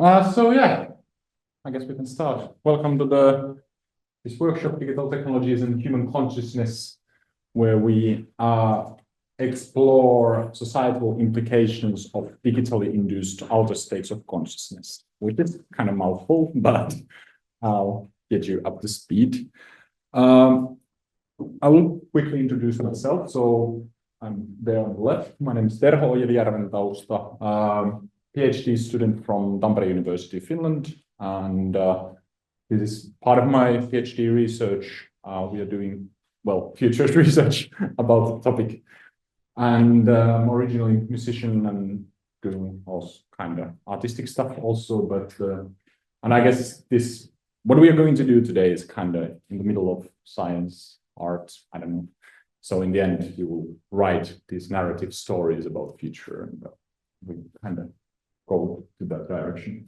So yeah, I guess we can start. Welcome to this workshop, Digital Technologies and Human Consciousness, where we explore societal implications of digitally induced outer states of consciousness, which is kind of mouthful, but I'll get you up to speed. I will quickly introduce myself. So I'm there on the left. My name is Terho OJELL-JÄRVENTAUsta, PhD student from Tampere University, Finland. And this is part of my PhD research. We are doing, well, futures research about the topic. And I'm originally a musician and doing also kind of artistic stuff also. But, and I guess what we are going to do today is kind of in the middle of science, art, I don't know. So in the end, you will write these narrative stories about the future, and we kind of go to that direction.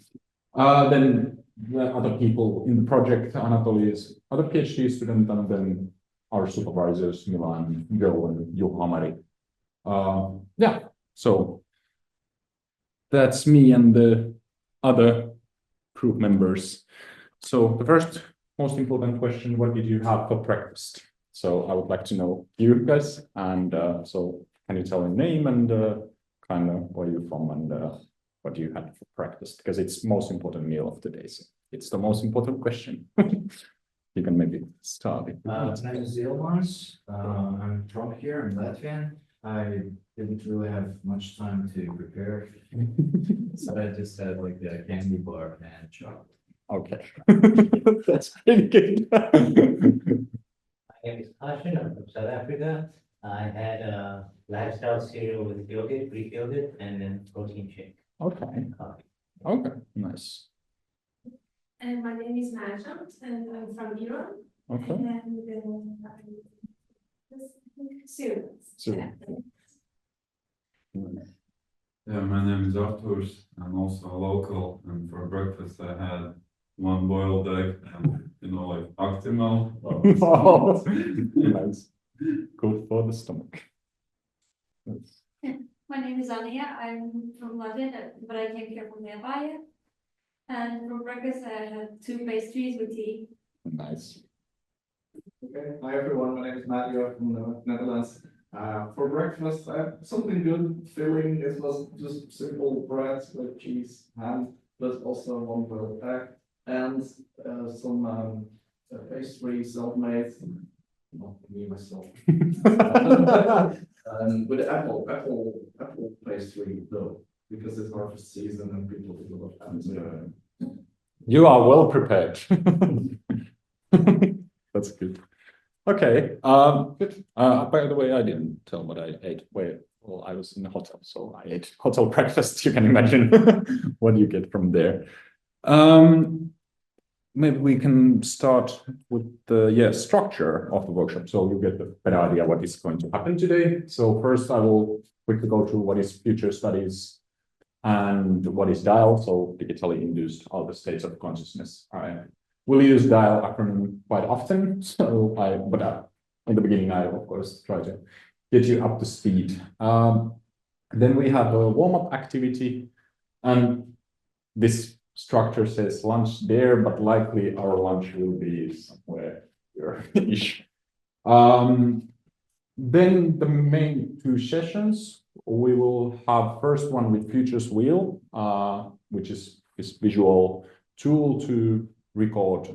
Then the other people in the project, Anatoly is other PhD student, and then our supervisors, Milan, Joe, and Juha-Mari. Yeah, so that's me and the other group members. So the first most important question, what did you have for breakfast? So I would like to know you guys, and so can you tell your name and kind of where you're from and what you had for breakfast? Because it's the most important meal of the day. So it's the most important question. You can maybe start. My name is Ilmars. I'm from here, I'm Latvian. I didn't really have much time to prepare, so I just had like a candy bar and chocolate. Okay, that's pretty good. My name is Ashin. I'm from South Africa. I had a lifestyle cereal with yogurt, Greek yogurt, and then protein shake. Okay. And coffee. Okay, nice. And my name is Maja, and I'm from Iran. Okay. And cereal. Yeah, my name is Artur. I'm also a local, and for breakfast I had one boiled egg and like Actimel. Oh, nice. Good for the stomach. Yes. My name is Ania. I'm from Latvia, but I came here from Latvia. And for breakfast, I had 2 pastries with tea. Nice. Okay, hi everyone, my name is Mario from the Netherlands. For breakfast, I have something good, filling. It was just simple bread with cheese, ham, but also one boiled egg, and some pastry, self-made, not me myself. With apple pastry though, because it's harvest season and people do a lot of ham. You are well prepared. That's good. Okay, good. By the way, I didn't tell what I ate. Well, I was in a hotel, so I ate hotel breakfast. You can imagine what you get from there. Maybe we can start with the structure of the workshop, so you get a better idea what is going to happen today. So first, I will quickly go through what is future studies and what is DIAL, so digitally induced outer states of consciousness. We'll use DIAL acronym quite often, so but in the beginning, I of course try to get you up to speed. Then we have a warm-up activity, and this structure says lunch there, but likely our lunch will be somewhere here-ish. Then the main 2 sessions, we will have first one with Futures Wheel, which is this visual tool to record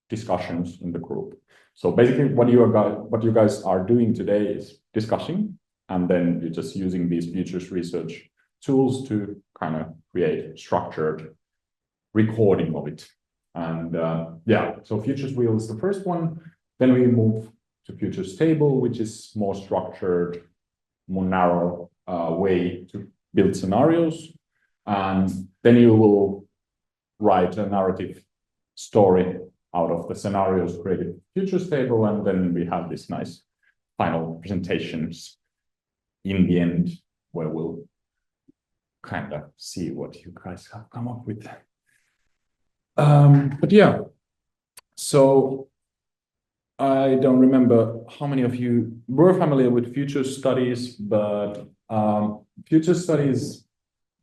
discussions in the group. So basically what you guys are doing today is discussing, and then you're just using these futures research tools to kind of create structured recording of it. And yeah, so Futures Wheel is the first one. Then we move to Futures Table, which is more structured, more narrow way to build scenarios. And then you will write a narrative story out of the scenarios created Futures Table, and then we have this nice final presentations in the end, where we'll kind of see what you guys have come up with. But yeah, so I don't remember how many of you were familiar with future studies, but future studies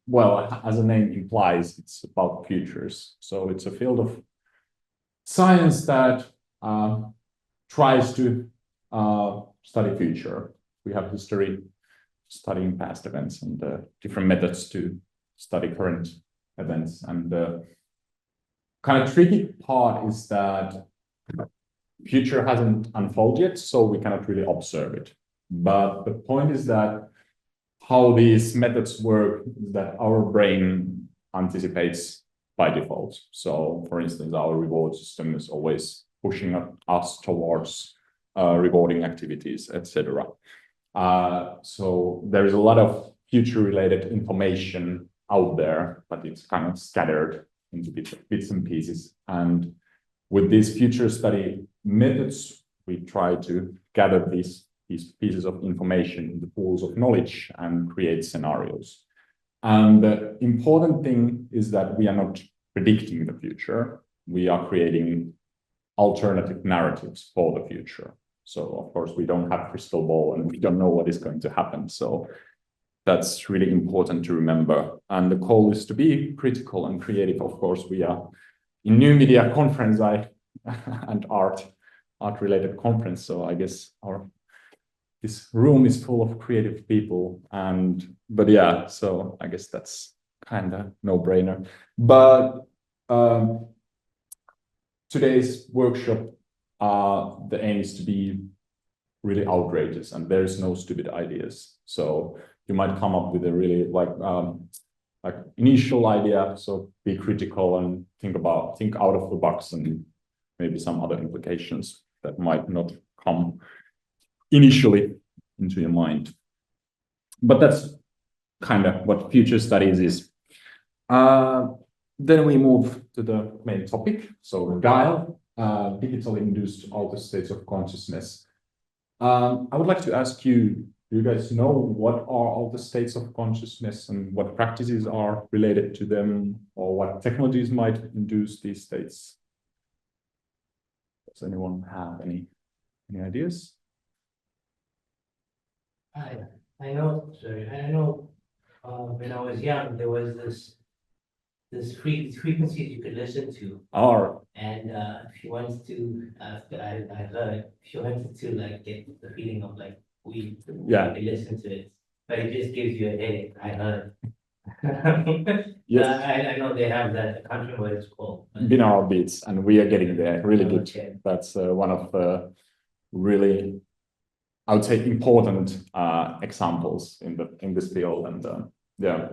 well, as the name implies, it's about futures. So it's a field of science that tries to study future. We have history studying past events and different methods to study current events. And the kind of tricky part is that future hasn't unfolded yet, so we cannot really observe it. But the point is that how these methods work is that our brain anticipates by default. So, for instance, our reward system is always pushing us towards rewarding activities, etc. So there is a lot of future-related information out there, but it's kind of scattered into bits and pieces. And with these future study methods, we try to gather these pieces of information in the pools of knowledge and create scenarios. And the important thing is that we are not predicting the future. We are creating alternative narratives for the future. So of course, we don't have crystal ball and we don't know what is going to happen. So that's really important to remember. And the goal is to be critical and creative. Of course, we are in new media conference and art-related conference. So I guess this room is full of creative people. But yeah, so I guess that's kind of no-brainer. But today's workshop, the aim is to be really outrageous, and there's no stupid ideas. So you might come up with a really like initial idea. So be critical and think out of the box, and maybe some other implications that might not come initially into your mind. But that's kind of what future studies is. Then we move to the main topic. So guile, digitally induced altered states of consciousness. I would like to ask you, do you guys know what are altered states of consciousness and what practices are related to them, or what technologies might induce these states? Does anyone have any ideas? I know, when I was young, there was this frequencies you could listen to. And if you wanted to, I heard, if you wanted to like get the feeling of like weed, yeah, you could listen to it, but it just gives you a headache. I heard. Yes. I know they have that. I can't remember what it's called. Binaural beats, and we are getting there. Really good. Okay. That's one of the really, I would say, important examples in this field, and yeah,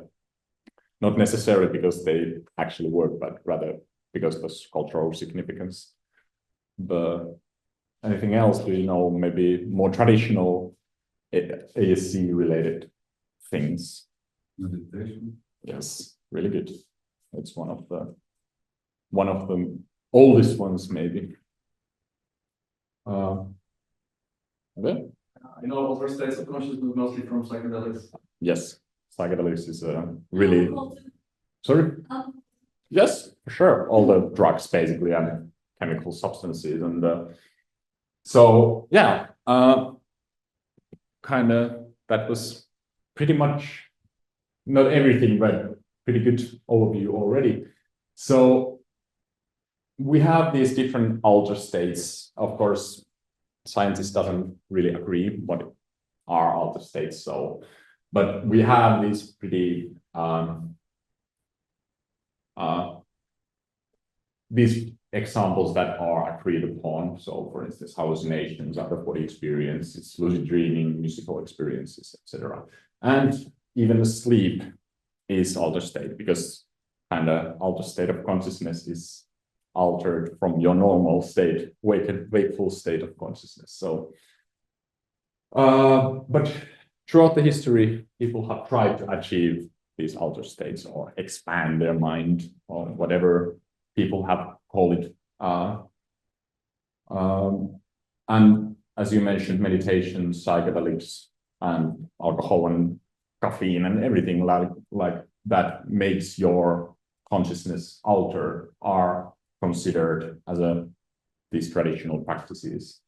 not necessarily because they actually work, but rather because of cultural significance. But anything else? Do you know maybe more traditional ASC related things? Meditation. Yes, really good. It's one of the oldest ones, maybe. Okay. I know other states of consciousness mostly from psychedelics. Yes, psychedelics is really. Sorry. Yes, for sure. All the drugs basically and chemical substances, and so yeah, kind of that was pretty much not everything, but pretty good overview already. So we have these different altered states. Of course, scientists doesn't really agree what are altered states. So, but we have these pretty these examples that are agreed upon. So, for instance, hallucinations, out-of-body experiences, lucid dreaming, musical experiences, etc. And even sleep is altered state, because kind of altered state of consciousness is altered from your normal state, wakeful state of consciousness. So, but throughout the history, people have tried to achieve these altered states or expand their mind, or whatever people have called it. And as you mentioned, meditation, psychedelics, and alcohol and caffeine and everything like that makes your consciousness alter are considered as these traditional practices.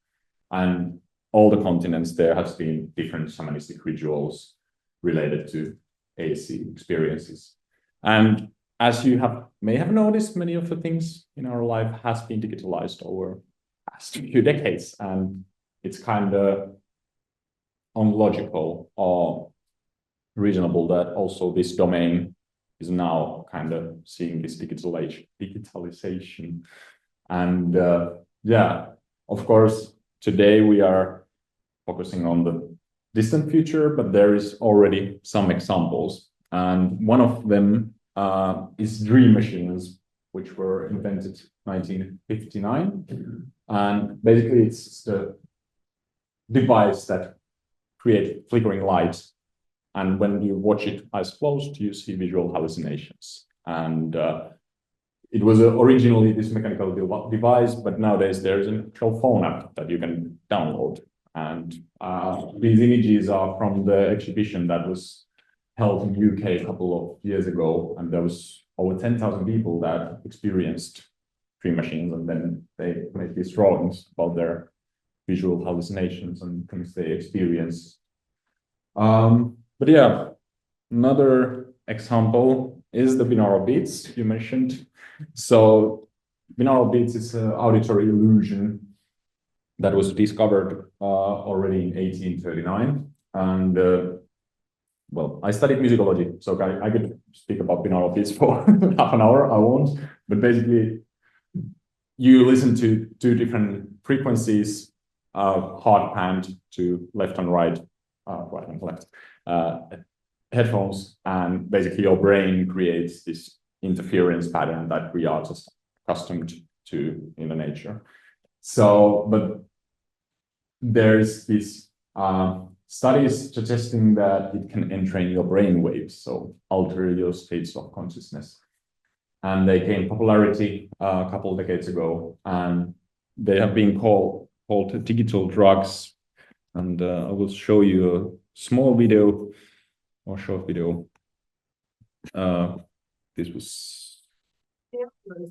And all the continents, there has been different shamanistic rituals related to AC experiences. And as you may have noticed, many of the things in our life has been digitalized over the past few decades, and it's kind of unlogical or reasonable that also this domain is now kind of seeing this digitalization. And yeah, of course, today we are focusing on the distant future, but there is already some examples. And one of them is dream machines, which were invented 1959. And basically it's the device that create flickering light. And when you watch it eyes closed, you see visual hallucinations. And it was originally this mechanical device, but nowadays there's an actual phone app that you can download. And these images are from the exhibition that was held in UK a couple of years ago. And there was over 10,000 people that experienced dream machines, and then they made these drawings about their visual hallucinations and things they experience. But yeah, another example is the binaural beats you mentioned. So binaural beats is an auditory illusion that was discovered already in 1839. And well, I studied musicology, so I could speak about binaural beats for half an hour. I won't. But basically, you listen to two different frequencies, hard panned to left and right, right and left, headphones, and basically your brain creates this interference pattern that we are just accustomed to in the nature. So, but there's this studies suggesting that it can entrain your brain waves, so alter your states of consciousness. And they gained popularity a couple of decades ago, and they have been called digital drugs. And I will show you a small video or short video. This was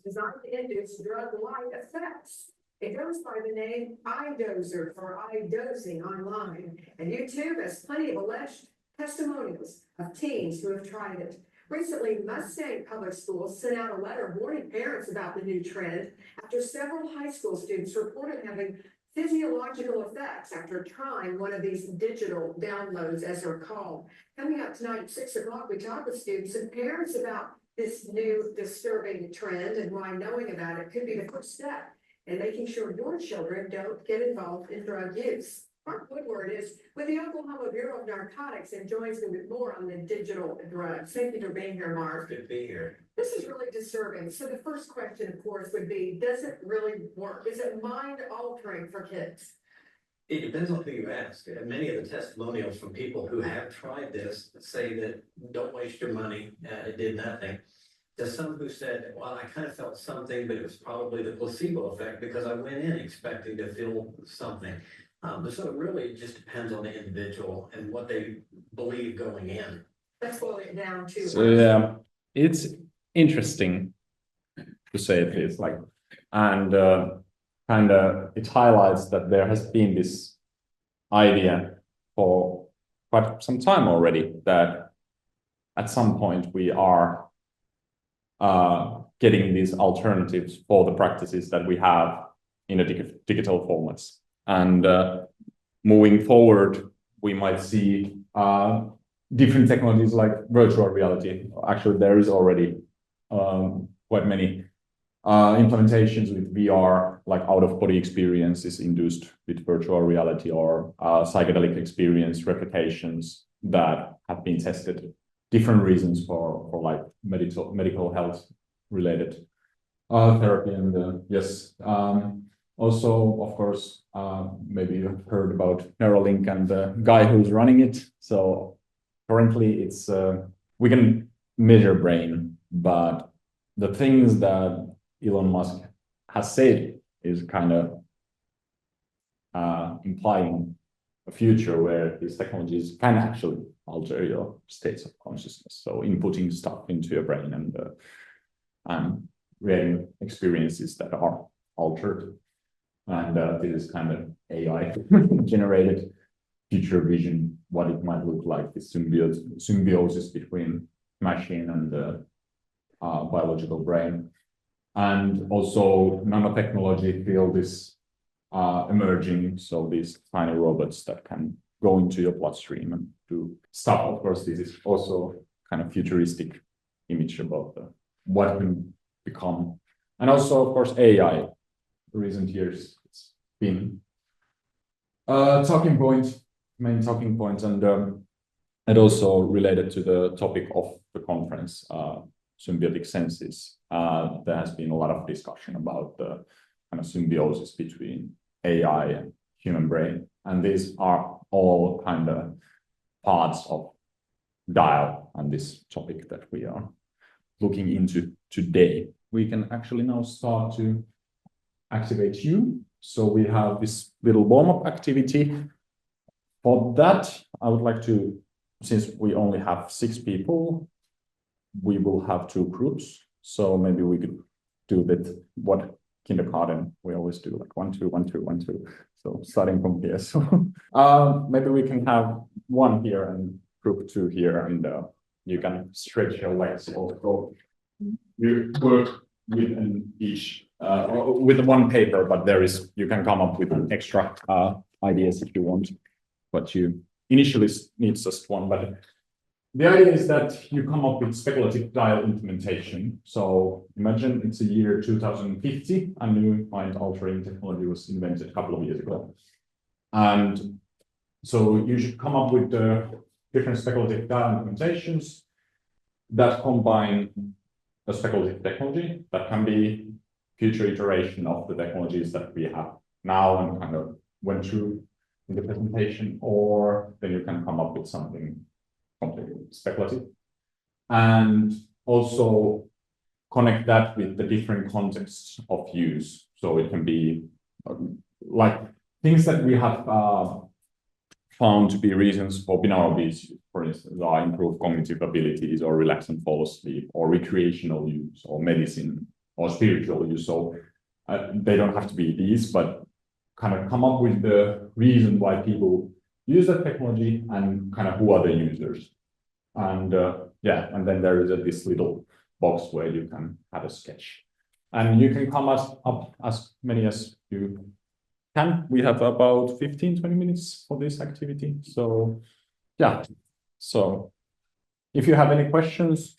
designed to induce drug-like effects. It goes by the name iDozer for iDosing online, and YouTube has plenty of alleged testimonials of teens who have tried it. Recently, Mustang Public Schools sent out a letter warning parents about the new trend after several high school students reported having physiological effects after trying one of these digital downloads, as they're called. Coming up tonight at 6 o'clock, we talk with students and parents about this new disturbing trend and why knowing about it could be the first step in making sure your children don't get involved in drug use. Mark Woodward is with the Oklahoma Bureau of Narcotics and joins me with more on the digital drugs. Thank you for being here, Mark. Good to be here. This is really disturbing. So the first question, of course, would be, does it really work? Is it mind-altering for kids? It depends on who you ask. Many of the testimonials from people who have tried this say that don't waste your money, it did nothing. To some who said, well, I kind of felt something, but it was probably the placebo effect because I went in expecting to feel something. So it really just depends on the individual and what they believe going in. Let's boil it down to. so yeah, it's interesting to say it is like, and kind of it highlights that there has been this idea for quite some time already that at some point we are getting these alternatives for the practices that we have in a digital formats. And moving forward, we might see different technologies like virtual reality. Actually, there is already quite many implementations with VR, like out-of-body experiences induced with virtual reality, or psychedelic experience replications that have been tested. Different reasons for like medical health related therapy. And yes, also, of course, maybe you've heard about Neuralink and the guy who's running it. So currently it's we can measure brain, but the things that Elon Musk has said is kind of implying a future where these technologies can actually alter your states of consciousness. So inputting stuff into your brain and creating experiences that are altered. And this is kind of AI generated future vision what it might look like, the symbiosis between machine and the biological brain. And also nanotechnology field is emerging, so these tiny robots that can go into your bloodstream and do stuff. Of course, this is also kind of futuristic image about what can become. And also, of course, AI. Recent years, it's been main talking point, and also related to the topic of the conference, symbiotic senses. There has been a lot of discussion about the kind of symbiosis between AI and human brain, and these are all kind of parts of DIAL and this topic that we are looking into today. We can actually now start to activate you. So we have this little warm-up activity. For that, I would like to, since we only have 6 people, we will have 2 groups. So maybe we could do that, what kindergarten we always do, like 1, 2, 1, 2, 1, 2. So starting from here. So maybe we can have 1 here and group 2 here, and you can stretch your legs also. You work with each with 1 paper, but you can come up with extra ideas if you want, but you initially need just 1. But the idea is that you come up with speculative DIAL implementation. So imagine it's a year 2050, a new mind-altering technology was invented a couple of years ago. And so you should come up with the different speculative DIAL implementations that combine a speculative technology that can be future iteration of the technologies that we have now and kind of went through in the presentation, or then you can come up with something completely speculative. And also connect that with the different contexts of use. So it can be like things that we have found to be reasons for binaural beats, for instance, are improved cognitive abilities, or relax and fall asleep, or recreational use, or medicine, or spiritual use. So they don't have to be these, but kind of come up with the reason why people use that technology and kind of who are the users. And yeah, and then there is this little box where you can have a sketch. And you can come up as many as you can. We have about 15-20 minutes for this activity. So yeah, so if you have any questions,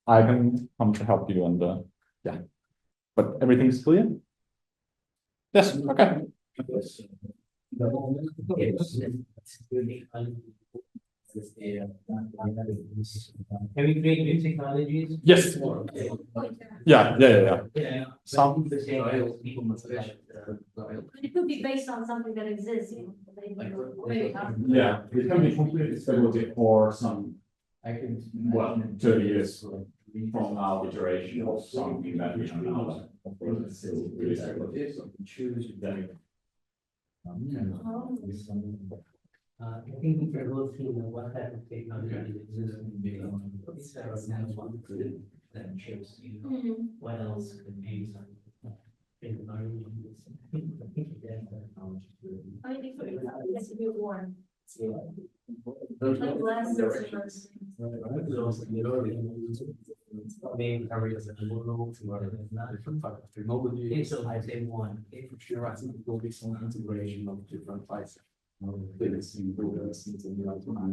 I can come to help you. And yeah, but everything's clear? Yes, okay. Can we create new technologies? Yes. Yeah. Some. But it could be based on something that exists, you know. Yeah, it can be completely speculative for some, 30 years from now, iteration of something that we have now. Of course, it's still really speculative. So choose that. I think we can go through what type of technology exists that shows you what else could be some technology. I think it's a new one. Main areas of the world different type of technology. So I say 1. Sure, I think it will be some integration of different types. Things in progress into the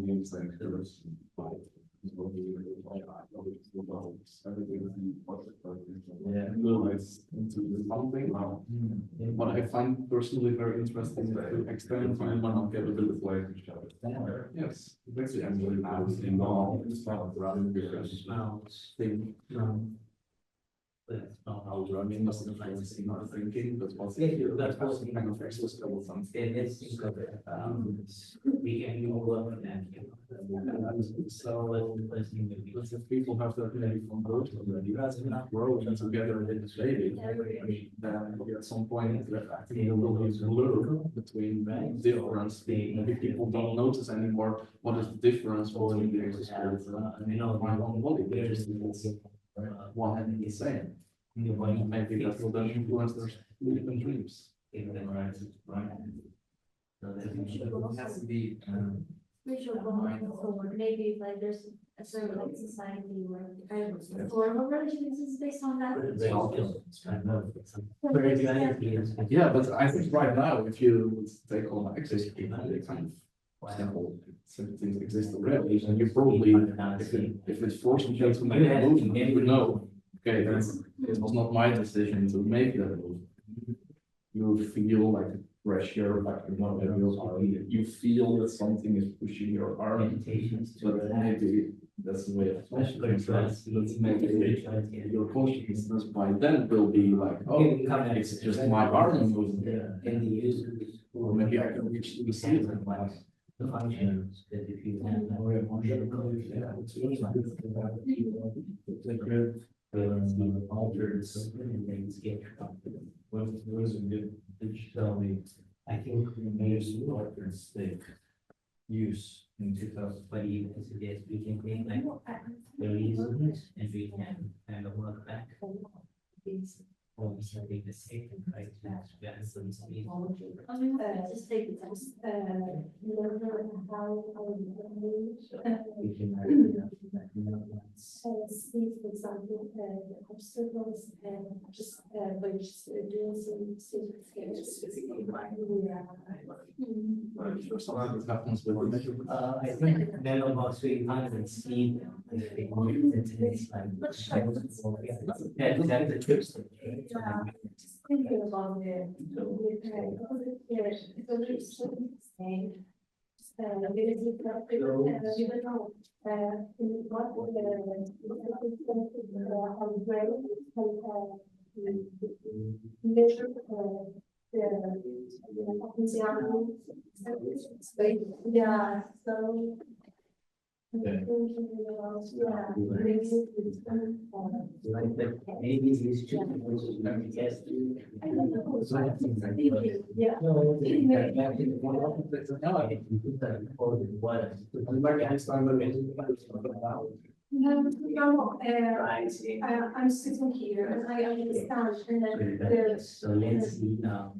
names and there's something. What I find personally very interesting is to extend my one capability way. Yes, basically I'm really I mean, not influencing our thinking, but also that's also kind of exoskeletal something. let's think of it. We can work on that. So Because if people have that maybe from both already, that's not growing together in this baby, then at some point, I think there will be a blur between the difference. Maybe people don't notice anymore what is the difference between the exoskeleton and my own body. They just one and the same. Maybe that will then influence their different dreams. Right. So there has to be visual going forward, maybe like there's a sort of like society where kind of formal religions is based on that. Yeah, but I think right now, if you would take all access, they kind of simple things exist already, and you probably, if it's forcing you to make a move, you would know, okay, it was not my decision to make that move. You feel like a pressure, like you feel that something is pushing your arm, but maybe that's the way of maybe your consciousness by then will be like, oh, it's just my arm moving, or maybe I can reach the ceiling. The functions that if you have more alters and things get comfortable. What was a good digitally? I think we made some alters the use in 2020 as it is, we can bring like the reasons and we can kind of work back. Almost like the same, right? Just take the test. We can See, for example, obstacles and just by just doing some sketches. What happens with the measurement? I think then about 300 see it's like that's the trick. Just thinking about the yeah, so Maybe these two yes. I'm sitting here and I understand and then So let's see now.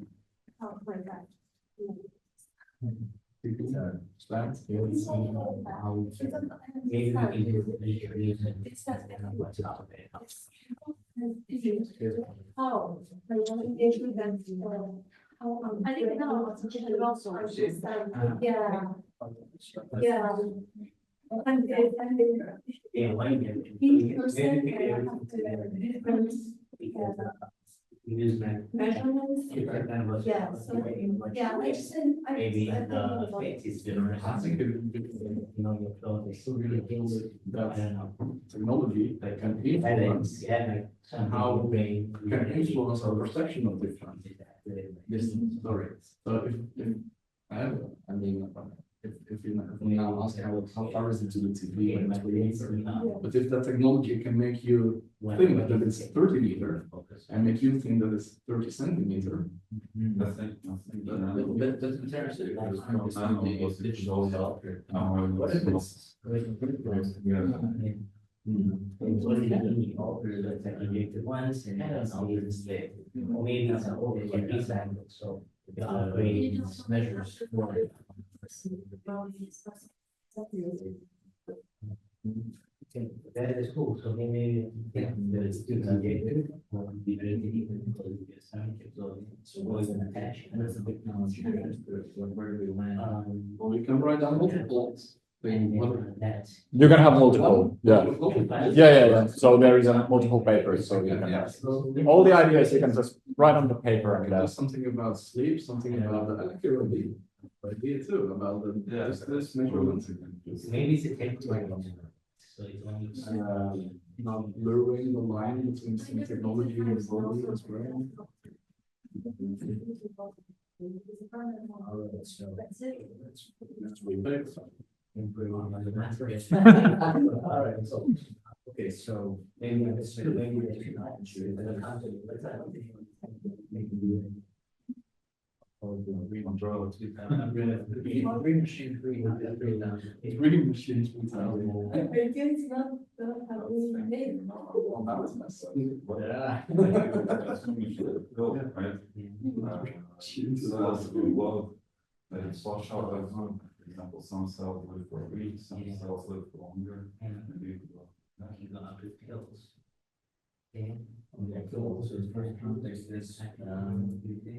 oh my God. Maybe we can do the reason. Oh, I want to do that. I think no, it also. Yeah. Yeah. And Yeah, why not? each person have different Use like measurements. Yeah, so, yeah, I just, maybe I the face is different. You know, your clothes is really good. I don't know. Technology that can influence Yeah, like somehow how brain. can influence our perception of different distance. Sorry. So if I mean, if you now ask how far is it to the TV, and 20 meters. But if that technology can make you think that it's 30 meters and make you think that it's 30 centimeters, I think that. That's interesting. what if it's It's only alters the segregated ones and then stays there. Or maybe it's an example, so the upgrade measures for. Okay, that is cool, so maybe the students are getting or the even because the assignment so always an attach and that's a big knowledge. Where do we went? or you can write down multiple things. That. You can have multiple, yeah. So there is a multiple papers, so you can, all the ideas you can just write on the paper and There's something about sleep, something about the accuracy. Idea too about the this measurement. Maybe it's a technical. So it's only. Not blurring the line between some technology and body as well. That's way better. Improve on the math. All right, so, okay, so maybe it's maybe they should not ensure that a concept, but I don't think. Maybe. Control. Reading machine, it's reading machines. It's not how we made. Yeah. Right. So that's a good world. It's so short. For example, some cells live for a week, some cells live for longer. Maybe, You go up to pills. Okay. So the first context is,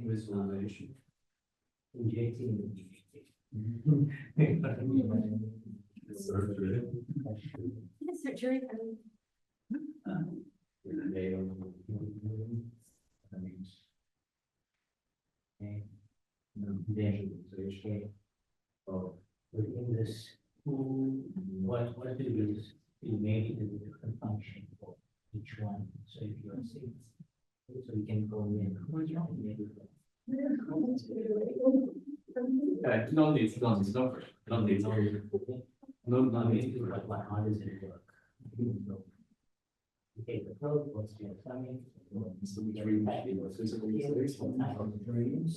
Visualization. injecting. surgery. Surgery. Okay. Visualization. So within this, what do is you maybe do a different function for each one. So if you are saying, so you can go in. No need, no need. No, maybe like what, how does it work? Okay, the code, what's your summing? So we dream physical mistakes, Dreams.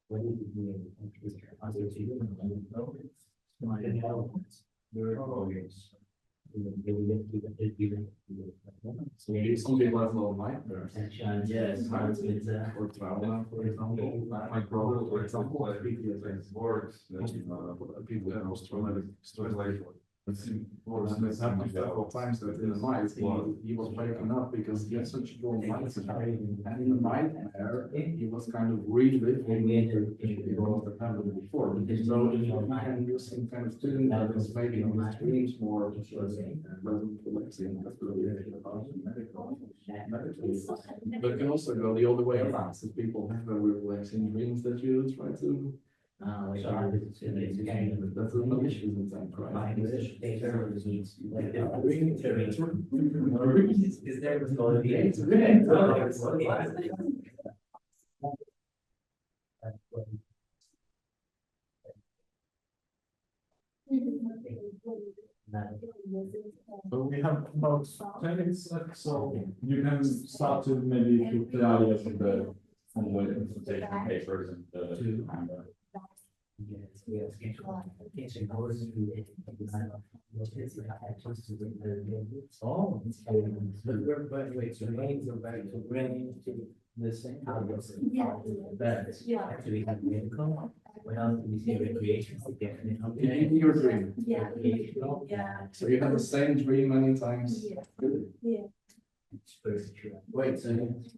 What do you do? so some people have low nightmares. Yes. Or trauma, for example, my brother, for example, Works. people have post-traumatic stress like and it's happened several times that in the night he was waking up because he had such a long nightmare. And in the nightmare, he was kind of reliving what had happened before. So if you can use some kind of thing that is maybe in his dreams more pleasant, relaxing, that's really about medical. But can also go the other way around. So people have very relaxing dreams that you try to. That's no issues in time, right? Is there going to be? So we have about 10 minutes left, so you can start to maybe put the ideas on the presentation papers and the. Oh, but we're, but wait, so names are back to bring the same. That, do we have medical? What else do we see recreational? In your dream. Yeah. Recreational? Yeah. So you have the same dream many times. Yeah. Good. It's very true. Wait, so it's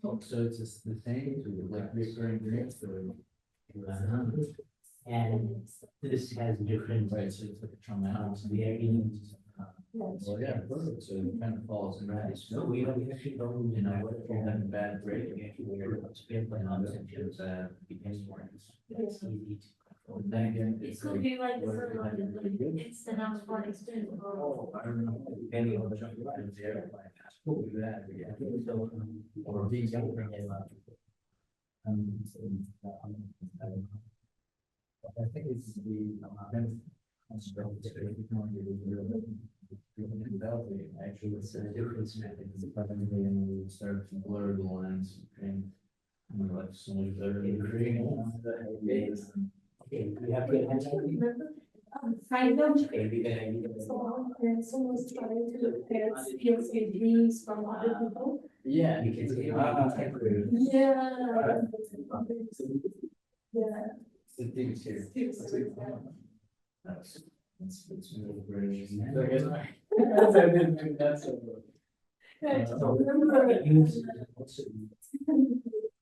just the same, so like recurring dreams or? And this has different, right, so it's like a traumatic, variants. Well, yeah, perfect, so it kind of falls in right. So we actually don't, you know, what if you're having a bad break, you actually hear what's been playing on this and shows begins mornings. It's easy to control. Then again. It could be like it's the number one experience. Oh, I don't know, depending on the jump lines there, like, school, do that, yeah. So, or be younger. I think it's the, actually, it's a difference method, it's probably when you start to blur the lines and like so much better. Okay, we have to. Kind of. Someone's trying to compare skills with dreams from other people. Yeah. You can see. Yeah. Yeah. The things here. That's really great. So I guess I didn't think that's so good.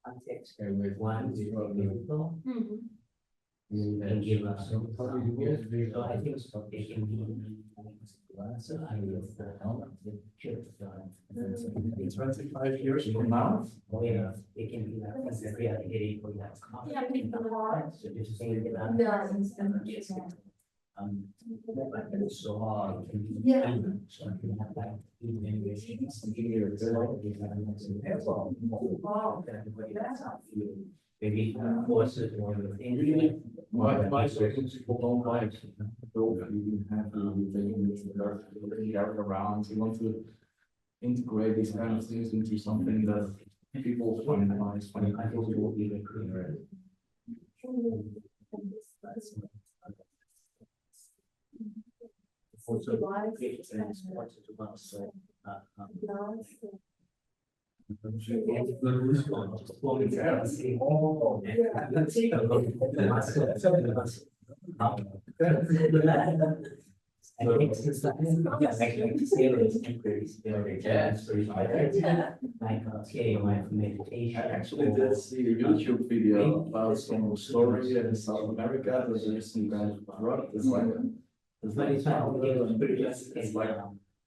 Context here with 1, 0, people. And give us some. So I think so they can be. So I will. In 25 years from now. Oh, yeah, it can be like every other day for that. Yeah, people are. So just saying that. Yes. Like so hard. Yeah. So I can have like even anyway, some years. Wow. That's how I feel. Maybe forces or the thing. My certain people don't like you have the dark around. You want to integrate these kind of things into something that people find nice. I think it will be the clearer. Also, create and sports to us, so, I think since that, yeah, like steroids increase, like, my meditation. I actually did see a YouTube video about some story in South America that there is some kind of drug. It's like But it's not, it's like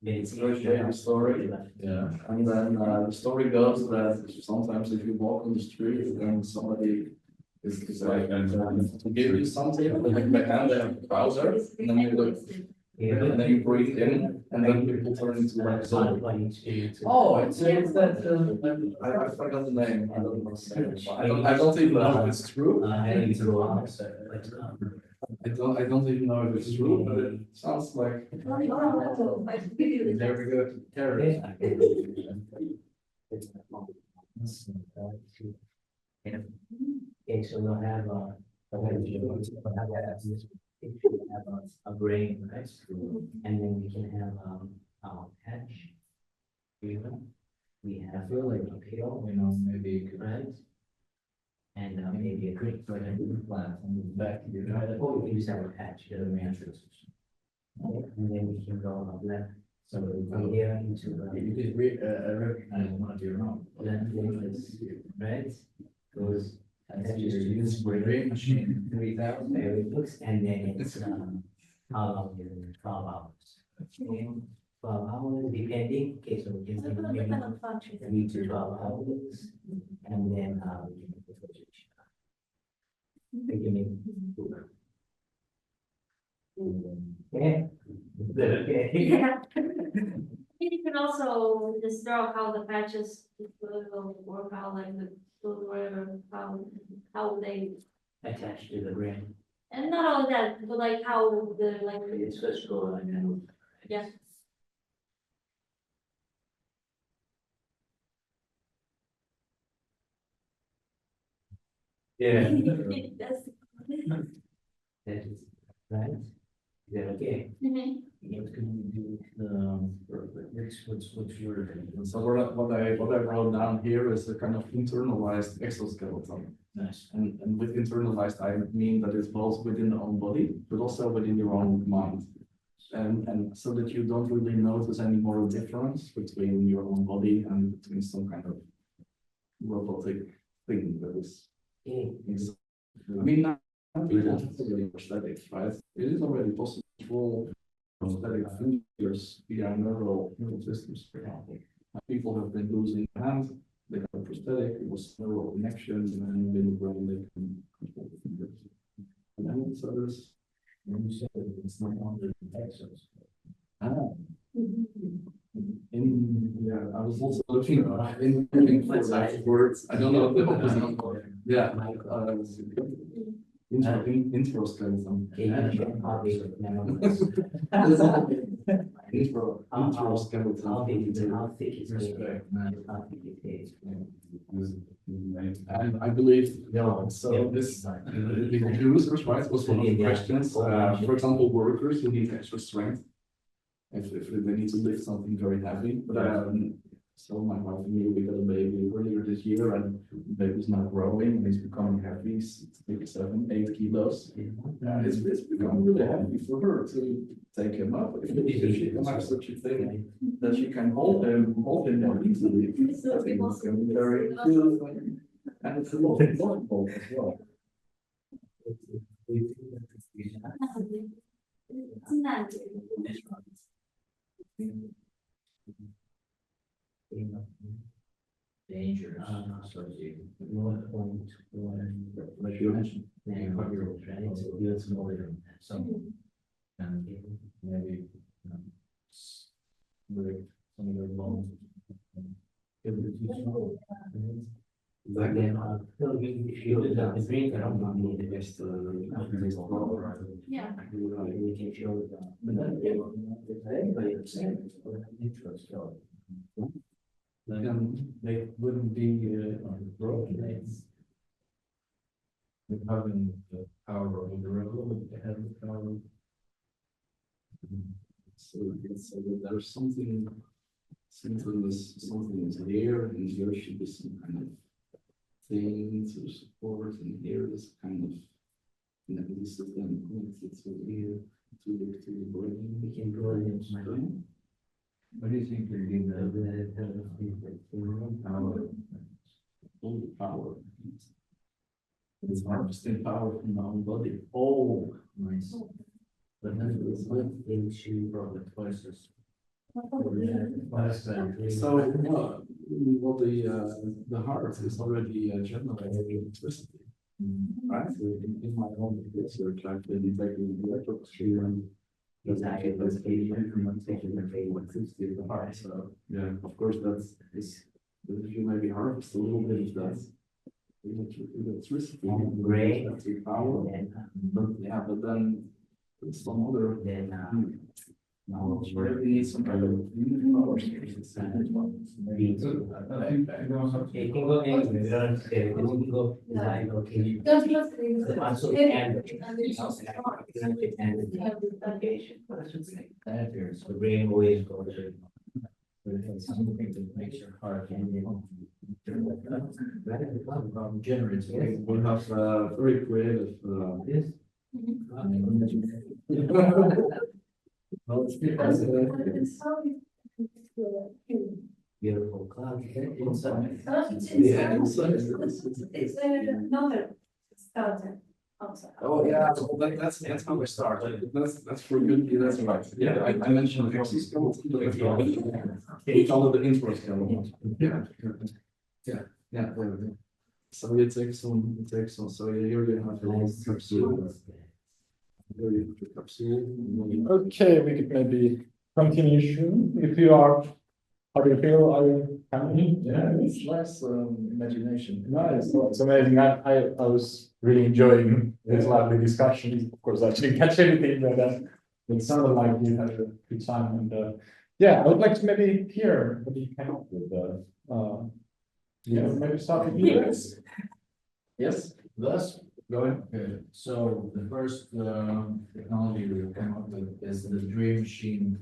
it's a very famous story. Yeah. And then the story goes that sometimes if you walk on the street and somebody is like to give you something, like the hand they have a browser, and then you look. And then you breathe in, and then people turn into like zombie. Oh, it's that. I forgot the name. I don't even know if it's true. I don't even know if it's true, but it sounds like. There we go. Terrorist. Okay, so we'll have a brain, right? And then we can have patch. We have a pill, maybe right? And maybe a green plant on the back. Or we can just have a patch, the mattress. And then we can go up left. So from here into you could recognize one of your own. right? Goes. That's your spray machine, 3,000. There it looks, and then it's how long is it? 12 hours. Okay, 12 hours depending, okay, so we can say maybe 3 to 12 hours. And then beginning. Okay. Okay. Yeah. You can also just draw how the patches will work out, like the whatever, how they, Attached to the brain. and not all that, but like how the like. It's just go and Yeah. yeah. That's. That is right. Is that okay? Mhm. What can we do what's your? So what I wrote down here is a kind of internalized exoskeleton. Nice. And with internalized, I mean that it's both within the own body, but also within your own mind. And so that you don't really notice any moral difference between your own body and between some kind of robotic thing that is. I mean, now people have already prosthetics, right? It is already possible prosthetic fingers via neural systems, for example. People have been losing a hand, they have a prosthetic, it was neural connection, and in the brain they can control the fingers. And then so there's. When you say that it's not under the exos. Yeah, I was also looking for that words. I don't know if the opposite. Yeah. Introskeleton. Introskeleton. How thick is it? And I believe, so this, the users, right, was one of the questions. For example, workers who need extra strength. If they need to lift something very heavy, but so my wife and me, we got a baby earlier this year, and the baby's now growing and he's becoming heavy, it's maybe 7-8 kilos. It's becoming really heavy for her to take him up. If she can have such a thing that she can hold him more easily, I think it's going to be very good. And it's a lot of thoughtful as well. It's not. Dangerous. Like you mentioned. Right? So you have some more some. And maybe. With some of their bones. But then, if you look at the brain, I don't need the best. Yeah. We can show They wouldn't be broken. With having the power of the remote, they have the power. So there's something Since there's something is here, and here should be some kind of thing to support, and here is kind of, this is then connected to here, to the brain. We can draw it into my brain. What do you think would be All the power. It's harvesting power from our own body. Oh, nice. But then it's not into the choices. So, what the heart is already generating electricity. Right? So in my own research, I've been detecting the electricity and Exactly. electricity in the heart. So, yeah, of course, if you maybe harvest a little bit of that electricity, Gray. that's your power. But then some other. Now, we need some kind of power sources. It can go anywhere, we don't have to say, it can go design location. Also, and. Location, I should say, that there's the brain always goes to. Something that makes your heart and Generates. We have very creative. This. Well, it's Beautiful cloud inside. yeah, It's another starter outside. oh, yeah, well, that's how we start. That's for good, that's right. Yeah, I mentioned exoskeleton, but it's it's all of the intro skeleton. Yeah. So it takes some, so here you have the capsule. Here you have the capsule. Okay, we could maybe continue soon. If you are, how do you feel? Are you happy? Yeah, it's nice imagination. Nice, so it's amazing. I was really enjoying this lively discussion. Of course, I didn't catch anything, but it sounded like you had a good time. And yeah, I would like to maybe hear what you came up with. Maybe start with you. Yes, Thus, go ahead. okay, so the first technology we came up with is the Dream Machine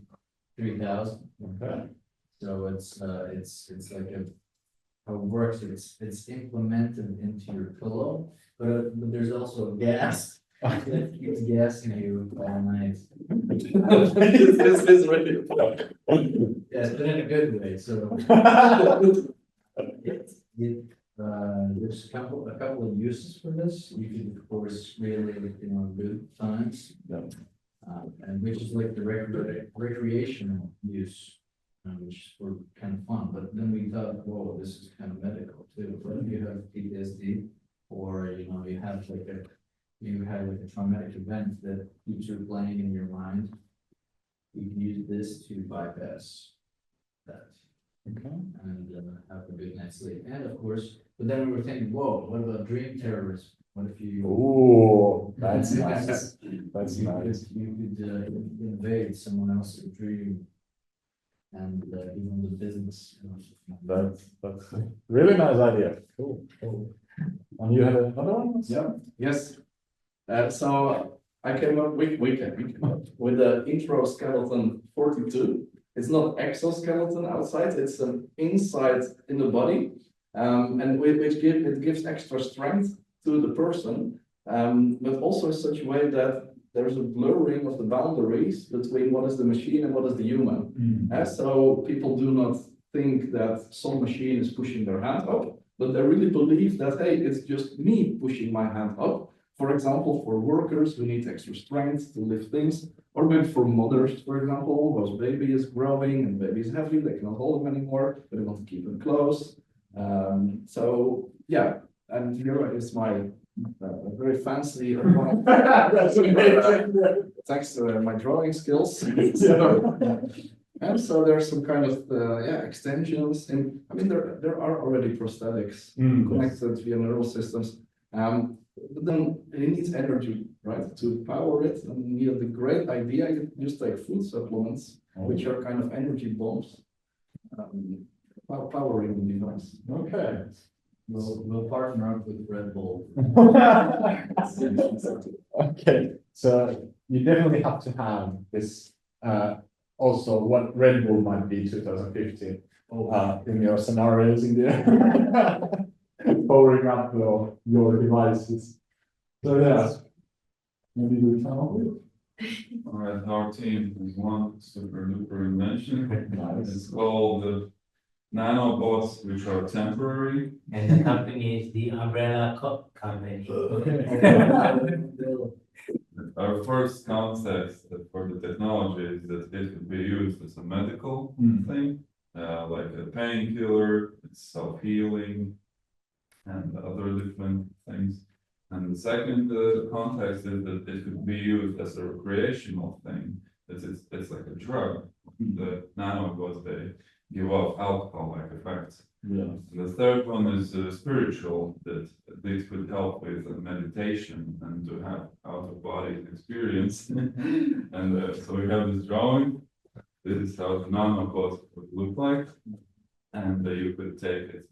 3000. Okay. So it's like how it works, it's implemented into your pillow, but there's also gas. That keeps gassing you all night. This is really. Yes, but in a good way, so. There's a couple of uses for this. You can, of course, really, good times. And which is like the recreational use, which is for kind of fun. But then we thought, whoa, this is kind of medical too. What if you have PTSD, or you have like a traumatic event that keeps replaying in your mind? You can use this to bypass that. Okay. And have a good night's sleep. And of course, but then we were thinking, whoa, what about dream terrorism? What if you? Oh, that's nice. That's nice. You could invade someone else's dream and give them the business. That's a really nice idea. Cool. And you have another one? Yeah, yes. So I came up, we came up with the intro skeleton 42. It's not exoskeleton outside, it's an inside in the body, and it gives extra strength to the person, but also in such a way that there's a blurring of the boundaries between what is the machine and what is the human. So people do not think that some machine is pushing their hand up, but they really believe that, hey, it's just me pushing my hand up. For example, for workers who need extra strength to lift things, or maybe for mothers, for example, whose baby is growing and baby is heavy, they cannot hold him anymore, but they want to keep him close. So yeah, and here is my very fancy thanks to my drawing skills. And so there's some kind of extensions, and I mean there are already prosthetics connected via neural systems. But then it needs energy, right, to power it. And you have the great idea, you just take food supplements, which are kind of energy bombs, powering the device. Okay. We'll partner up with Red Bull. Okay, so you definitely have to have this also what Red Bull might be 2050 in your scenarios in the powering up your devices. So yeah, maybe we come up with. All right, our team is one super duper invention. It's called the nanobots, which are temporary. And the company is the Umbrella Company. Our first context for the technology is that it could be used as a medical thing, like a painkiller, it's self-healing, and other different things. And the second context is that it could be used as a recreational thing. It's like a drug. The nanobots, they give off alcohol-like effects. Yeah. And the third one is spiritual, that this could help with meditation and to have out-of-body experience. And so we have this drawing. This is how the nanobot would look like. And you could take it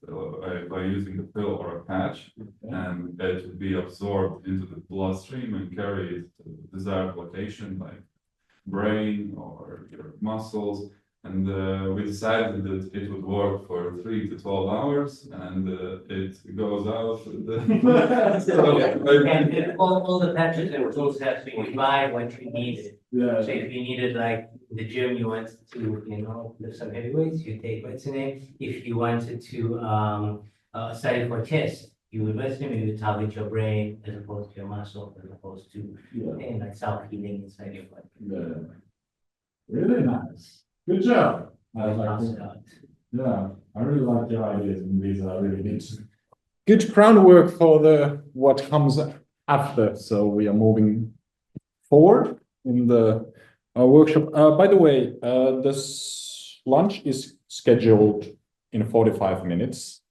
by using a pill or a patch, and it would be absorbed into the bloodstream and carry it to the desired location, like brain or your muscles. And we decided that it would work for 3 to 12 hours, and it goes out. And all the patches and tools have to be buy what you needed. Yeah. So if you needed, like, in the gym, you wanted to, lift some heavy weights, you take what's in it. If you wanted to study for tests, you would listen and you would target your brain as opposed to your muscle, as opposed to like self-healing inside your body. Yeah. Really nice. Good job. I really like your ideas, and these are really good groundwork for what comes after. So we are moving forward in the workshop. By the way, this lunch is scheduled in 45 minutes.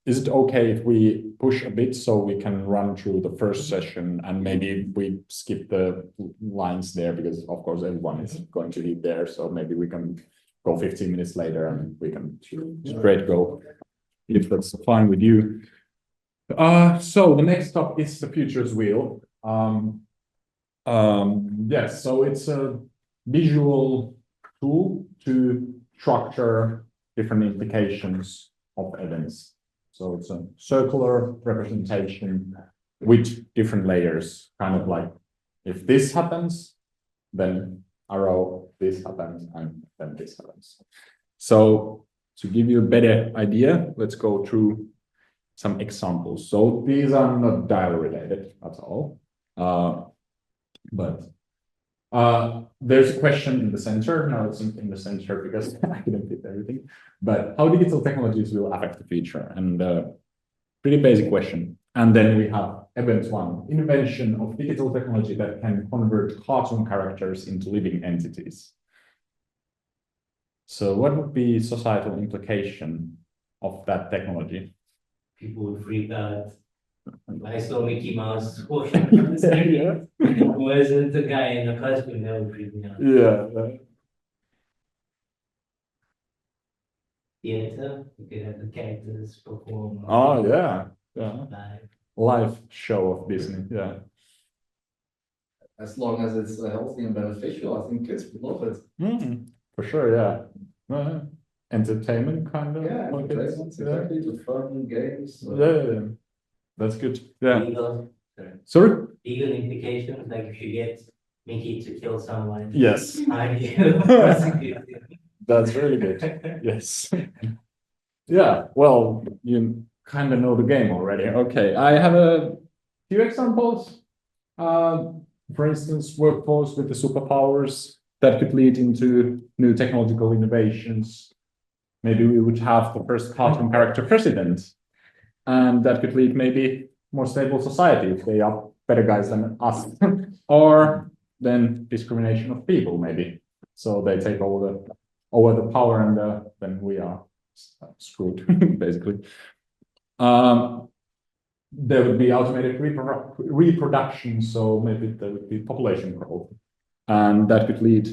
Is it okay if we push a bit so we can run through the first session and maybe we skip the lines there, because of course everyone is going to eat there, so maybe we can go 15 minutes later and we can straight go, if that's fine with you. So the next stop is the futures wheel. Yes, so it's a visual tool to structure different implications of events. So it's a circular representation with different layers, kind of like if this happens, then arrow, this happens, and then this happens. So to give you a better idea, let's go through some examples. So these are not dial related at all, but there's a question in the center. Now it's in the center because I couldn't fit everything. But how digital technologies will affect the future? And pretty basic question. And then we have event one, invention of digital technology that can convert cartoon characters into living entities. So what would be societal implication of that technology? People would freak out. I saw Mickey Mouse walking on the screen. Wasn't the guy in the costume that would freak me out. Yeah. Theater, you could have the characters perform. Oh yeah. Live. Live show of Disney. Yeah. As long as it's healthy and beneficial, I think kids would love it. For sure, yeah. Entertainment kind of. Yeah, like entertainment, exactly, with fun games. Yeah. That's good. Yeah. Legal, Sorry? legal implications, like if you get Mickey to kill someone. Yes. How do you prosecute it? That's really good. Yes. Yeah, well, you kind of know the game already. Okay, I have a few examples. For instance, workforce with the superpowers that could lead into new technological innovations. Maybe we would have the first cartoon character president, and that could lead maybe more stable society if they are better guys than us. Or then discrimination of people, maybe. So they take over the power, and then we are screwed, basically. There would be automated reproduction, so maybe there would be population growth. And that could lead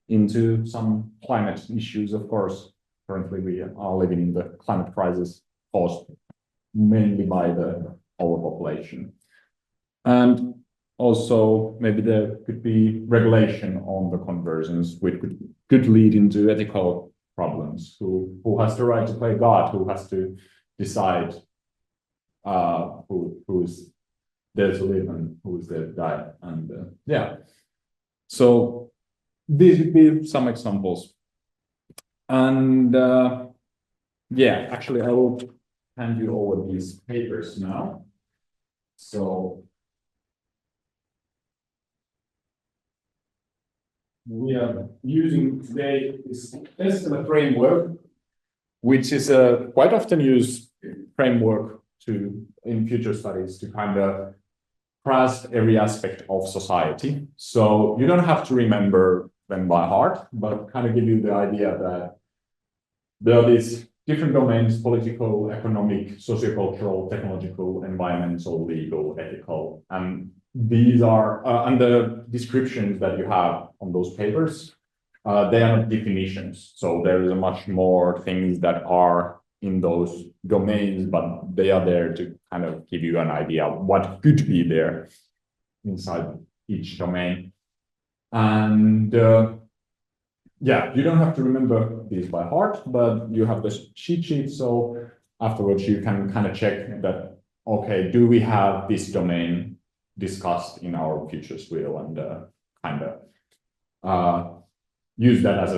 into some climate issues, of course. Currently, we are living in the climate crisis caused mainly by the overpopulation. And also maybe there could be regulation on the conversions, which could lead into ethical problems. Who has the right to play God? Who has to decide who's there to live and who's there to die? And yeah, so these would be some examples. And yeah, actually, I will hand you over these papers now. So we are using today this Tesla framework, which is a quite often used framework in future studies to kind of grasp every aspect of society. So you don't have to remember them by heart, but kind of give you the idea that there are these different domains: political, economic, sociocultural, technological, environmental, legal, ethical, and these are and the descriptions that you have on those papers, they are not definitions. So there is a much more things that are in those domains, but they are there to kind of give you an idea of what could be there inside each domain. And yeah, you don't have to remember these by heart, but you have the cheat sheet. So afterwards, you can kind of check that, okay, do we have this domain discussed in our futures wheel, and kind of use that as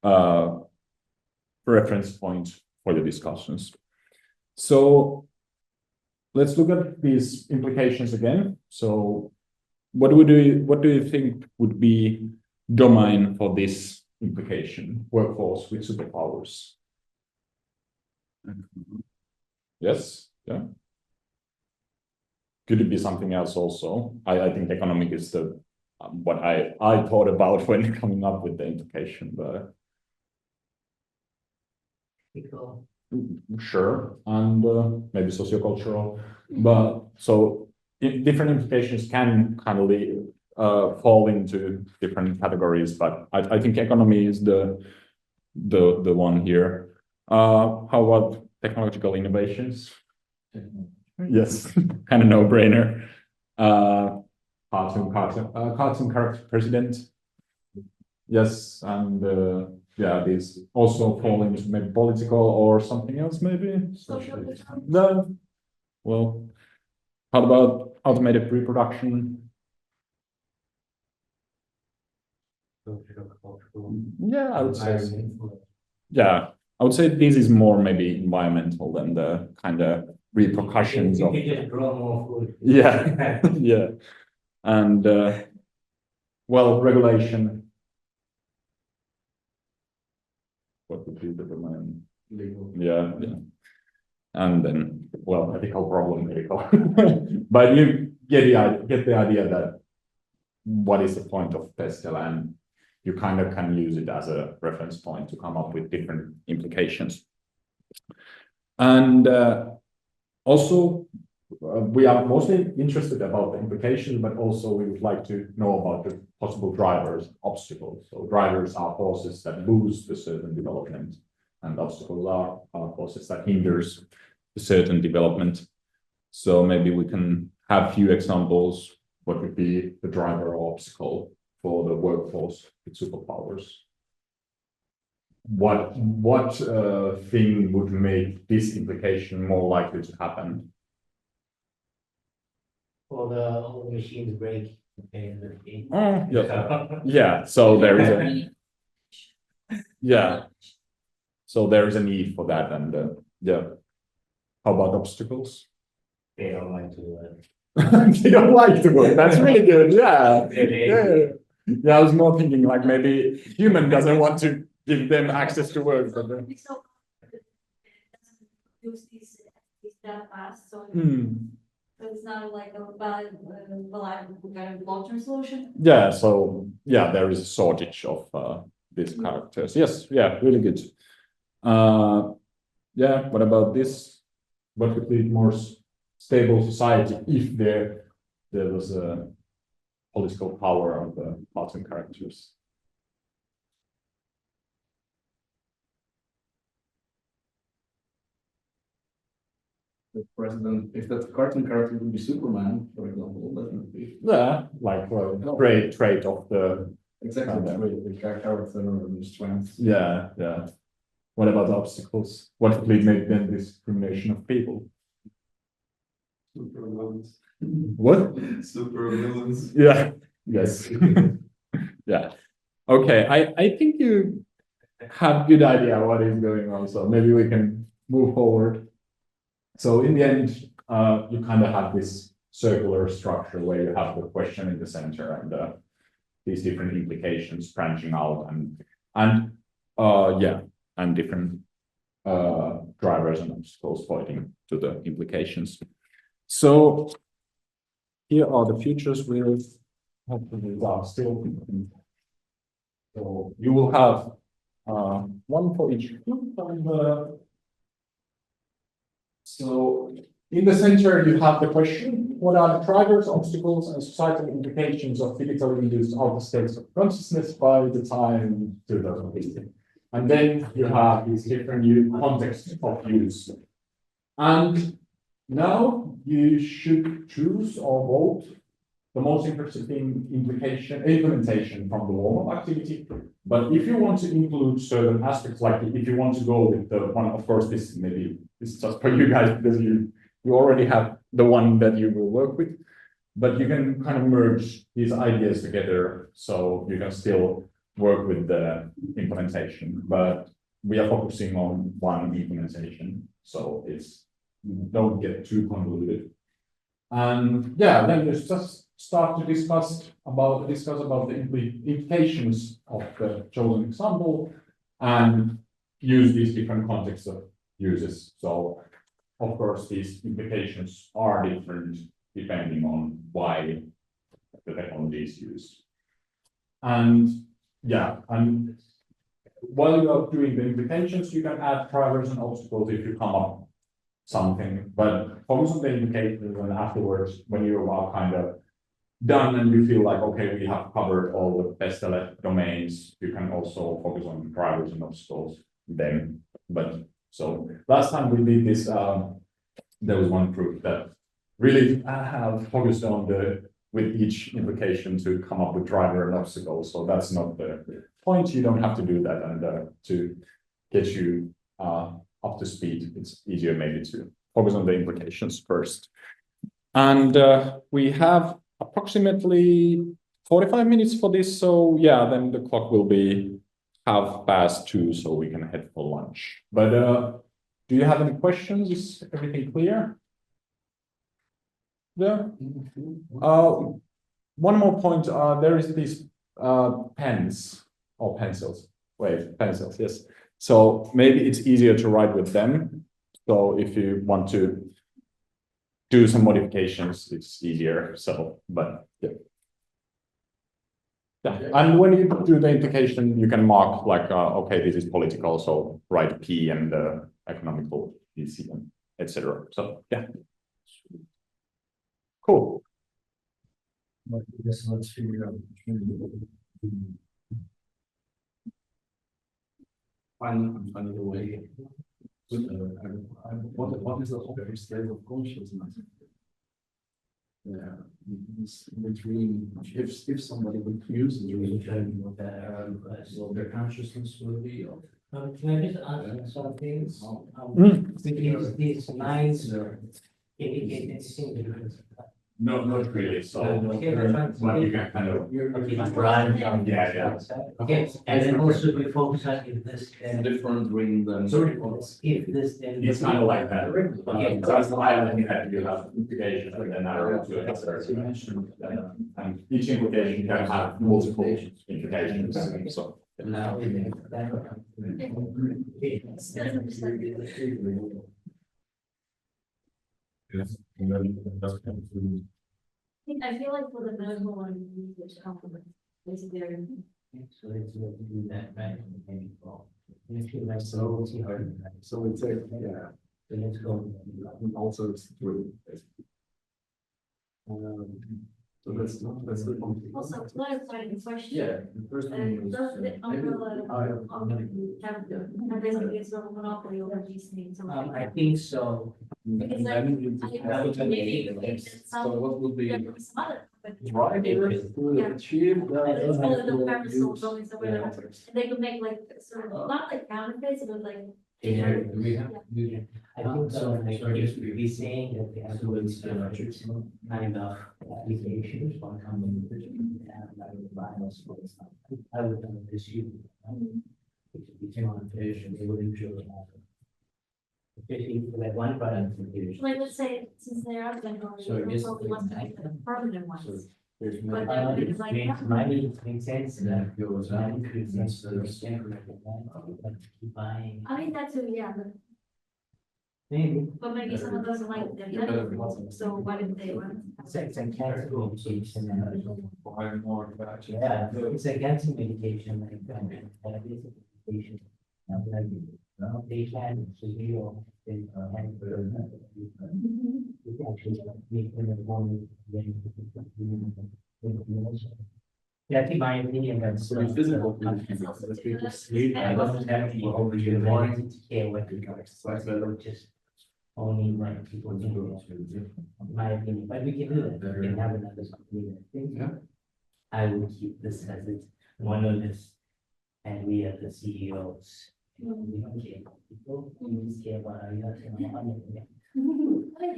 a reference point for the discussions. So let's look at these implications again. So what do you think would be domain for this implication? Workforce with superpowers. Yes, yeah. Could it be something else also? I think economic is the what I thought about when coming up with the implication, but sure, and maybe sociocultural, but so different implications can kind of fall into different categories, but I think economy is the one here. How about technological innovations? Yes, kind of no-brainer. Cartoon character president. Yes, and yeah, these also fall into maybe political or something else, maybe. No. Well, how about automated reproduction? Yeah, I would say. Yeah, I would say this is more maybe environmental than the kind of repercussions of. You could just grow more food. Yeah, yeah, and well, regulation. What would be the domain? Legal. Yeah, yeah, and then well, ethical problem, ethical. But you get the idea that what is the point of PESTEL, and you kind of can use it as a reference point to come up with different implications. And also, we are mostly interested about the implications, but also we would like to know about the possible drivers, obstacles. So drivers are forces that boost a certain development, and obstacles are forces that hinders a certain development. So maybe we can have a few examples. What would be the driver or obstacle for the workforce with superpowers? What thing would make this implication more likely to happen? Well, all the machines break. Oh, yeah. Yeah, so there is a yeah. So there is a need for that, and yeah. How about obstacles? They don't like to work. They don't like to work. That's really good. Yeah. Yeah. Yeah, I was more thinking like maybe human doesn't want to give them access to work, but use these that fast, so Hmm. it's not like a valid, reliable kind of long-term solution. Yeah, so yeah, there is a shortage of these characters. Yes, yeah, really good. Yeah, what about this? What would be more stable society if there was a political power of the cartoon characters? the president, if that cartoon character would be Superman, for example, that would be Yeah, like great trait of the. exactly the character and the strength. Yeah, yeah. What about the obstacles? What would make then discrimination of people? Super villains. What? Super villains. Yeah, yes. Yeah. Okay, I think you have good idea what is going on, so maybe we can move forward. So in the end, you kind of have this circular structure where you have the question in the center and these different implications branching out and yeah, and different drivers and obstacles pointing to the implications. So here are the futures with hopefully are still. So you will have one for each group and so in the center you have the question: what are the drivers, obstacles, and societal implications of digitally induced outer states of consciousness by the time 2050? And then you have these different contexts of use. And now you should choose or vote the most interesting implementation from the warm-up activity. But if you want to include certain aspects, like if you want to go with the one, of course, this is just for you guys because you already have the one that you will work with, but you can kind of merge these ideas together so you can still work with the implementation. But we are focusing on one implementation, so it's don't get too convoluted. And yeah, then let's just start to discuss about the implications of the chosen example and use these different contexts of uses. So of course, these implications are different depending on why the technology is used. And yeah, and while you are doing the implications, you can add drivers and obstacles if you come up something, but focus on the implications, and afterwards, when you are kind of done and you feel like, okay, we have covered all the best domains, you can also focus on drivers and obstacles then. But so last time we did this, there was one group that really have focused on with each implication to come up with driver and obstacles. So that's not the point. You don't have to do that, and to get you up to speed, it's easier maybe to focus on the implications first. And we have approximately 45 minutes for this. So yeah, then the clock will be 2:30, so we can head for lunch. But do you have any questions? Is everything clear? Yeah. One more point. There is these pens or pencils. Wait, pencils. Yes. So maybe it's easier to write with them. So if you want to do some modifications, it's easier. So, but yeah. Yeah, and when you do the implication, you can mark like, okay, this is political, so write P and economical, DC, etc. So yeah, cool. Let's figure out. Find a way. What is the upper state of consciousness? Yeah, between if somebody would use the dream, so their consciousness will be. Can I just ask something? These lines indicate anything different? No, not really. So Okay, what you can kind of yeah. Okay, and then also we focus on if this Different dream than. if this then. it's kind of like that. Okay. That's why I think that you have implications and then narrow to a certain dimension. And each implication can have multiple implications. So Now. I feel like for the medical one, you just compliment. It's very. So let's do that, right? So it's a, yeah, So let's go. also it's true. So that's the point. Also, clarifying question. Yeah, the first one was. Does the umbrella have basically its own monopoly over these things? I think so. Because And then you just have to make so what would be right to achieve It's all in the the parasol buildings that we're like, and they could make like sort of, not like counterfeits, but like. I think so, like, just be saying that they have to kind of applications for coming. I would assume. It's not they would usually have. Especially for like one product. Like, let's say, since they are then, So it they is- probably want to make the permanent ones. There's But no. then it's like. Makes sense that goes that on. increase That's the the- keep buying. I mean, that too, yeah, Maybe. but maybe someone doesn't like them, so why didn't they want? It's a cancer medication. Buy more batches. Yeah, it's a cancer medication, like, diabetes medication. They can, so you they actually make them informed. Yeah, I think my opinion, that's. So the physical conditions that people sleep. I don't have to over your mind to care what You you can exercise better. just only when people do it. My opinion, but we can do that, we can have another something. Yeah. I would keep this as it's one of this, and we are the CEOs. We don't care about people, we just care about our money.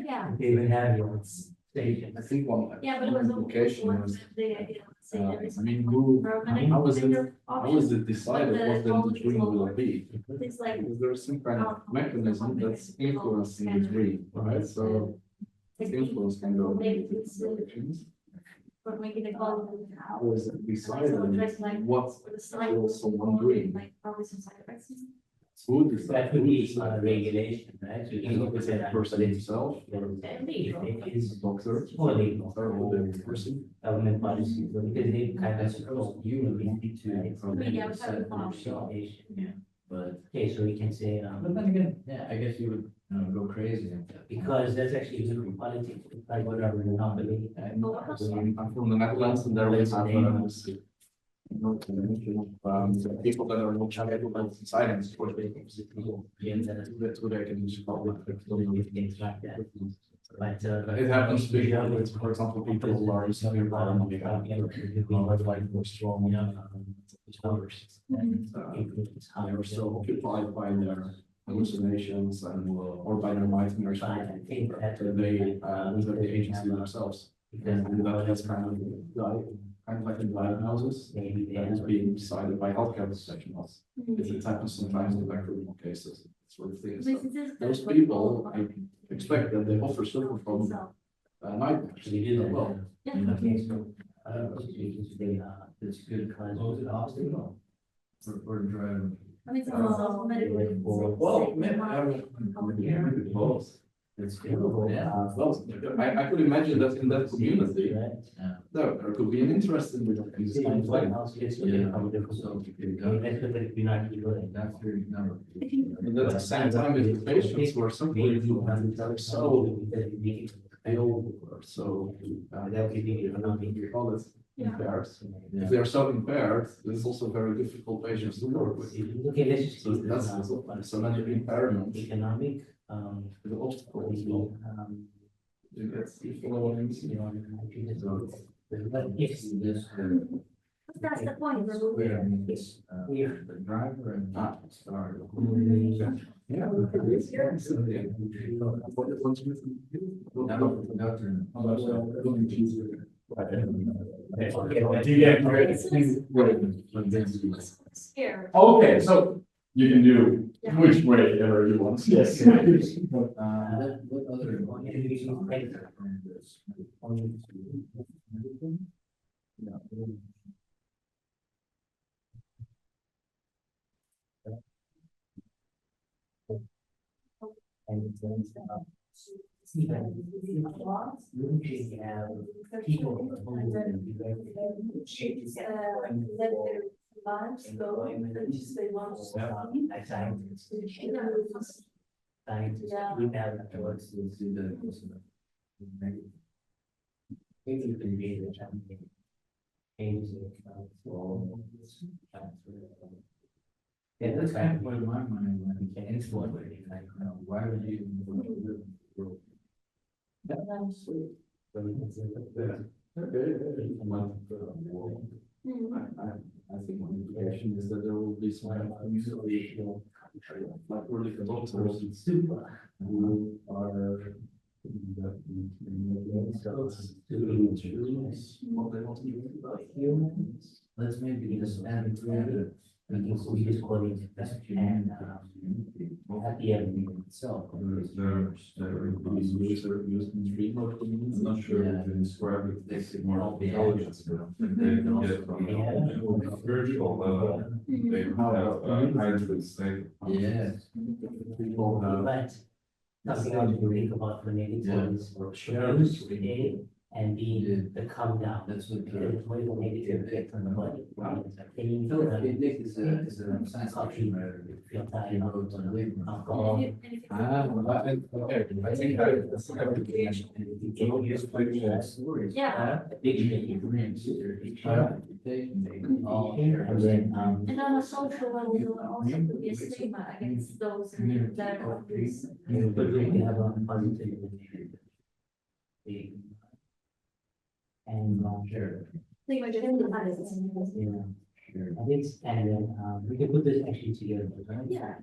Yeah, They will have your station. I think one yeah, but it was. implication is, They, say I every. mean, who, permanent how is it, bigger how option. is it decided what then the dream will be? It's like. Because there's some kind of mechanism that's influencing the dream, right? So influence can go in different directions. But making the call. How is it decided Like, what for the side. will someone dream? Like, probably some side effects. Who That decides? would Who be decides? regulation, right? So you Is can look it at the that. person himself? It's Doctor? more legal. Or the person? Government policy, because they kind of suppose you will need to. Yeah, we have a policy. Yeah, but, Okay, so we can say, but then again, yeah, I guess you would, go crazy. because that's actually good for politics, like whatever the company. I'm from the Netherlands and there we have, people that are not capable of silence for the that's what I can use. Things like that. But, It happens with, for example, people who are using environment, like more strong, disorders. And, they are so occupied by their hallucinations and, or by their nightmares, I think that they, lose the agency themselves. And that is kind of like a diagnosis maybe they that is have. being decided by healthcare professionals. It happens sometimes in like criminal cases, sort of things. So those people, I expect that they offer suffer from nightmares. We do that. Well, Okay, so, it's good because. Or driving. I mean, some also medically. Well, maybe both. It's beautiful, yeah. Well, I could imagine that in that community, Yeah. there could be an interest in this kind of thing. That's your number. And at the same time, if the patients were simply so ill or so, call it impaired. If they are so impaired, it's also very difficult patients to work with. Okay, let's just. So that's so many impairment, Economic, the obstacle as well. You get, you follow what I'm saying? That's the point. The driver and star. Yeah. Scared. Okay, so you can do which way ever you want. Yes. What other? And it's see that you have people who changes Let their lives go, and just they want to stop. like scientists, Yeah. we have afterwards. Maybe you can read it, changes it, Yeah, that's kind of what my mind went, it's what, like, why would you? That's sweet. I think one implication is that there will be some kind of community, like really adults who are. What they want to do about humans. Let's maybe just add it together. We just call it and happy ending itself. There will be user using remote communities. I'm not sure if you describe it, takes it more intelligence. They can get from spiritual level, they have hybrid state. Yes. But something else to think about for negative is use A and B, the come down. That's what. It's way more negative effect on the body. And you know that Is a science fiction writer. feel tired of alcohol. Okay, I think that's You can use Stories. Yeah. addiction. And then, And on a social level, there will also be a stigma against those that are abuse. but we have a positive and negative. And, sure. Stigma just in the past. Yeah, I think, and then, we can put this actually together, right? Yeah.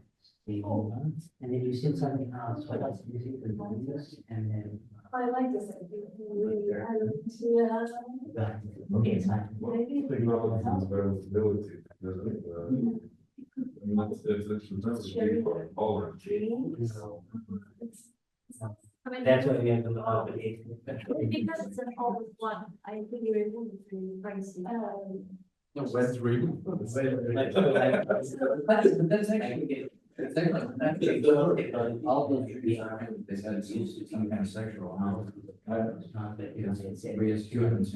And then you said something else, what else did you say for the bonus? And then. I like this. I think we added to, Okay, it's fine. Maybe. Think about stability, because it's really for all. I mean, That's why we have to look up at it. because it's an all with one, I think you remove it from privacy. No, West Riga. That's actually. It's actually, all those trees are, they said it's used to some kind of sexual. We as humans,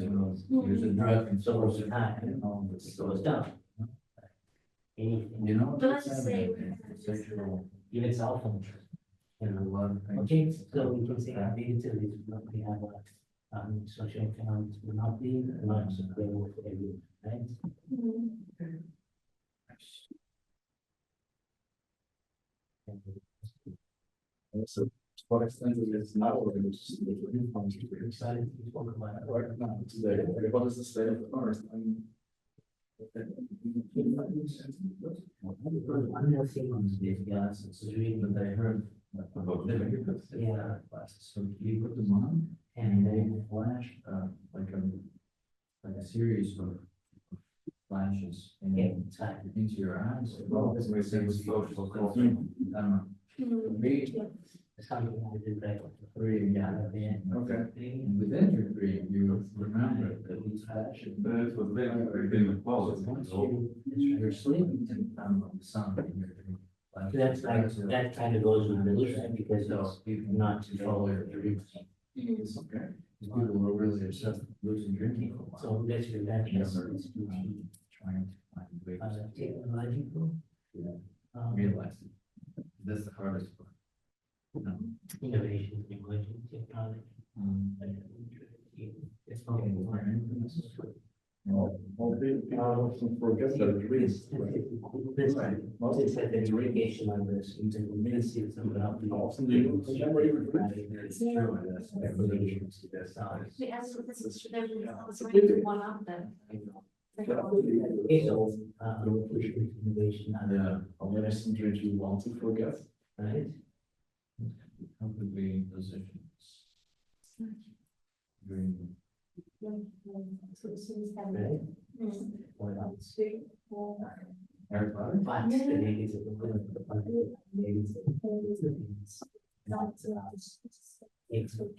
use a drug and So it's time, so it's done. Anything, You know. But let's just say. Sexual. even cell phone. You know, a lot of things. Okay, so we can say our utilities, we have social economics will not be much available for everyone, right? So, to what extent is it now organized? Excited to talk about it. Right now, today, what is the state of the forest? I'm not seeing on this, yeah, so it's really, But I heard. Yeah. So you put them on and they flash, like a series of flashes Yeah, and it's fine. into your eyes. Well, this makes sense. I don't know. Me, Something I did right. three, yeah. Okay. And within your dream, you remember that these flashes. But it was very, in the quality. Once you're sleeping and the sun in your dream. That's like, that kind of goes with the illusion because So it's people not to follow your dreams. It's okay. People were really obsessed with losing drinking for a while. So that's your that Yes, is sir. Trying to find ways technological. realize it. That's the hardest part. Innovation, emerging technology. It's not important. Often forget that it is. Most it said there's radiation on this, into the ministries of the. Often you remember your It's true, that's evolution to their size. The answer to this is there's one of them. Okay, so, push innovation and, What is something you want to forget? right? Completely in positions. During Right? Or not. everybody. But the ladies of the women, the ladies of the It's gonna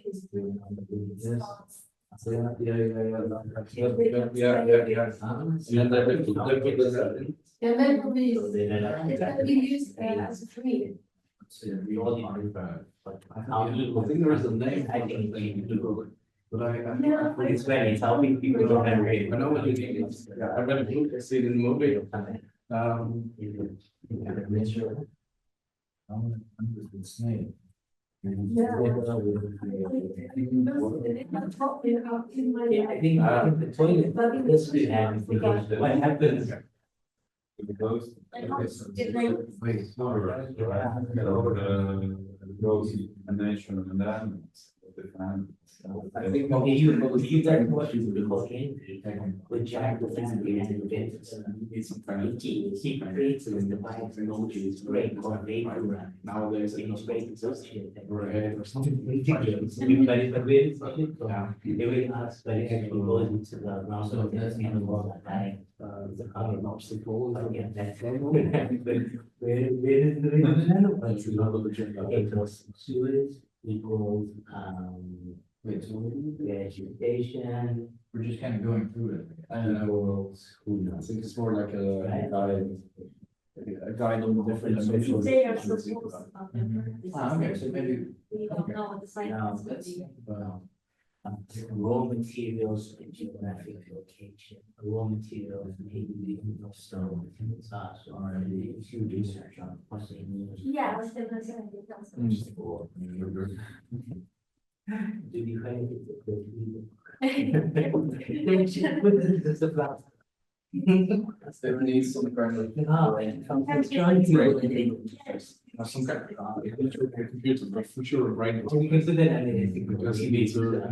be used as a tree. I think there is a name. I think we need to Google it. But I. No. It's when it's helping people remember it. I know what you mean. Yeah, I've got a book, I see it in the movie. You can make sure. I'm with the snake. I think the toilet, this could have implications. What happens? Those. Wait, sorry. Those nation and then I think you guys watch the with Jack the family and it's he creates the device technology is great for data run. Nowadays it's great associated or something ridiculous. But it's a very solid. They will ask, but it actually goes into the ground of the animals that die. The common obstacle again that's where is the sewage equals vegetation. We're just kind of going through it. I don't know. I think it's more like a guide on the different dimensions. They are supposed to. Okay, so maybe. We don't know what the science is. Raw materials and geographic location. Raw materials maybe stone, or you research on what they mean. Yeah, I was definitely saying Do you find it There needs some kind of. Some kind of computer, but for sure, right? Because you need to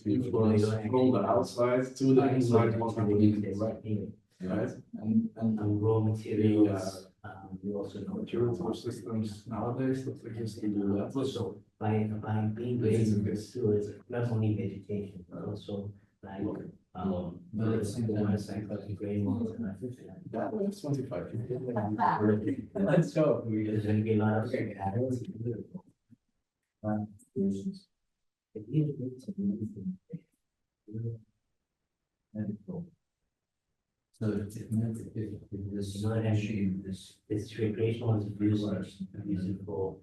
influence from the outside to the inside, what's happening, right? And raw materials. We also know material systems nowadays that exist to do that. Also, by being raised in stewards, not only vegetation, but also like let's see the one side like grain mold and that was 25. let's go. There's gonna be a lot of so this not actually this recreational is used for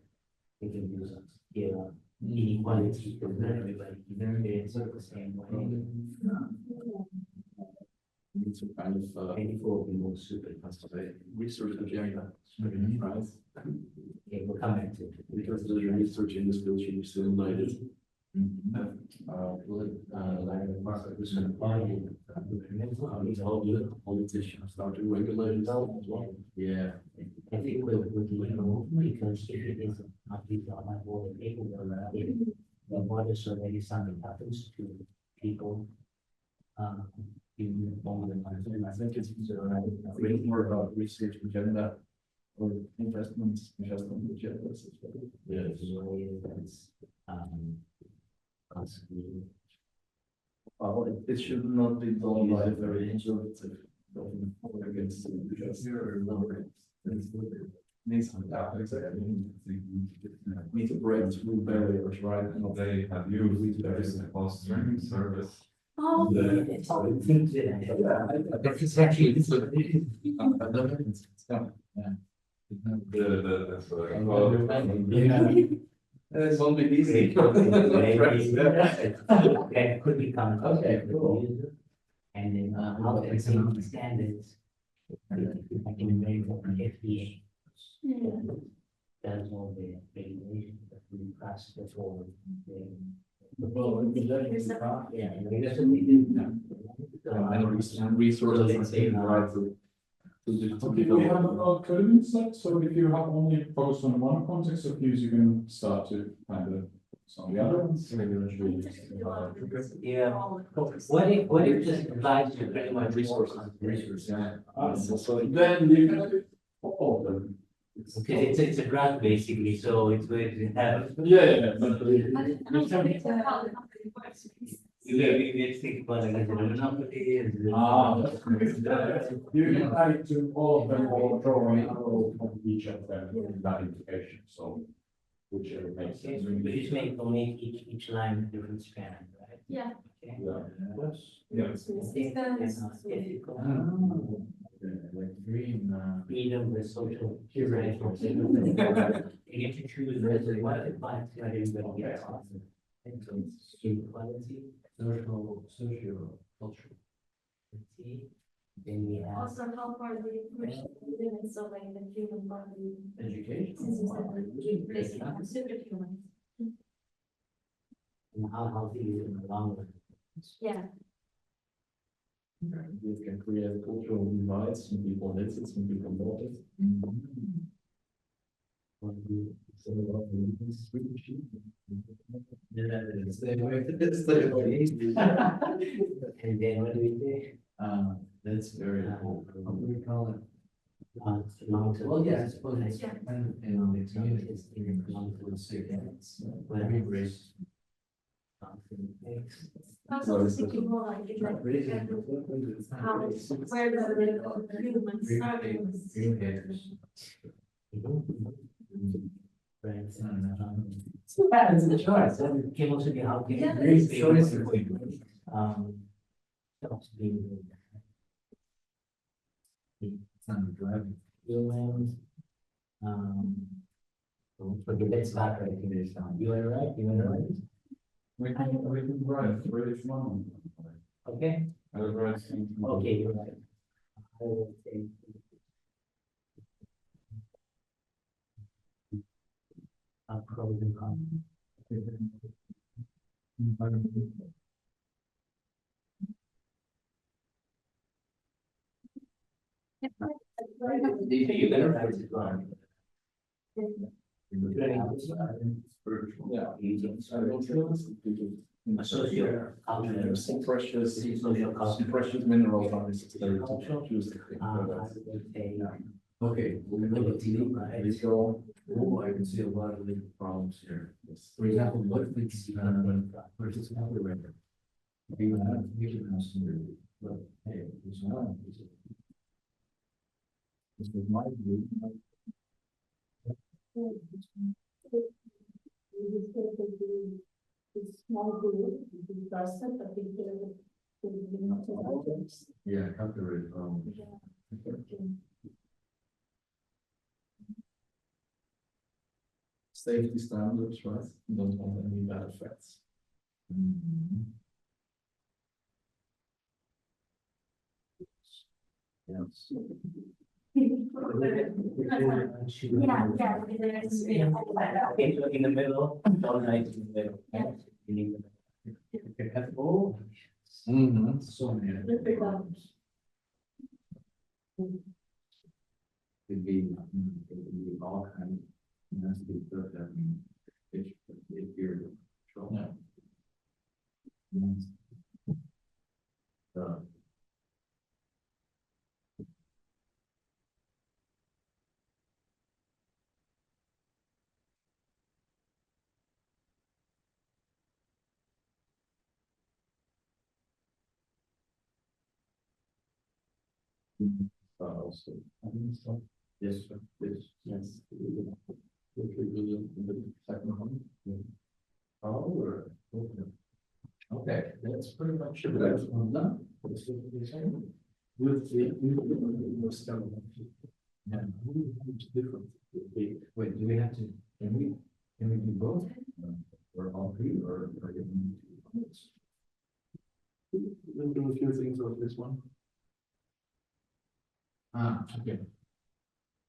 they can use here inequality because not everybody experience it the same way. Need some kind of 24 people super research agenda, right? Okay, we'll come back to it. Because there's research in this field should be stimulated. Politicians start to regulate it out as well. Yeah. I think we'll because if it is not people on my board, people will the border so that if something happens to people. I think it's really more about research agenda or investment agendas. Yeah, that's constantly. It should not be done by a very conservative government against because needs to break through barriers, right? they have used there is a cost streaming service. Oh. It's actually That's what I call It's only easy. That could become. Okay, cool. And then how they safety standards. I can make FDA. That's all the regulations that we pass before. Yeah. And resources. Let's say Right. We have a coding set, so if you have only focused on one context of use, you can start to kind of some of the other ones. Yeah. What if this applies to pretty much resources? So then you can do all of them. Because it's a grant basically, so it's going to have. Yeah. We think about it as a monopoly. You can add to all of them or draw an arrow from each of them in that implication, so whichever makes sense. Just make each line a different span, right? Yeah. Okay. Like green. Freedom with social. You get to choose what applies to everybody else. Equality. Social, cultural. Then we have. Also, how far the limits of like the human body. Education. Since you said replacing superhumans. And how healthy is it in the long run? Yeah. You can create cultural divides, some people hate it, some people love it. Stay away, stay away. And then what do we do? That's very cool. What do we call it? It's mountain. Well, yeah, I suppose it's Yeah. kind of, in the communities, in the mountain cities. Whatever. Race. I was also thinking more like, it's like, how, where the humans started. Green haters. Friends. Yeah, It's a choice. So it came also be how people. Yeah, it's a choice. Stops being. It's not driving. Humans. Let's start right here. You are right, you are right. We can write British one. Okay, I will write something. okay, you're right. I will say. Pros and cons. You better write it down. Yeah. Social, cultural, Some precious, social, some precious minerals on this. cultural. I would say, Okay, we're going to TV, right? Let's go. Oh, I can see a lot of legal problems here. For example, what if it's, versus another record? You can have some, but hey, it's not. This was my view. Small group, the person, but Yeah, copyright, Safety standards, right? Don't want any bad effects. Yes. Okay, so in the middle, all night in the middle. Yeah. You need to- Oh. So many. Could be all kind of, has to be put that. If you're. Yeah. Also, I think so. Yes, sir. Yes. Second one. Oh, okay, that's pretty much it. That's one done. With yeah, it's different. Wait, do we have to, can we do both? Or all three, or? We'll do a few things with this one. Okay.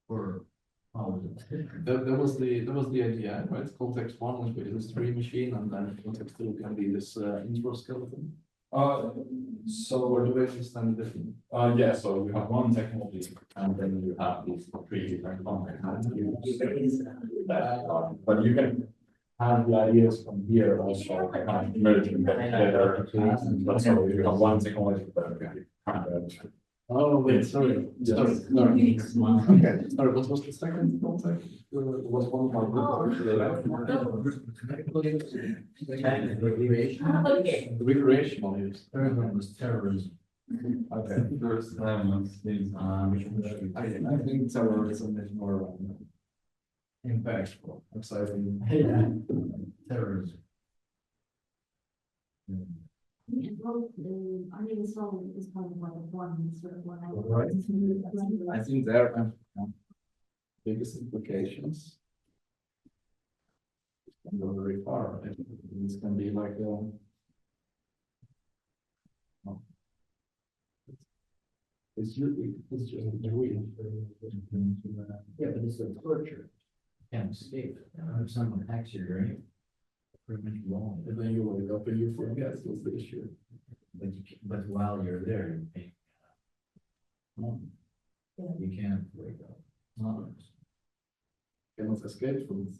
Or, oh, That was the idea, right? Context one is with this tree machine, and then context two can be this intro skeleton. So Or do we understand the difference? yeah, so you have one technology and then you have these three different contexts. But you can have the ideas from here also kind of merge them together. But so you have one technology that can kind of. Oh, wait, sorry. Sorry. Okay, sorry, what was the second context? Was one of recreational use. third one was terrorism. Okay. First time on stage. I think terrorism is more impactful, exciting. Terrorism. I mean, it's all, it's kind of like one sort of one. Right. I think there are biggest implications. It can go very far. This can be like it's just a real. Yeah, but it's a torture. Can't escape. If someone hacks your brain. pretty much wrong. And then you wake up and you forget what's the issue. But while you're there, you think. You can't wake up. Cannot escape from it.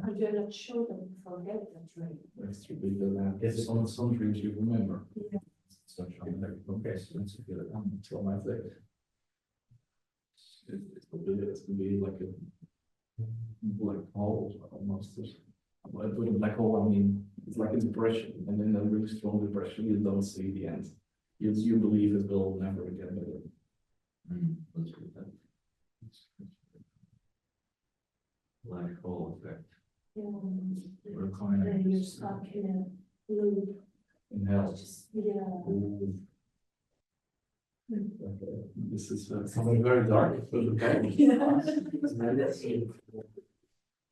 But you're not sure that you forget that, right? That's true, because some dreams you remember. Yeah. Such okay, so that's a good one. So I think it's gonna be like a black hole almost. When I put a black hole, I mean, it's like a depression, and in a really strong depression, you don't see the end. You believe it will never get better. That's good. Black hole effect. Yeah. We're kind Then you're stuck in a loop. In hell. Just, yeah. Ooh. Okay. This is something very dark.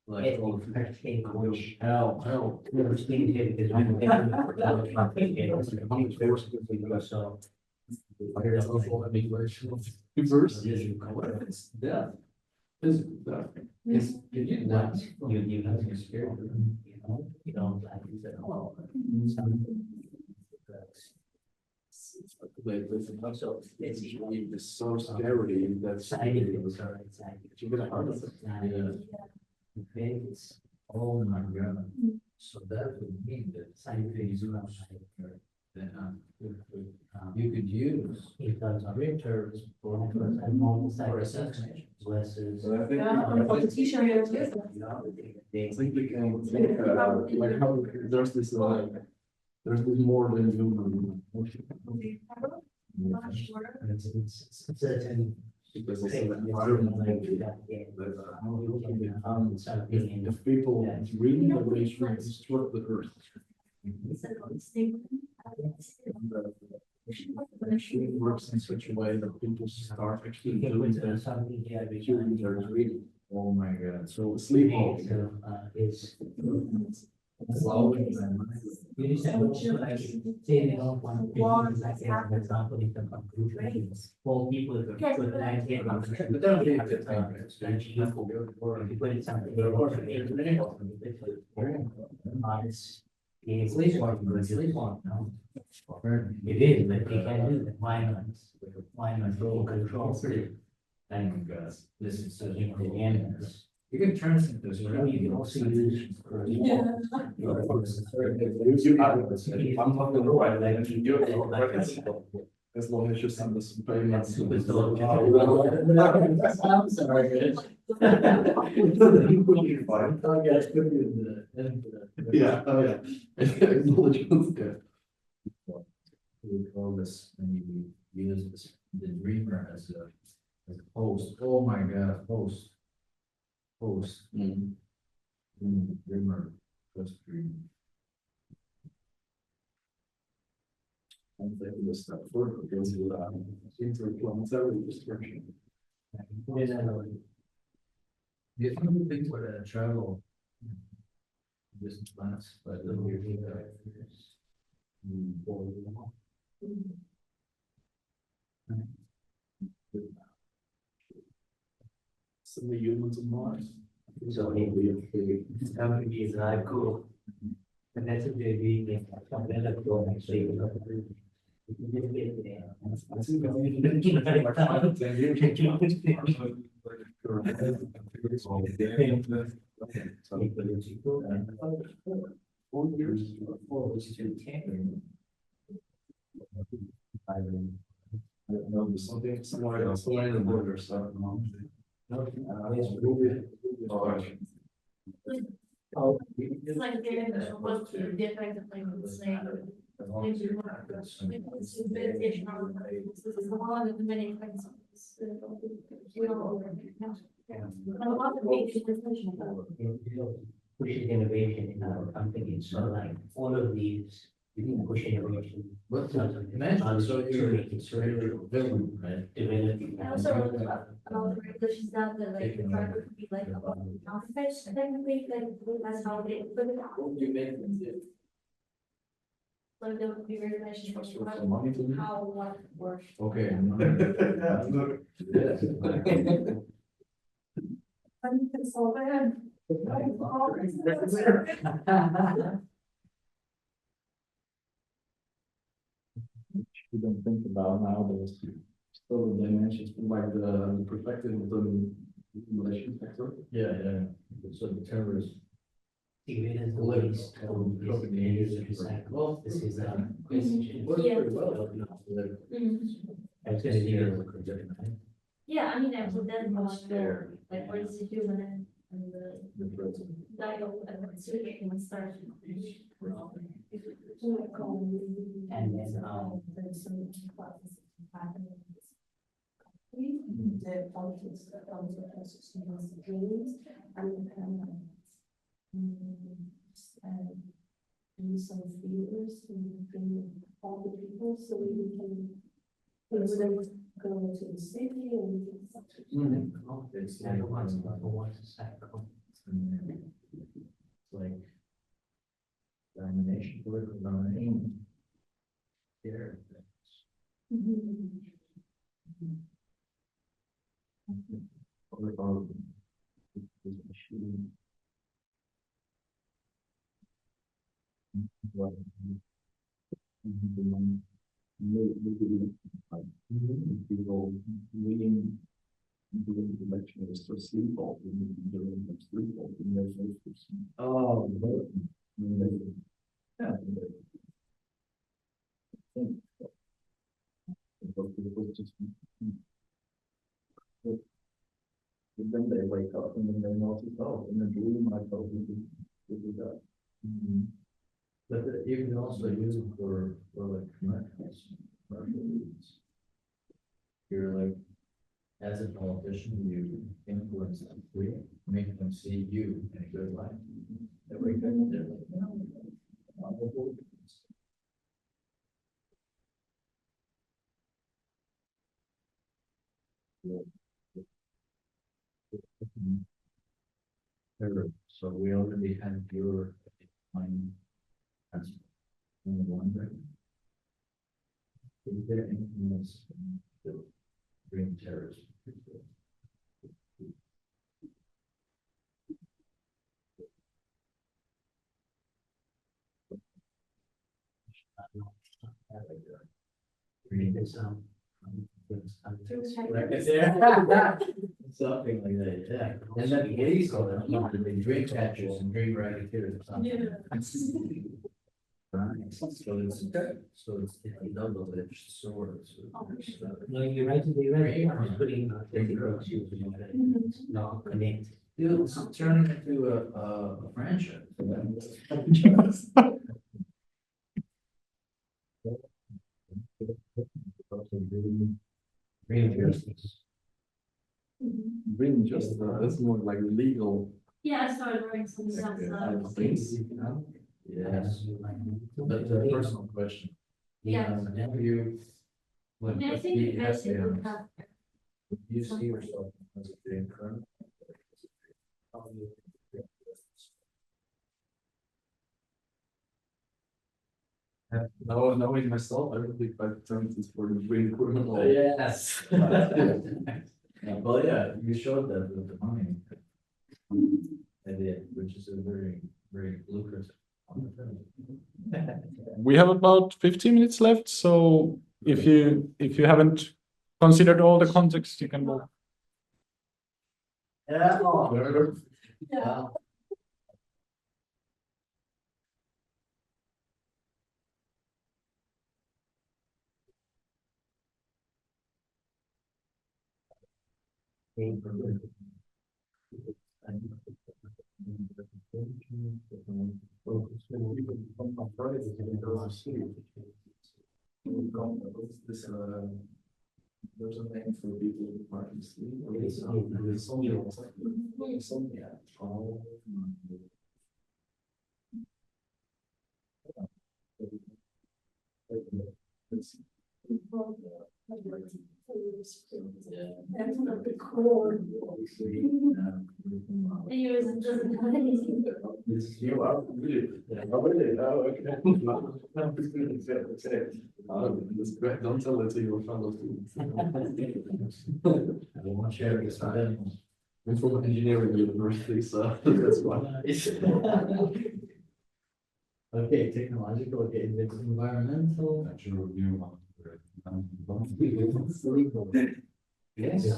Black hole effect. Hell. Reverse. It's death. Physical death. It's, you have to be scared, you don't like, you said, oh. It's so scary that's. You're gonna hurt us. It's, Oh my god. So that would mean that scientists you could use because printers for assessment versus. I think. For the t-shirt, I think we can think, like how there's this more than human. It's certain. Because it's an environment if people really wish to destroy the earth. Actually works in such a way that people start actually doing that. Humans are really, oh my god. so sleepwalking. Is. Slowly. You just have to like, say they don't want to, like, for example, in the conclusion, 4 people with an idea. But that'll be a good thing. If you put it something. It's sleepwalking, no? It is, but they can do that. Why not full control? And this is so you know, the animals. You can turn this into. You can also use. I'm not gonna write that and you do it. As long as you send us some payments. I'm sorry. Yeah, oh yeah. Acknowledgement's good. We call this, when you use this, the dreamer as a host. Oh my god, host. Dreamer, just dream. I'm taking this step further because interplanetary destruction. Do you think people would travel distant planets, but the Some of the humans on Mars. So it's going to be like cool. And that's what they're doing. Actually. Something somewhere else, somewhere in the border, so. Oh, it's like getting supposed to different things, like. This is one of the many things. We don't. A lot of big decisions. Pushes innovation in our company, so like all of these, you can push innovation. But imagine, so you're villain, right? Developing. I also wrote about the regulations that the like the driver could be like non-fish technically, like that's how they put it out. So there would be regulations for how what works. Okay. So then, We don't think about nowadays. Still the dimensions, like the perspective of the relation factor. Yeah, yeah. So the terrorist. See, it is the waste of recycle. This is a question. Yeah, I mean, I would then watch the, like, what is it doing and the dial and switching and start. And then, There's some classes happening. The politics of dreams and do some feelers and bring all the people so we can go to the city and it's Like. Domination, political domination. Here. People reading during the lecture is to sleep off, during the sleep off, in their faces. Oh. Yeah. People just. But then they wake up and then they notice, oh, in a dream I thought we do that. But you can also use it for like commercials. You're like, as a politician, you influence them, you make them see you in a good light. They wake up and they're like, no. So we already have your mind. That's one thing. Is there anything else that bring terrorism? Reading this out. Something like that, yeah. And then police call them, they dream catchers and dream racketeers or something. Right, so it's a double-edged sword. No, you're right, I was putting, no, connect. Dude, it's turning into a franchise. Real justice. Really just, that's more like legal. Yeah, I started learning some stuff. Things. Yes, but the personal question. Yeah. Whenever you. When I think you it have makes it to, look up. you see yourself as a dream current. Knowing myself, I don't think I've turned this for the dream criminal. Yes. Well, yeah, you showed that with the money. Idea, which is a very, very lucrative. We have about 15 minutes left, so if you haven't considered all the context, you can go. Yeah. Yeah. There's a name for people who partly sleep. Insomnia. Oh. That's not the core. And yours doesn't have anything. You are really, really, oh, okay. No, it's good, it's good, it's good. That's great, don't tell it to your fellow students. I won't share this. I'm from engineering university, so that's why. Okay, technological, okay, it's environmental. Natural view. It's legal. Yes. It's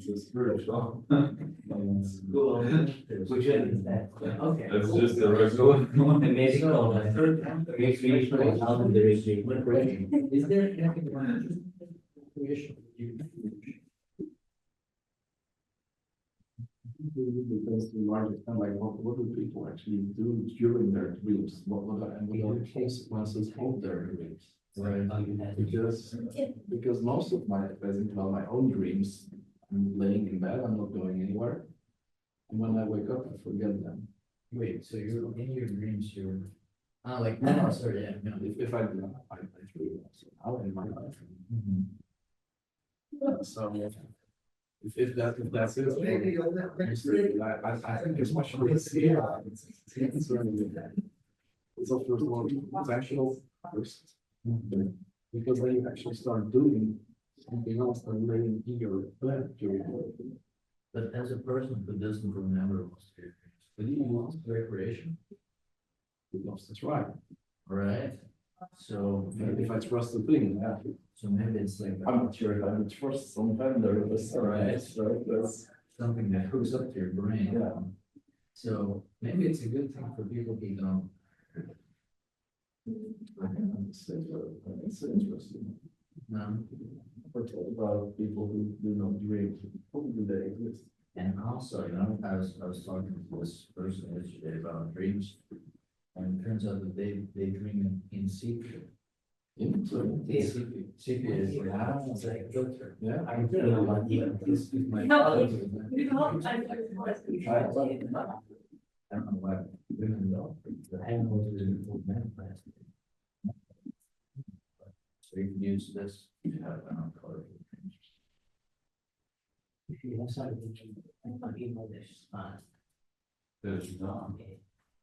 a spiritual. Cool. Which one is that? Okay. That's just the regular one. The medical one. Recreational, how do they recreate? Is there anything around creation? Depends to a large extent, like what do people actually do during their dreams? What are the consequences of their dreams? Right. Because most of my, basically, well, my own dreams, I'm laying in bed, I'm not going anywhere. And when I wake up, I forget them. Wait, so you're in your dreams, you're, like, no, sorry, yeah, no. If I do, I dream also now in my life. So, if that's it, I think especially here, it's of course more potential first. Because then you actually start doing something else than laying in your bed during the day. But as a person who doesn't remember most of your dreams, would you want recreation? Because that's right. Right? So If I trust the thing, yeah. so maybe it's like I'm not sure if I would trust some vendor, that's right, so that's. something that hooks up to your brain. Yeah. So maybe it's a good thing for people who don't. It's interesting. We're talking about people who do not dream, probably they exist. And also, I was talking to this person yesterday about dreams. And it turns out that they dream in secret. Secret is like a filter. Yeah. I feel like this is my. No, I don't know why women don't, but animals do men plants. So you can use this to have color. If you have something, people, this fine. There's not. Okay.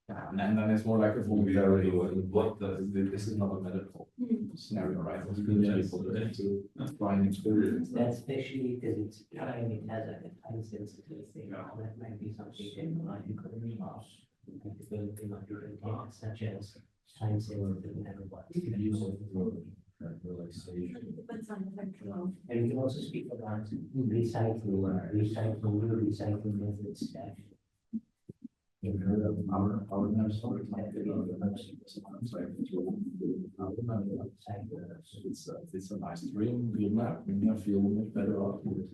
And then it's more like a voluntary, What does this is not a medical scenario, right? It's really people to try and experience. That's especially because it's time, it has like a time sensitive thing, that might be something technological mouse. Developing of your intent, such as time sensitive nanobots. You can use it for relaxation. Depends on the technical. And we can also speak about recycling methods that. Our nurse always might be on the nurse. It's a nice dream, good nap, you feel much better afterwards.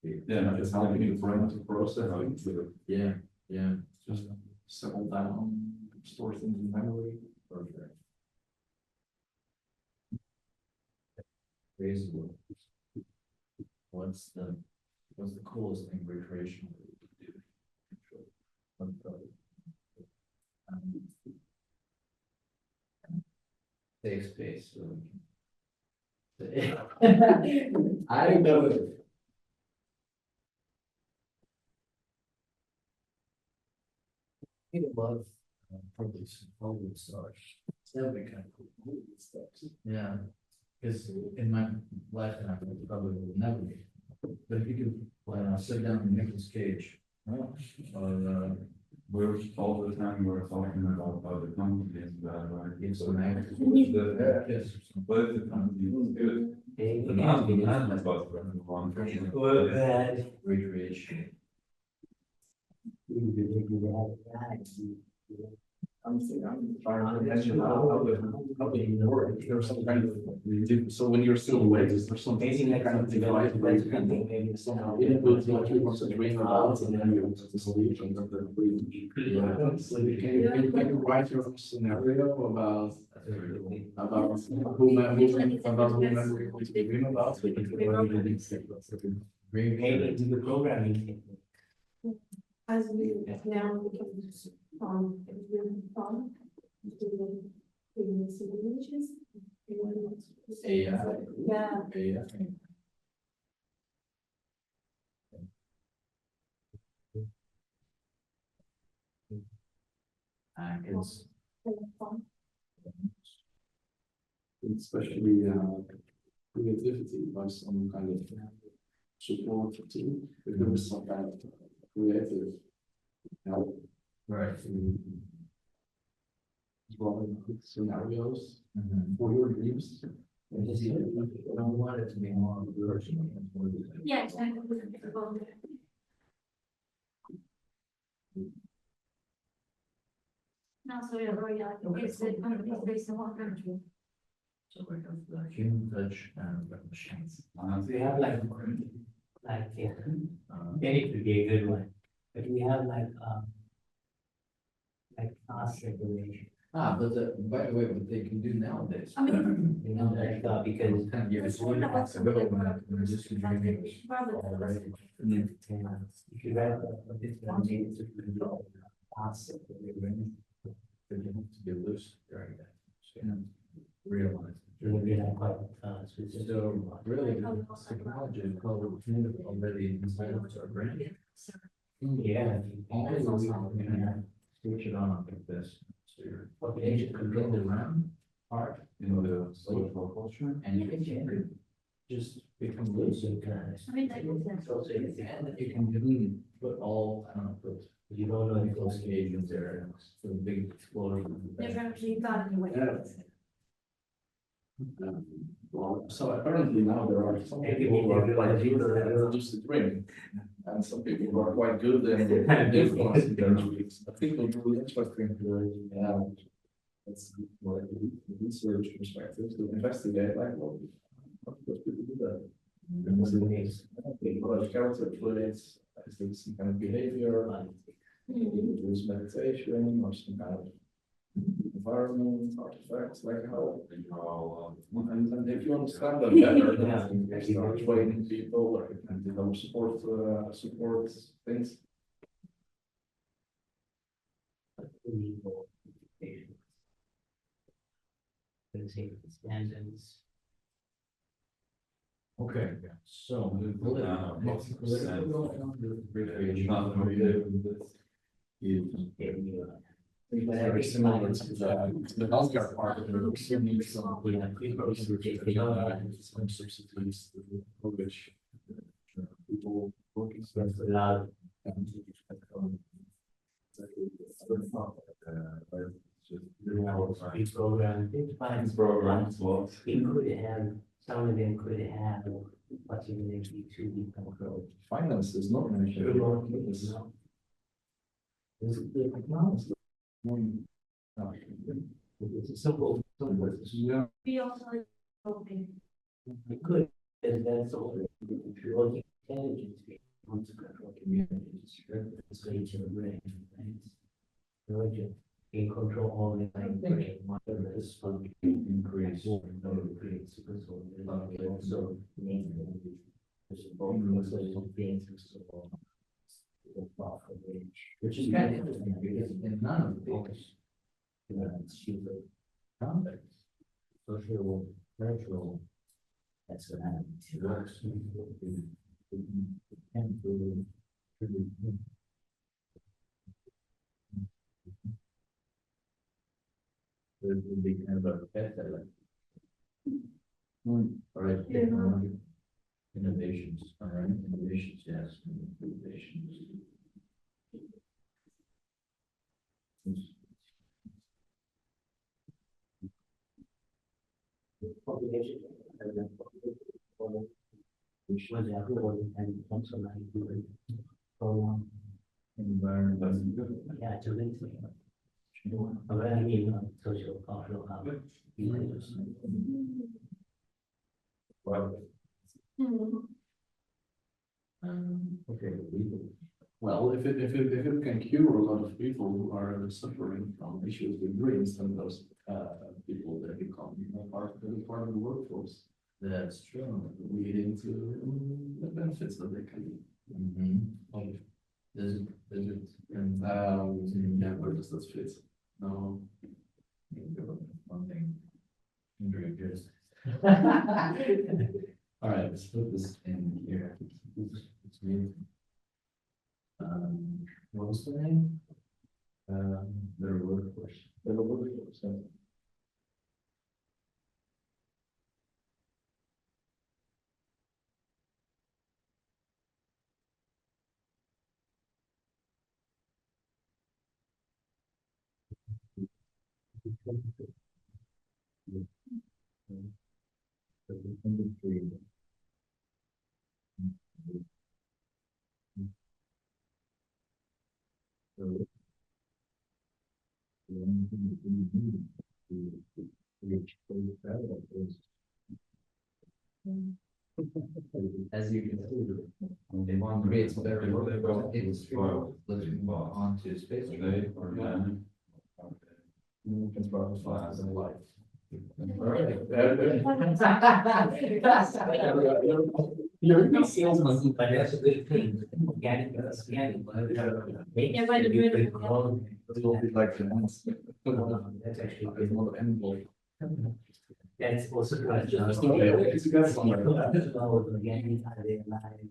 Yeah, It's helping your brain to process things. Yeah, yeah. Just settle down, store things in memory. Perfect. Crazy world. What's the coolest thing recreational that you can do? Safe space. So I know it. I love public stars. That would be kind of cool. Yeah, because in my lifetime, I probably would never be. But if you could sit down in Nicolas Cage, or We're all the time we're talking about other companies that like It's so nice. yes, but the company is good. But not about one. Recreation. I'm trying to imagine how they work. There's some kind of, so when you're still awake, is there some kind of device where you can somehow input what you want to dream about and then you want to sleep and then breathe. So can you write your own scenario about who memory you want to dream about? Maybe do the programming. As we now become it's really fun. Doing simulations. AI. Yeah. AI. It's Fun. Especially creativity by some kind of support the team, if there is some kind of creative help. Right. Drawing scenarios Mhm. for your dreams. I just, I want it to be more personal. Yeah, exactly. No, so yeah, Royal, it's the company is based in one country. So we have the human touch and the machines. We have like, yeah, it would be a good one, but we have like fast regulation. But by the way, what they can do nowadays. I mean, You know, like, because 10 years it's one about ago, something when this was already. if you read it's one needs to be fast. They have to be loose during that. So you have to realize. Really like quite fast. So really, the technology is probably already inside of our brain. Yeah. Only we can switch it on like this. So you're able to control the RAM part In the social culture. and you can just become loose. I mean, like, And then you can put all, I don't know, put You don't know if those agents there for the big explosion. never actually got anyway. Well, so apparently now there are some people who are quite good at lucid dreaming. And some people who are quite good at influencing their dreams. I think it's really interesting to, it's like research perspective to investigate like what people do that. Because it is, what character traits, is there some kind of behavior, there's meditation or some kind of environment, artifacts, like how, and if you understand that better, then you start training people or you can develop support things. Standards. Okay, so the Yeah, It's very similar to the healthcare part of it, also needs some some subsidies, which people working with A lot. Each program, each finance program, it could have, some of them could have possibility to be controlled. finance is not mentioned. It's a simple, Yeah. We also open. it could, and that's all. If you're looking at intelligence, you want to control communities, it's going to the brain, right? Religion, in control all the brain, whatever is from increase or no increase, because also need there's a bonus of being Which is kind of interesting because in none of these. stupid context, social, cultural. That's what happens. There would be kind of a pet that like. All right, Yeah. technology. Innovations, all right, innovations, yes, innovations. Population. Which was everyone and also like doing. Environment. Yeah, to link to. I mean, social, cultural, how. Well, Okay. Well, if it can cure a lot of people who are suffering from issues with dreams, then those people that become part of the workforce, that's true. leading to the benefits that they can. Does it, and, Yeah, where does that fit? No. one thing. Very good. All right, let's put this in here. It's me. What was the name? Their workforce. Their workforce, yeah. As you can see, they want to create some better work. Let's move on to space. They are man. You're a salesman, but that's a good thing. Organic, organic. Yeah, but the Like the ones. That's actually There's a lot of envelope. That's also good. It's a good one. Organic, are they alive?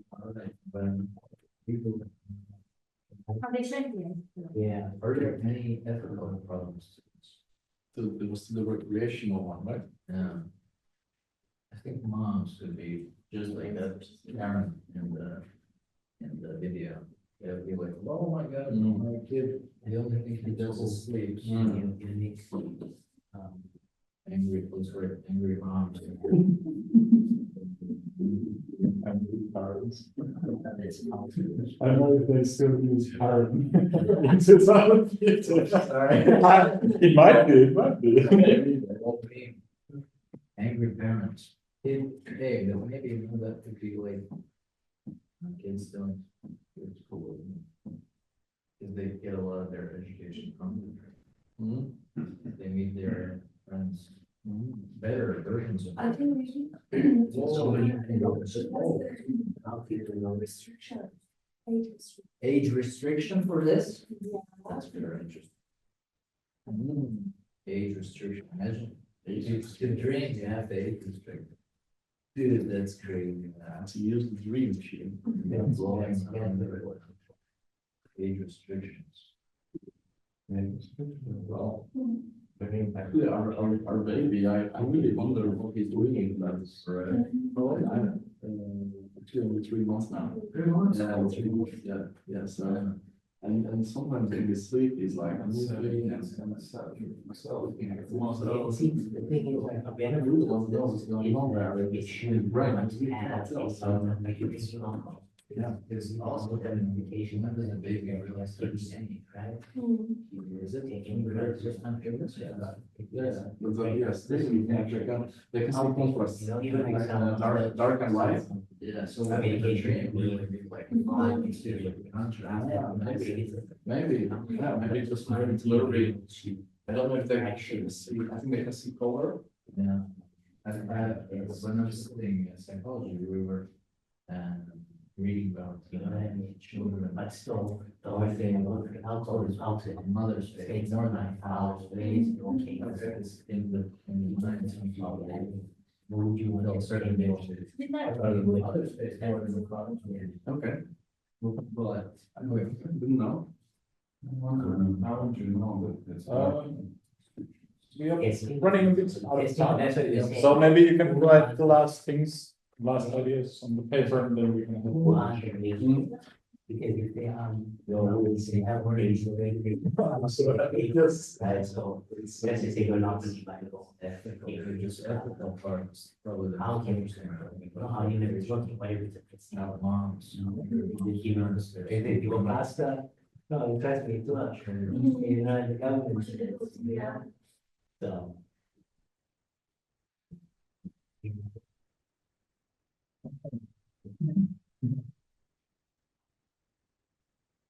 Are they champions? Yeah. Are there any ethical problems? It was the recreational one, right? Yeah. I think moms could be just like that Karen in the video. They'll be like, oh my God, my kid, the only thing he does is sleep. Angry, those were angry moms. Angry parents. I don't know if they still use parent. It's our future. It might be. Angry parents. Hey, maybe that could be like, my kids don't go to school. Because they get a lot of their education from them. They meet their friends, better versions of. I think we should. So many. Restriction. Age restriction. Age restriction for this? Yeah. That's very interesting. Age restriction, imagine. To drink, you have to age restrict. Dude, that's crazy. To use the dream machine. Age restrictions. Well, I mean, actually, our baby, I really wonder what he's doing. That's right. Actually, only 3 months now. 3 months? Yeah, 3 months, yeah, so. And sometimes in his sleep, he's like, I'm moving and myself. It seems the thing is like, a better Who knows what's going on there? It should Right. Yeah, there's also an indication that the baby realized understanding, right? Is it taking the first time period? Yes, they can see contrast. Dark and light. Yeah, so Medication. maybe, yeah, maybe just blurry. I don't know if they actually see, I think they can see color. Yeah. When I was studying psychology, we were reading about children, but still, the only thing about alcohol is outside the mother's face, more than father's face, okay. In the minds of would you want to certain mother's face more than the father's face? Okay. Well, I didn't know. How would you know that it's? We are Yes. running a bit out of Yes, that's what you're time, saying. so maybe you can write the last things, last ideas on the paper, and then we can. Because if they they have already. Right, so let's just say you're not reliable. Just ethical parts, probably. How can you say, how you never working, whatever it's Not moms. You know, if you go faster, no, trust me, too much. You know, the government. Yeah. So.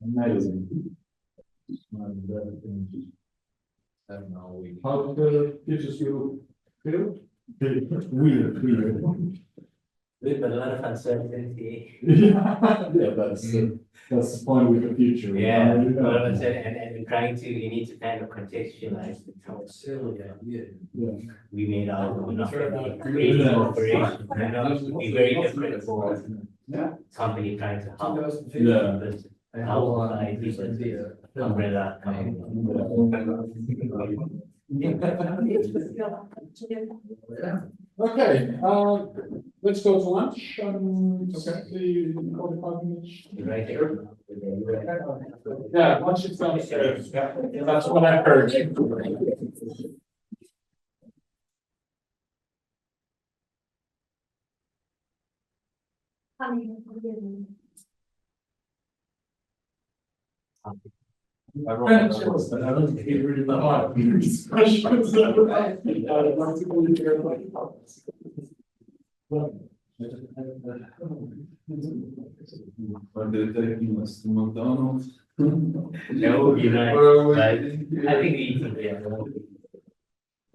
Amazing. I don't know. How the teachers will feel? Weird. With a lot of uncertainty. Yeah, that's the point with the future. Yeah, all of a sudden, and we're trying to, you need to kind of contextualize the how silly idea. We made our own creating an operation, you know, it would be very different for company trying to help. Yeah. But how I the umbrella. Okay, let's go to lunch. See 45 minutes. Right here. Yeah, lunch is downstairs. Yeah, that's what I heard. I wrote that. I don't think it really matters. These questions. Are they taking us to McDonald's? That would be nice, but I think we eat it,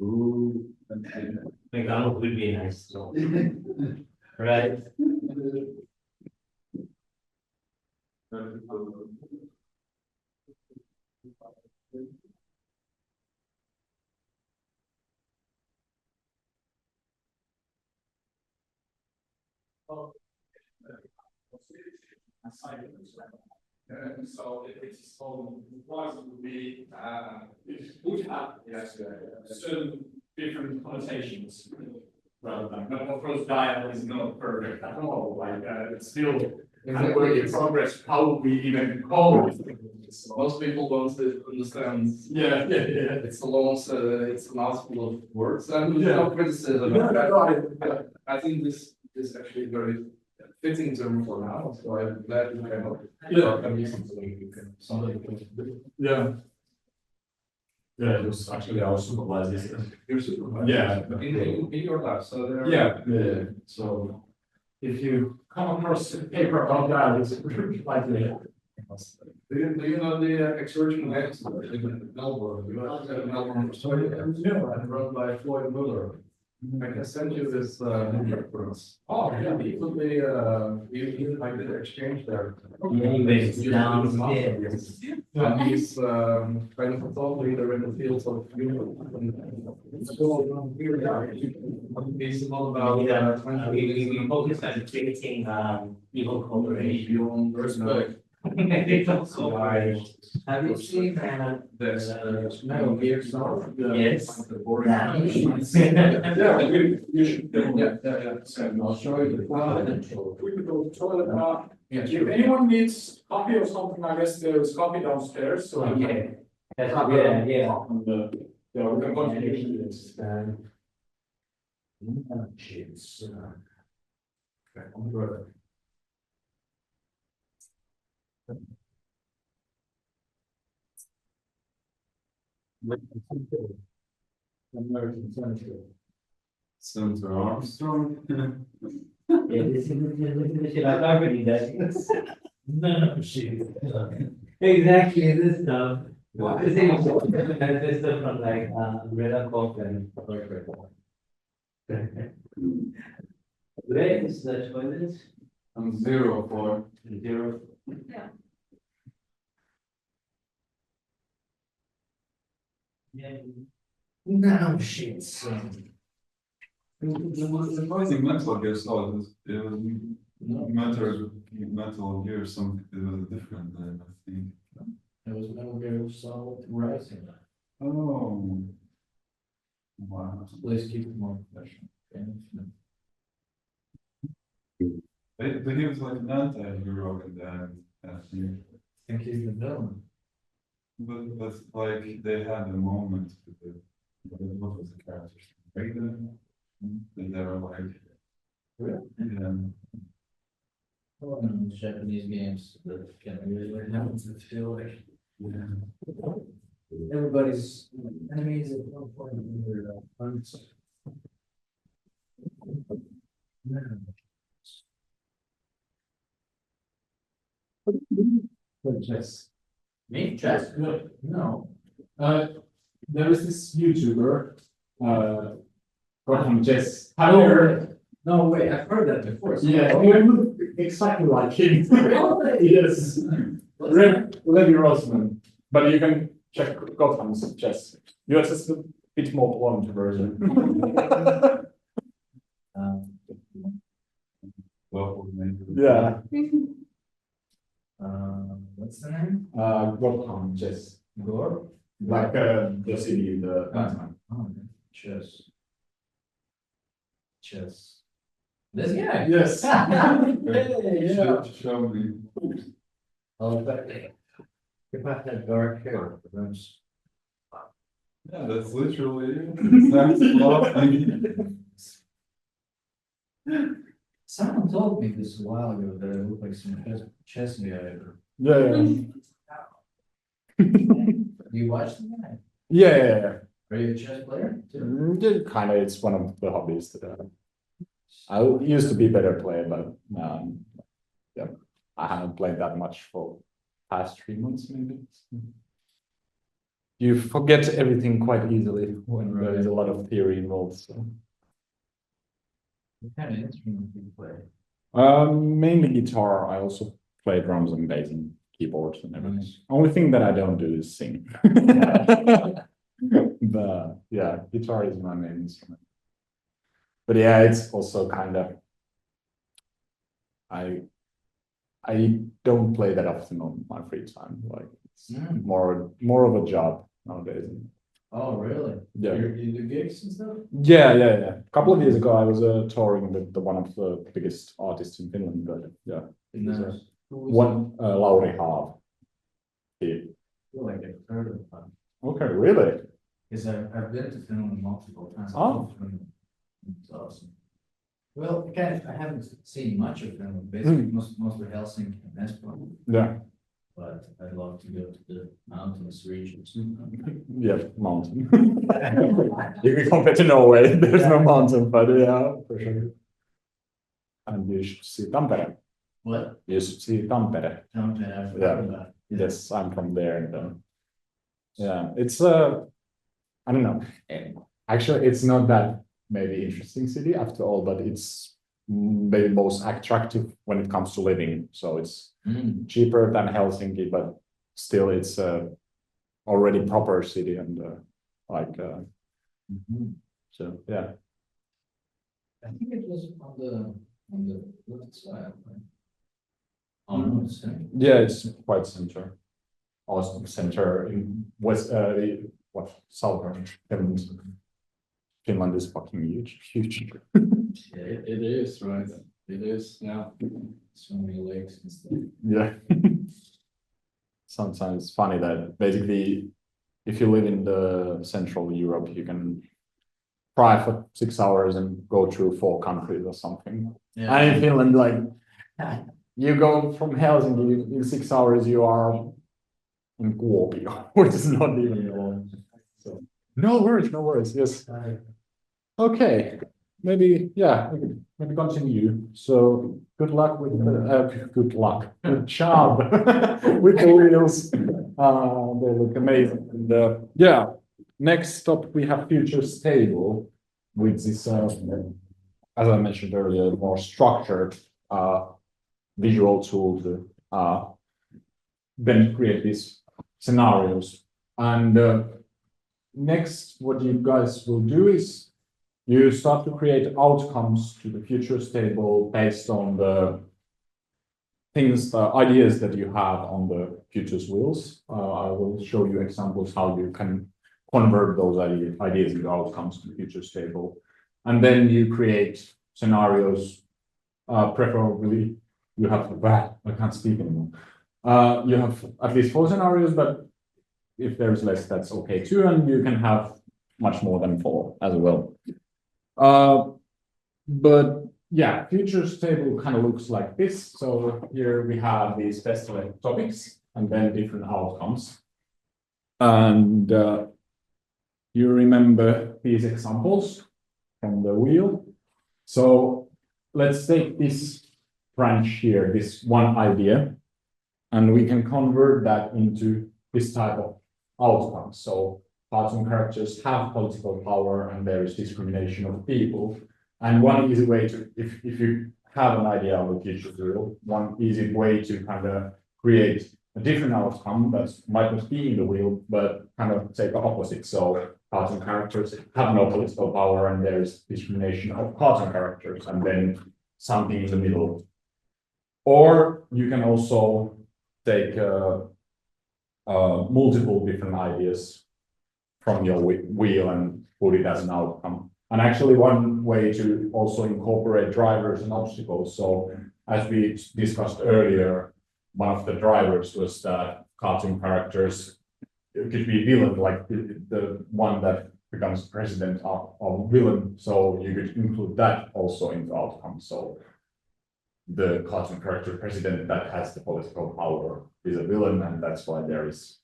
Ooh. McDonald's would be nice, so. Right? So it's so wise would be it would have certain different connotations rather than, but of course dial is not perfect at all, like it's still kind of work in progress, how we even call it. Most people don't understand. Yeah. It's a long, it's a mouthful of words, and Yeah. no criticism. No, I think this is actually very fitting term for now, so I'm glad you came up. Yeah. And you something you can. Yeah. Yeah, it was actually our supervisor. Your supervisor. Yeah. In your lab, so there. Yeah. So if you come across a paper about that, it's likely. Do you know the exertion games in Melbourne? You have to Melbourne story, and run by Floyd Muller. I can send you this reference. Oh, yeah. He could be you I did exchange there. Anyways, downstairs. And he's kind of a thought leader in the field of human. He's all about 20 We focus on creating, evil cooperation. beyond respect. Have you seen, There's Metal Gear Solid. Yes. The board. Yeah. Yeah, you should. Yeah. So I'll show you the file. We could go to the toilet. Yeah. If anyone needs coffee or something, I guess there's coffee downstairs, so. Okay. That's, yeah. Yeah, we can continue. Cheers. Okay, I'm good. American Central. Senator Armstrong. Yeah, this is the shit I already does. No, shit. Exactly, this stuff. The same, this stuff from like, Red Coke and. Where is the toilet? I'm 0 Zero. Yeah. Yeah. No, shit, son. The surprising Metal Gear Solid it was Metal Gear something, it was different than I think. It was Metal Gear Solid Rising. Oh. Wow. Please keep it more professional. They give us like an anti-hero in that, I think. I think he's the villain. But like they had a moment with the, what was the character? Raiden? And they were like, yeah. Oh, and Japanese games that can really happen to feel like everybody's enemies at one point in their hunts. Chess. Me, chess? No. There is this YouTuber, from Chess. Have you heard? No, wait, I've heard that before. Yeah, you look exactly like him. Yes. Levi Rosman. But you can check Gotham's Chess. You're just a bit more blonde version. Well, maybe. Yeah. What's the name? Gotham Chess. Gore? Like the city, the Batman. Oh, chess. Chess. This guy? Yes. Yeah. Show me. Oh, but if I had dark hair, that's. Yeah, that's literally it. That's Someone told me this a while ago that I look like some chess guy. Yeah, You watch the guy? yeah. Are you a chess player? Kind of, it's one of the hobbies that I used to be a better player, but yeah, I haven't played that much for past 3 months, maybe. You forget everything quite easily when there is a lot of theory involved. So. What kind of instrument do you play? Mainly guitar. I also play drums and bass and keyboards and everything. Nice. Only thing that I don't do is sing. But yeah, guitar is my main instrument. But yeah, it's also kind of I don't play that often on my free time. Like it's more of a job nowadays. Oh, really? Yeah. You do gigs and stuff? Yeah. A couple of years ago, I was touring with one of the biggest artists in Finland. But yeah, Nice. one Lauri Haav. I feel like I've heard of them. Okay, really? Because I've been to Finland multiple times. Oh. It's awesome. Well, I haven't seen much of Finland, basically mostly Helsinki and Espoo. Yeah. But I'd love to go to the mountainous regions. Yeah, mountain. If you compare to Norway, there's no mountain, but yeah, for sure. And you should see Tampere. What? You should see Tampere. Tampere, I've heard Yeah. about. Yes, I'm from there. And, yeah, it's I don't know. Actually, it's not that maybe interesting city after all, but it's maybe most attractive when it comes to living. So it's cheaper than Helsinki, but still it's already proper city and like so yeah. I think it was on the left side, right? Oh, no, it's Yeah, it's quite center. Also center in west southern Finland. Finland is fucking huge. Yeah, it is, right? It is, yeah. So many lakes and stuff. Yeah. Sometimes it's funny that basically if you live in the Central Europe, you can drive for 6 hours and go through 4 countries or something. Yeah. And in Finland, like you go from Helsinki in 6 hours, you are in Kuopio, which is not even long. So no worries. Yes. Okay. Maybe maybe continue. So good luck with good job with the wheels. They look amazing. And yeah, next stop we have future stable, which is as I mentioned earlier, more structured visual tool to then create these scenarios. And next, what you guys will do is you start to create outcomes to the future stable based on the things, the ideas that you have on the futures wheels. I will show you examples how you can convert those ideas into outcomes to the future stable. And then you create scenarios, preferably you have, I can't speak anymore. You have at least 4 scenarios, but if there's less, that's okay too. And you can have much more than 4 as well. But yeah, futures table kind of looks like this. So here we have these best selected topics and then different outcomes. And you remember these examples from the wheel. So let's take this branch here, this one idea, and we can convert that into this type of outcome. So cartoon characters have political power and there is discrimination of people. And one easy way to, if you have an idea of a future wheel, one easy way to kind of create a different outcome that might not be in the wheel, but kind of take the opposite. So cartoon characters have no political power and there's discrimination of cartoon characters and then something in the middle. Or you can also take multiple different ideas from your wheel and put it as an outcome. And actually one way to also incorporate drivers and obstacles. So as we discussed earlier, one of the drivers was that cartoon characters could be villain, like the one that becomes president of villain. So you could include that also in the outcome. So the cartoon character president that has the political power is a villain, and that's why there is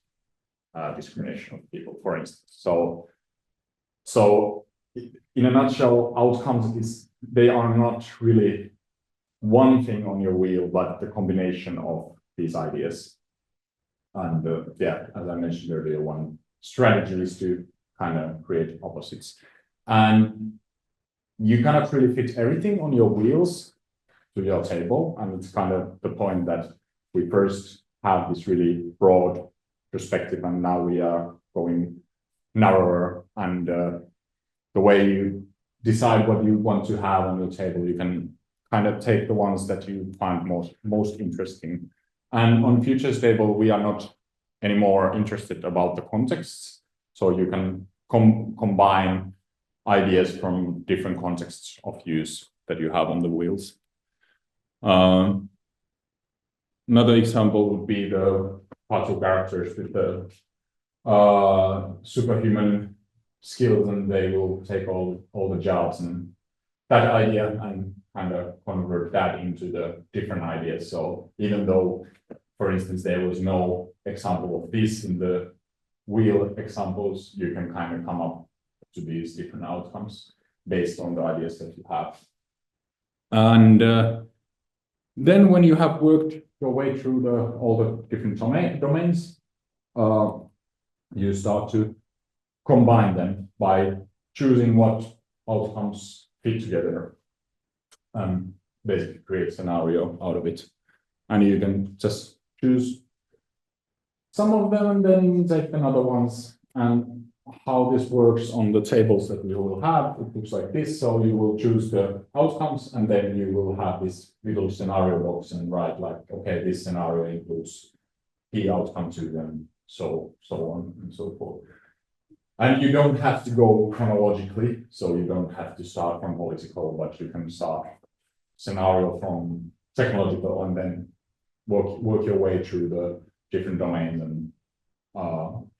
discrimination of people, for instance. So in a nutshell, outcomes is they are not really one thing on your wheel, but the combination of these ideas. And yeah, as I mentioned earlier, one strategy is to kind of create opposites. And you cannot really fit everything on your wheels to your table. And it's kind of the point that we first have this really broad perspective, and now we are going narrower. And the way you decide what you want to have on your table, you can kind of take the ones that you find most interesting. And on futures table, we are not anymore interested about the contexts. So you can combine ideas from different contexts of use that you have on the wheels. Another example would be the cartoon characters with the superhuman skills, and they will take all the jobs, and that idea and kind of convert that into the different ideas. So even though, for instance, there was no example of this in the wheel examples, you can kind of come up to these different outcomes based on the ideas that you have. And then when you have worked your way through all the different domains, you start to combine them by choosing what outcomes fit together and basically create a scenario out of it. And you can just choose some of them and then take another ones. And how this works on the tables that we will have, it looks like this. So you will choose the outcomes, and then you will have this little scenario box and write like, okay, this scenario includes the outcome too, and so on and so forth. And you don't have to go chronologically, so you don't have to start from political, but you can start scenario from technological and then work your way through the different domains and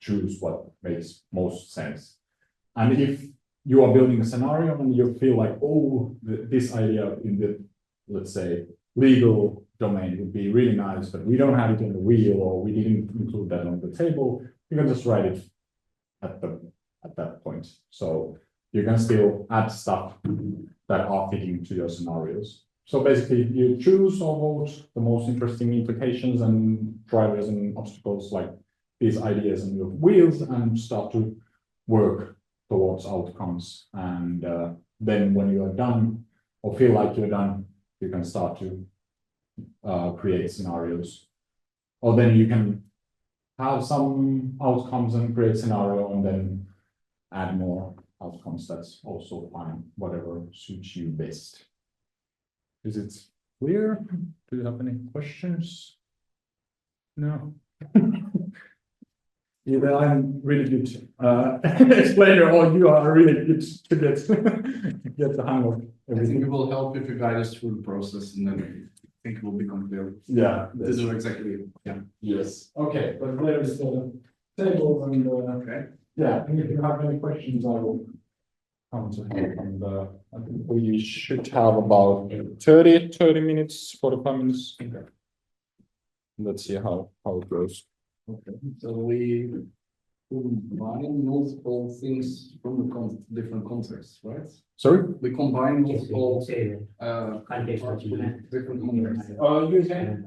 choose what makes most sense. And if you are building a scenario and you feel like, oh, this idea in the, let's say, legal domain would be really nice, but we don't have it in the wheel, or we didn't include that on the table, you can just write it at that point. So you can still add stuff that are fitting to your scenarios. So basically, you choose or vote the most interesting implications and drivers and obstacles, like these ideas on your wheels, and start to work towards outcomes. And then when you are done or feel like you're done, you can start to create scenarios. Or then you can have some outcomes and create scenario and then add more outcomes. That's also fine, whatever suits you best. Is it clear? Do you have any questions? No. Either I'm really good explainer, or you are really good to get the hang of everything. I think it will help if you guide us through the process, and then I think it will become clear. Yeah. This is exactly. Yeah. Yes. Okay, but there is the table, and Okay. yeah, and if you have any questions, I will come to help. And I think we should have about 30 minutes, 45 minutes. Okay. Let's see how it goes. Okay, so we combine multiple things from the different contexts, right? Sorry? We combine Yes, we can multiple say that. Context what you meant. different contexts.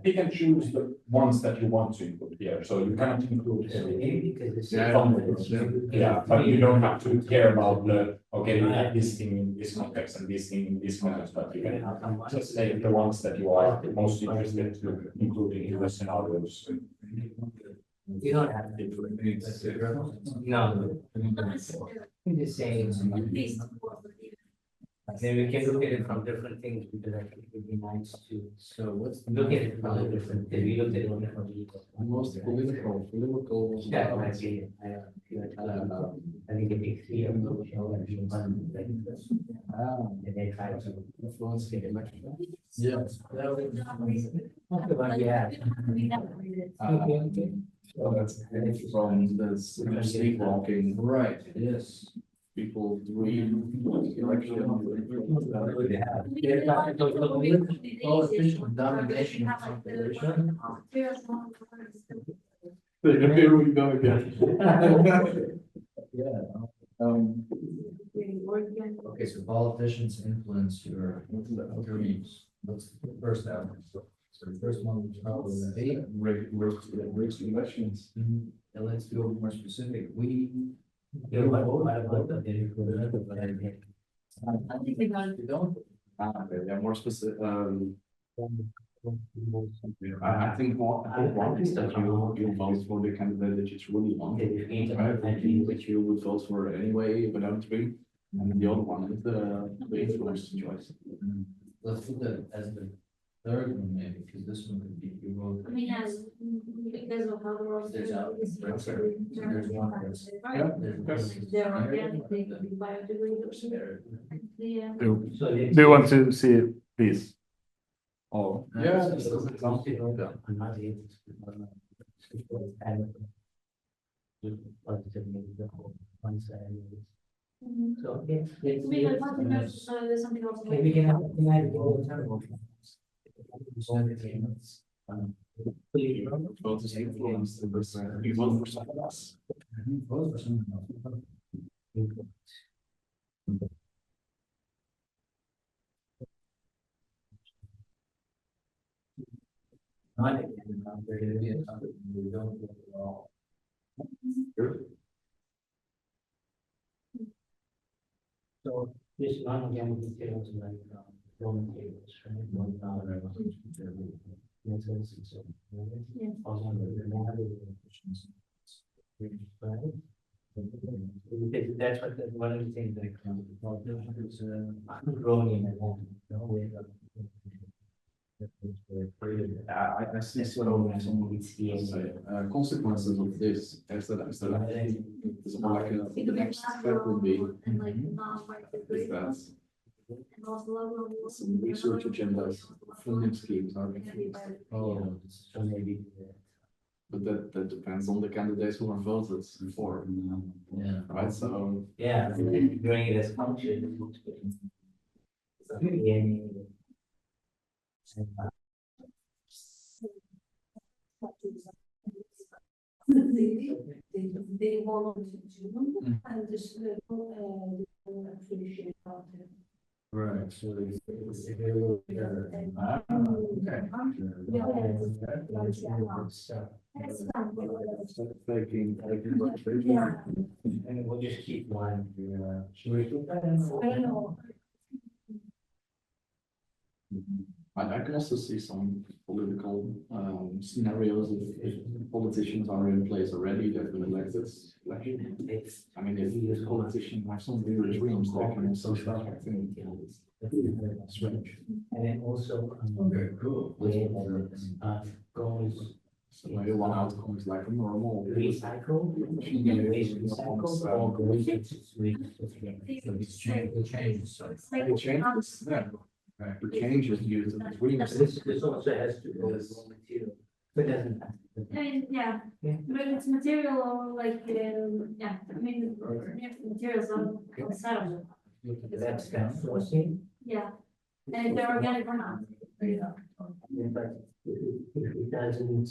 You can choose the ones that you want to include here, so you cannot include everything. Maybe because it's. Yeah, but you don't have to care about okay, you have this thing in this context and this thing in this context, but you can just say the ones that you are most interested to include in the scenarios. You don't have to. No. I'm just saying. Then we can look at it from different things, because I think it would be nice to. So let's Look at it from a different, we looked at it on different vehicles. most political. Yeah, I see it. I think it takes 3 of those show that you want, like, and they try to influence the election. Yes. Not the one we had. Okay. So that's from the sleepwalking. Right, yes. people dream election. Here we go again. Yeah. Okay, so politicians influence your dreams. What's the first element? So the first one was probably rigged elections. And let's go more specific. I think they don't. Okay, they're more specific. I think one is that you vote for the candidate that you truly want, right? Which you would vote for anyway without dream. And the other one is the influence choice. Let's put that as the third one maybe, because this one could be you vote. I mean, yes, because of how the world. There's one. They're organic, they could be biodegradable. Yeah. Do you want to see this? Oh, Yeah. So, yes, We have something else, there's something else. okay, we can have, Vote is influence. You vote for someone else. Vote for someone else. So this non-organic materials like raw materials, right? That's what one of the things that comes is growing in that one, I see some consequences of this instead of it's like the next step would be And like, is that and also logo. some research agendas, funding schemes are influenced. Oh, so maybe. But that depends on the candidates who are voted for. Yeah. Right, so. Yeah, doing it as function. They want to do, and this appreciate content. Right, so it's. And we'll just keep one. Should we put that in? I can also see some political scenarios if politicians are in place already, they've been elected. I mean, if these politicians have some real dreams, they can also start acting. Strange. And then also, Very cool. goals. So maybe one outcome is like a normal. Recycle, waste recycle, or goals. It's changes. So It changes, yeah. Right. The changes due to the dreams. This also has to go with raw material, but it doesn't have to. I mean, yeah, Yeah. but if it's material or like, yeah, I mean, materials outside of it, That's kind of forcing. yeah. And if they're organic or not. Yeah, but it doesn't,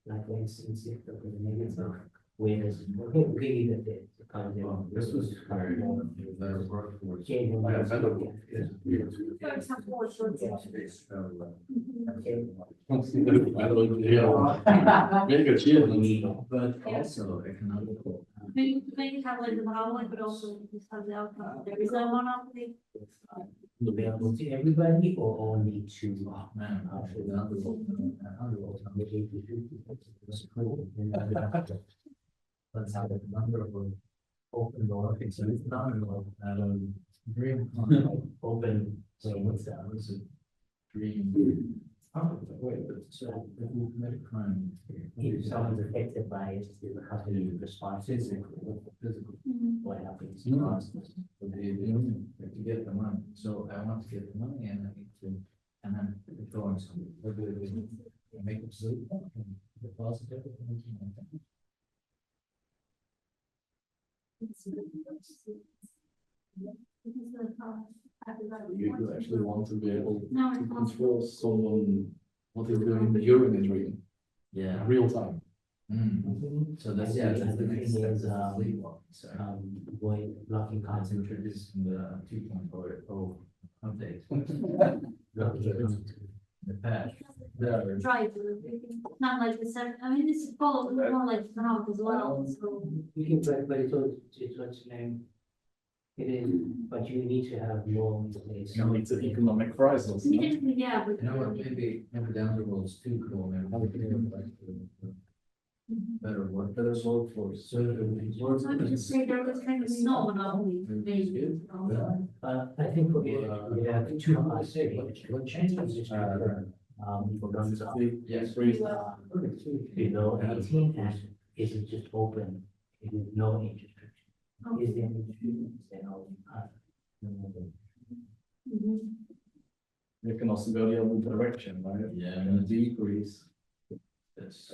like for instance, if the negative, whereas, really the kind of. This was very, that worked for. For example, or short term. Make a cheer. But also economical. Maybe it have like the monopoly, but also just have the outcome. There is a monopoly. Available to everybody or only to. Oh, man, let's have a number of open door, it's not dream, open, so what's that, what's a dream? Oh, wait, so if we commit a crime. If someone's affected by it, the company responds physically, what happens? But to get the money, so I want to get the money and I need to, and then go on some, what do we do? Make it sleep, and deposit everything. You actually want to be able No, to it's not. control someone, what they're doing in the urinary Yeah. in real time. So that's, Yeah, yeah, that's the the next thing step, is, is sleepwalking, so. Avoid blocking It's concentration. introduced in the 2.0 update. The patch. Try to, not like the seven, I mean, this is full, more like now as well, so. You can try, but it's what's name. It is, but you need to have more in place. You know, it's an economic crisis. no? Immediately, yeah, but. You know what, maybe down the road is too cool, maybe we can like better workforce. So I would just say there was kind of no monopoly, maybe. I think we have two parts. What changes is, for guns up. Yes. Below 18 and is it just open, it is no age restriction. Is there any restrictions, then I'll. Mhm. You can also go the other direction, right? Yeah. And decrease. That's,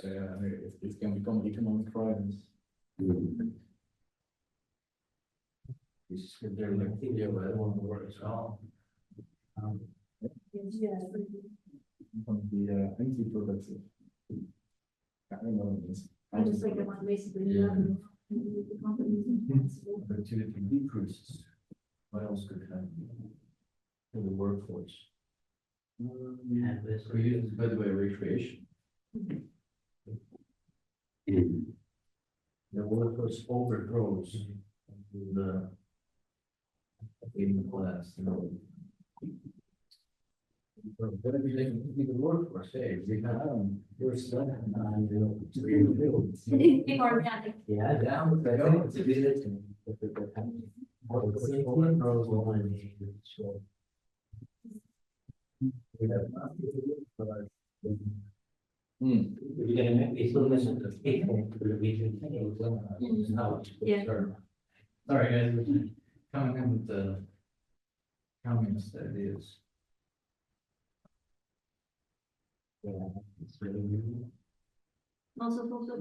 It can become economic crisis. this is good, they're like, yeah, but I don't want to work as well. Yeah. From the anti-productive. I don't know. I just like the one basically. Yeah. The companies responsible. Opportunity decreases. What else could happen? In the workforce. And this. We use, by the way, recreation. The workforce overgrows the in the class, you know. But everything, the workforce, hey, we have, we're stuck on, Big organic. Yeah, down with that, it's a visit. One grows one and so. We're gonna make, we still listen to people for the region. Yeah. All right, guys, we're coming in with the communist ideas. Yeah, it's really new. Also, also.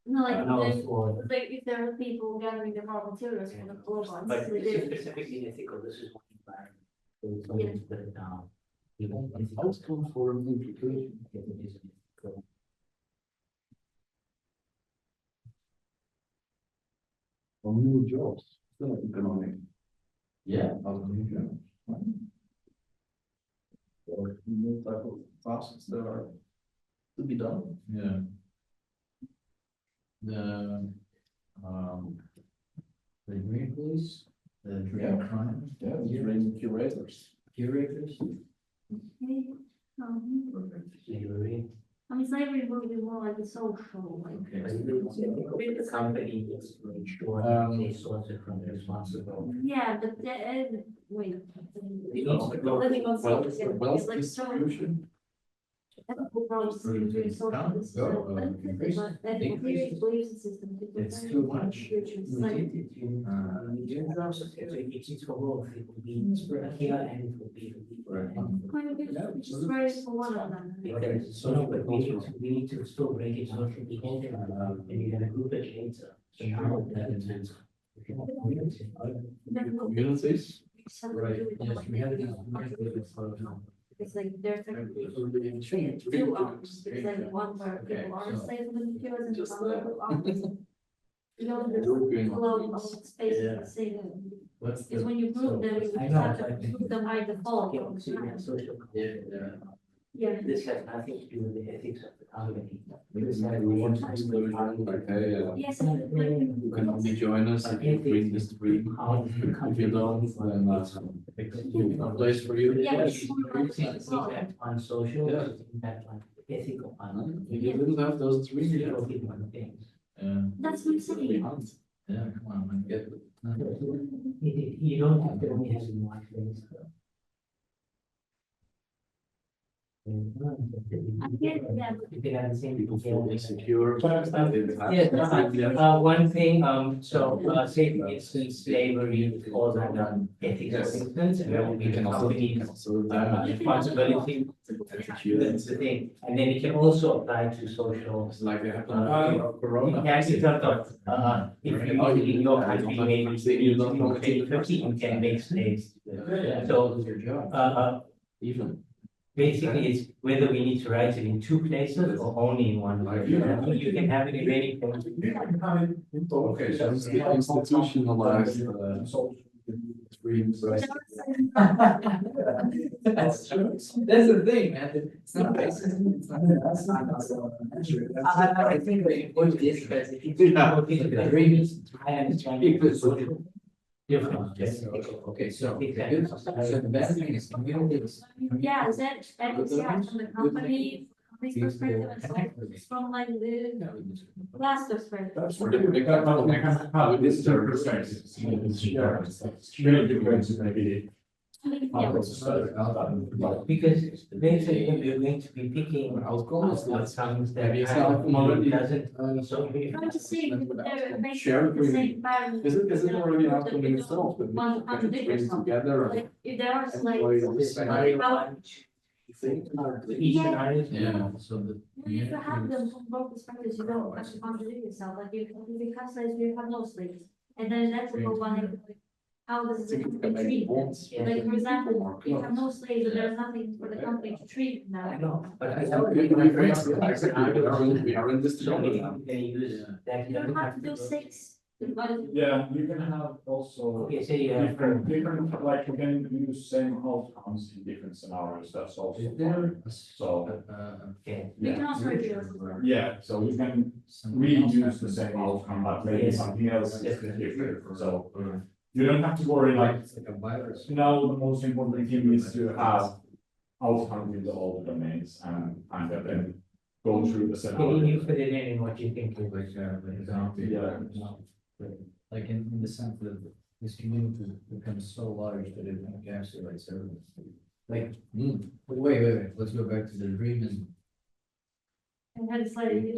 No, I like, know like, for, like if there are people gathering the raw materials for the floor ones. but they this is did- specifically ethical, this is one environment. So it's Yeah. only put it down. Even An ethical. outcome for an implication. It is ethical. For new jobs, still economic. Yeah, of the new jobs. Or new type of tasks that are to be done. Yeah. The, the green police, the drug crime. Yeah, training curators. Curators. Okay, Slavery. I mean, slavery will be more like a social, like. Okay. But the company needs to make sure they source it from the responsible. Yeah, but, wait. They need to go- Living on Well, social, yeah, wealth it's like so. distribution. Ethical values seem very social, this is Go, but increase- ethical increase. belief system. It's too much. It's like, It's for both, it will be here and it will be. kind of, it's just very for one of them. So no, but we need to still break it social behavior, and you're gonna group it later. So now that it's. Communities. Right, yes, we had it. It's like there's technically Really change. two arms, there's like one where people are so- enslaved in the and Just, just another arm. You know, there's European alone arms. spaces Yeah. that say that, What's is when you group them, you I know, have to I think- group them by default. all the time. Social. Yeah. Yeah. This has nothing to do with the ethics of the company. This is like we want to disclosure, like, hey, Yes, and like, you can only join us if you bring the stream. If you don't, then no place for you. Yeah, It's it's more about- impact on social, Yeah. it's impact on ethical, on. If you didn't have those three, Zero people on things. that's what I'm saying. Yeah, come on, man, get it. You don't have to only have one things. You can have the same people feel insecure. Yes, one thing, say for instance, slavery falls under ethics, for instance, and that would be the company's responsibility. That's the thing, and then it can also apply to social. Like they have Corona. Yeah, in terms of, if you in your country, maybe you look in 2050, you can make slaves. So, Even. basically, it's whether we need to write it in two places or only in one. You can have it in any place. Okay, so it's institutionalized, dreams. That's true. That's the thing, man. It's not basic. I think the important is because if you look into the agreements, I understand it's different. Okay, so. Exactly. So the bad thing is communities. Yeah, that's yeah, from the company perspective, and so from like the last perspective. That's what they can have this perspectives. It's really different to maybe. Yeah. Because basically we're going to be picking outcomes that doesn't, so. I'm just saying, they're Share basically the same pattern. Is it already an outcome in itself? That One contradict bring yourself. together? Like, if there are Employees on the slaves, same- like, how, Each Yeah. scenario. Yeah, so the. if you have them from both perspectives, you don't actually contradict yourself, like, if you have slaves, you have no slaves. And then that's the whole one, how does the company treat them? Like, for example, you have no slaves, and there's nothing for the company to treat now. I know, but I. We are in this So maybe together. we can use that. You don't have to do six. But Yeah, you can have also Okay, say you have. different, like you can use same outcomes in different scenarios, that's also. fine. So, Okay. you can yeah. also reduce. Yeah, so you can reuse the same outcome, but maybe something else is different, so. You don't have to worry, like, now the most important thing is to have outcome with all the domains and then go through the Can you scenario. put it in what you think is like, example? Yeah. Like in the sense that this community becomes so large that it encapsulates everything. Like, wait, let's go back to the agreement. I had slightly.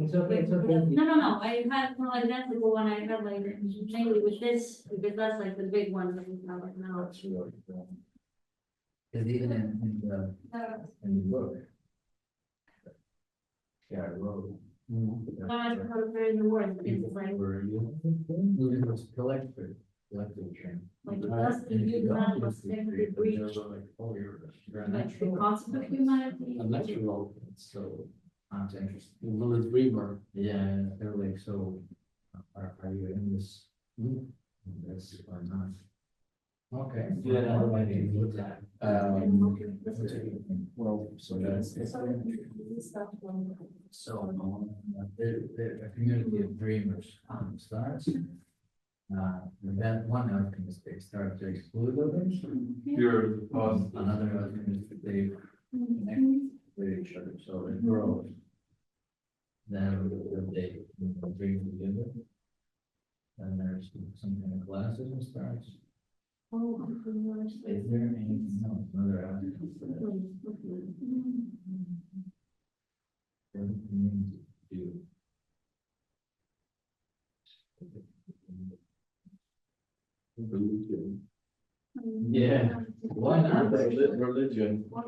It's okay, it's okay. No, I had more identical one, I had like mainly with this, because that's like the big one that we have right now. Cause even in the book. Yeah, I wrote. No, I don't know if they're in the word, because it's like, It was collective train. like, that's the new man was technically breach, like, the concept of humanity. I'm not sure, so, I'm interested. Little dreamer. Yeah, they're like, so, are you in this loop? This or not? Okay. Yeah, no, I think we need that. Well, so that's. So, the community of dreamers starts. That one outcome is they start to exclude others. Pure positive. Another outcome is that they connect with each other, so it grows. Then they dream together. Then there's some kind of classes and starts. Is there anything else? Another outcome for the community to do? Yeah, why not? Religion. I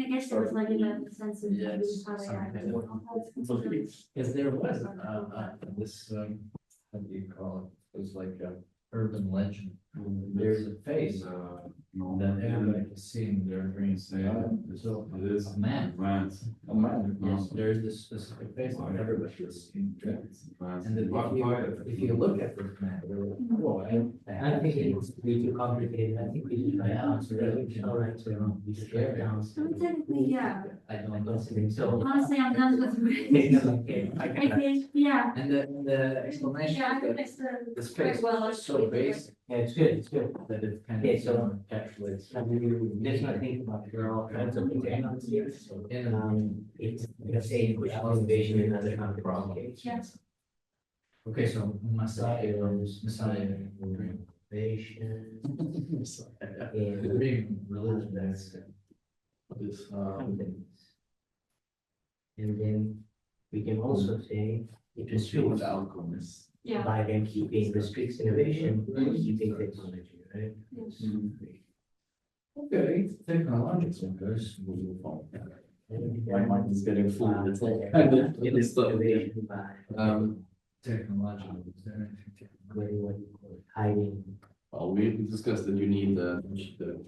guess there was like in that sense of. Yes, how they act. Because there was, this, what do you call it? It was like a urban legend. There's a face that everybody can see in their dreams. So, It is. a man. A man. Yes, there's this specific face that everybody can see in dreams. Plants. And then if you look at this man, you're like, oh, I don't think it's be too complicated, I think we should try out, so all right, so we should try it down. So technically, yeah, I don't know. So. honestly, I'm done with. Okay, I can. Okay, yeah. And the explanation Yeah, I is think that it's the. the space Well, is so basic Yeah, it's good. that it kind Okay, of so- encapsulates. Let's not think about it, there are all kinds of containers here, so, it's the same with motivation and other kind of problems. Yes. Okay, so Messiah. innovation in This, companies. And then we can also say it restricts outcome is. Yeah. by them keeping restricts innovation, and keeping technology, right? Yes. Okay, technological goes, we move on. My mind is getting full. It's like, It is stuff. innovation by. Technological, is there anything? What do you call it, hiding Well, we discussed that you need the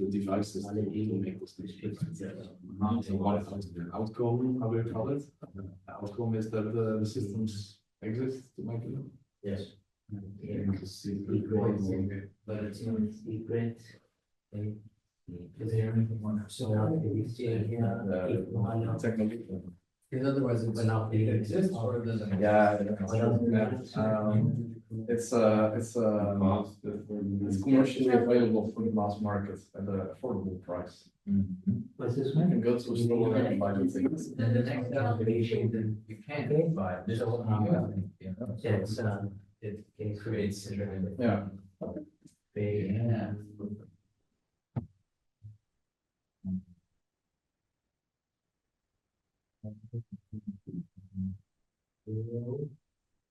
devices to make those restrictions. So what is the outcome, how do you call it? The outcome is that the systems exist to make it. Yes. Secret. But it's not secret. Okay. Is there anything more? So we see here, if one of Technology. because otherwise it's not It exists or it doesn't? Yeah. It's commercially available for the mass market at an affordable price. What's this You one? can go to a store and buy the things. Then the next calculation, then you can buy this. So, it's, it creates. Yeah. Yeah.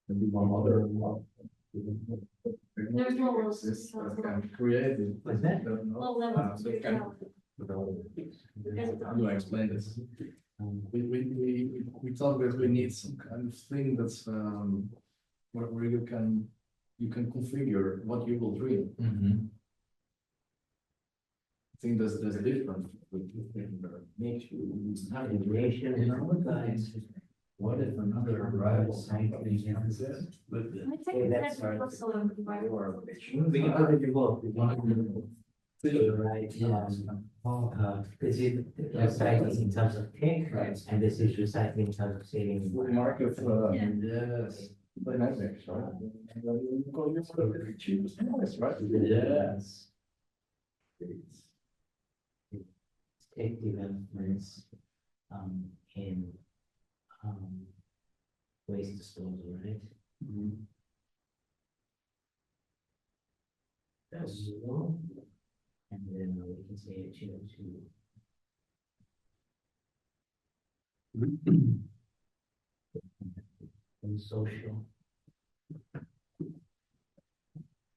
Maybe one other. There's no rules. Exists that can create it. What's that? Low level. So it can. How do I explain this? We thought that we need some kind of thing that's where you can configure what you will dream. I think that's different. Makes you have information in our guys. What if another rival site is in this? But I think that's also environmental. we can put it in both. We can right, this is recycling in terms of tech, Right. and this is recycling in terms of saving. Market, Yes. dynamics, right? The cheapest price, right? Yes. Tech developments, in, waste disposal, right? That's low. And then we can say it, and social.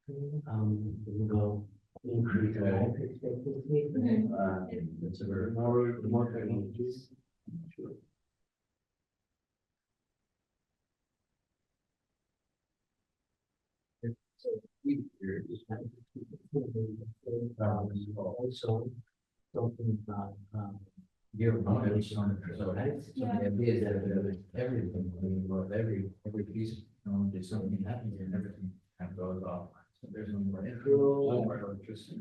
We can go increase life expectancy. That's a very more technologies. Sure. Also, talking about, your knowledge on it, so that's, so the idea is that everything, I mean, well, every piece of technology, something happens and everything kind of goes off. So there's no more intro or electricity.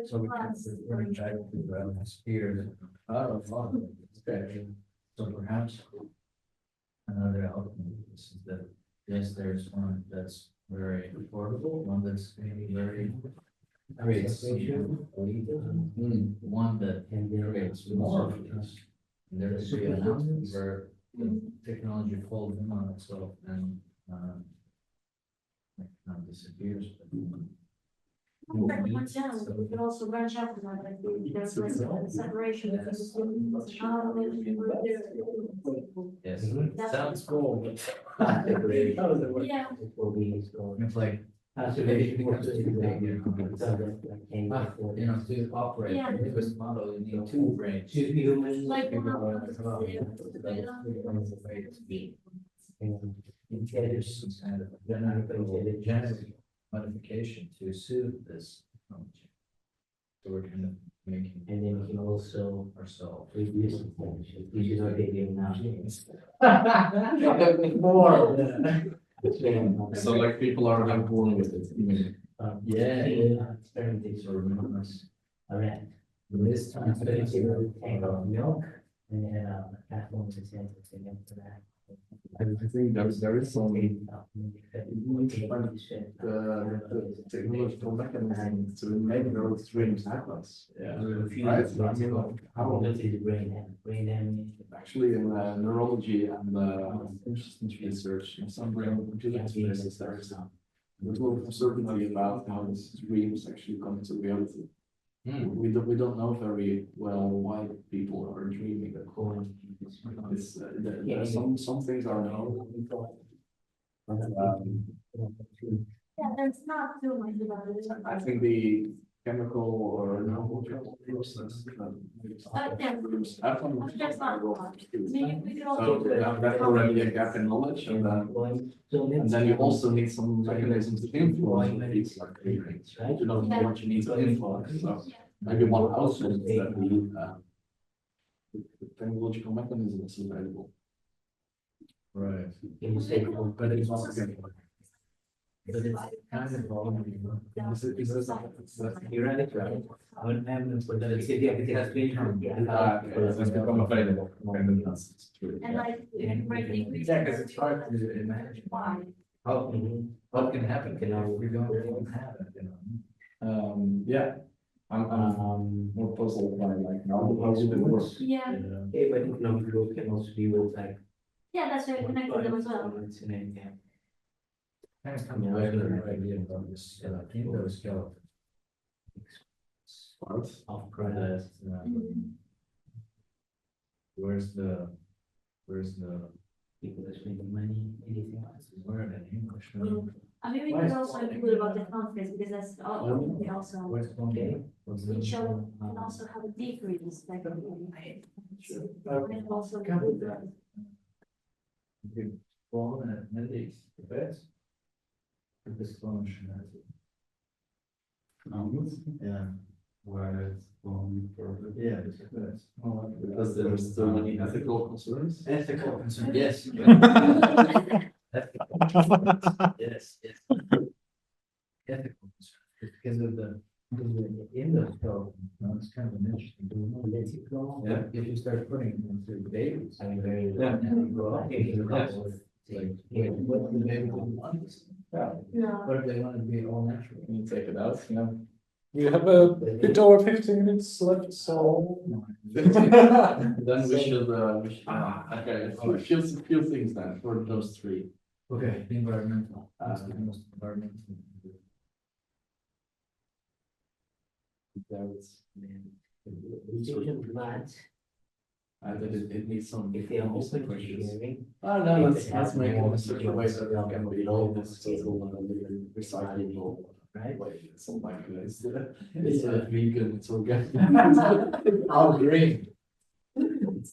So we can, we're in charge of the spheres. Okay. So perhaps another outcome is that, yes, there's one that's very affordable, one that's maybe very creates one that creates more of this. And there's a announcement where the technology folds in on itself and disappears. We could also branch out from that, like, there's like a separation between the students, Yes. That's- Sounds cool, but. Yeah. It will be, so. It's like, Conservation. to operate Yeah. the newest model, you need two brains. Two humans. Like, Intelligence and genetic modification to suit this technology. So we're kind of making And then we can also ourselves. reduce the temperature, which is what they do now. So like people are like born with it. Experimenting sort of enormous array. This time, experimenting with a tank of milk, and then a platform to send it to that. I think there is some The technological mechanism to make those dreams happen. Yeah. Right? I mean, like, how What is brain damage? actually in neurology and persistence research in some brain computer interfaces there is There's no certainty about how these dreams actually come to reality. We don't know very well why people are dreaming. It's, there are some things are known. Yeah, there's not too much about it. I think the chemical or no process. There's not much. We could So also. that's already a gap in knowledge, and then you also need some mechanisms to influence what people are dreaming. You don't know what you need to influence, so maybe one outlet is that the technological mechanism is available. Right. Can you say, But it's not chemical. But it's kind of volume. You're right, it's right. I wouldn't have them, but then it's, yeah, it has been. It's become available. And like, Yeah, because it's hard to imagine how, what can happen, you know, we don't have it, you know. Yeah, I'm more puzzled by like how it works. yeah, okay, but economic growth can also be with like. yeah, that's very connected them as well. It's in it, yeah. Kind of comes back to the idea about this, endoskeleton. Part of That, products. where's the People that spend money, anything else. word in English? I mean, we could also include about the conference because that's all, we also, Where's the Okay. we show, and also have a degree respect. And also. Well, and it's the best. This function has it. Yeah. Where it's going for Yeah, it's the best. Because there are so many ethical concerns. Ethical concern, yes. Yes, yes. Ethical concern, because of the endoskeleton, it's kind of an interesting. Yeah. If you start putting them through babies. I mean, very. Yeah. And you grow up, you grow up Yes. with, like, what if the baby don't want this? Yeah. What if they want to be all natural? You take it out, yeah. We have a bit over 15 minutes left, so. Then we should, okay, a few things then for those three. Okay, environmental, that's the most environmental. There's, But that it needs some. if they are open to questions. sharing. Oh, no, let's make it in such a way that it can be all this recyclable. Right. Way, it's not like it's vegan, it's organic. All green. It's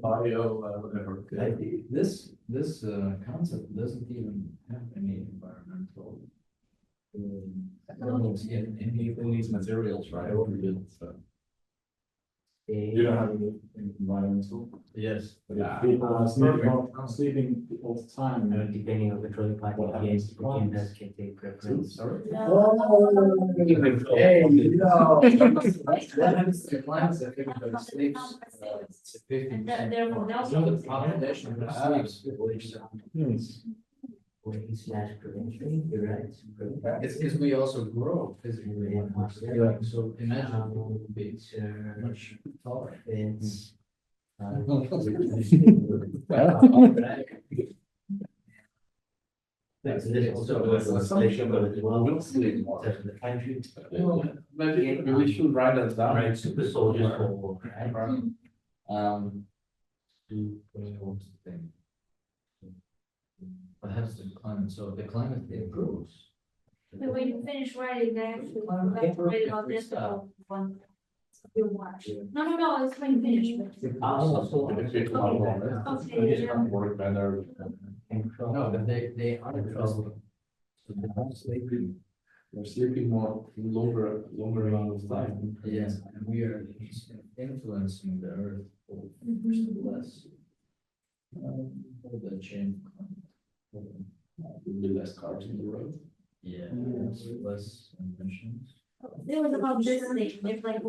bio, whatever. I think this concept doesn't even have any environmental. It needs materials, right? So. You don't have any environmental. Yes. But if people are sleeping all the time. Depending on the controlling party, What yes, happens? the team does can take preference. Sorry? Hey, no. What happens to plants that everybody sleeps? And therefore, they It's not also. the population that sleeps. Prevention, you're right. It's because we also grow physically. when we're sleeping. So imagine it would be much taller. It's. There's also legislation as well. The country. Maybe we should write that down. Right, super soldiers for war, right? What happens to the climate? So the climate improves. But when you finish writing, they actually have to write about this one. You watch. No, it's when you finish. Also. Okay, yeah. Work better. No, but they are trouble. So they're not sleeping. They're sleeping more, longer amount of time. Yes, and we are influencing the earth for less. The change. Will be less cars on the road. Yeah, less emissions. It was about this thing, it's like.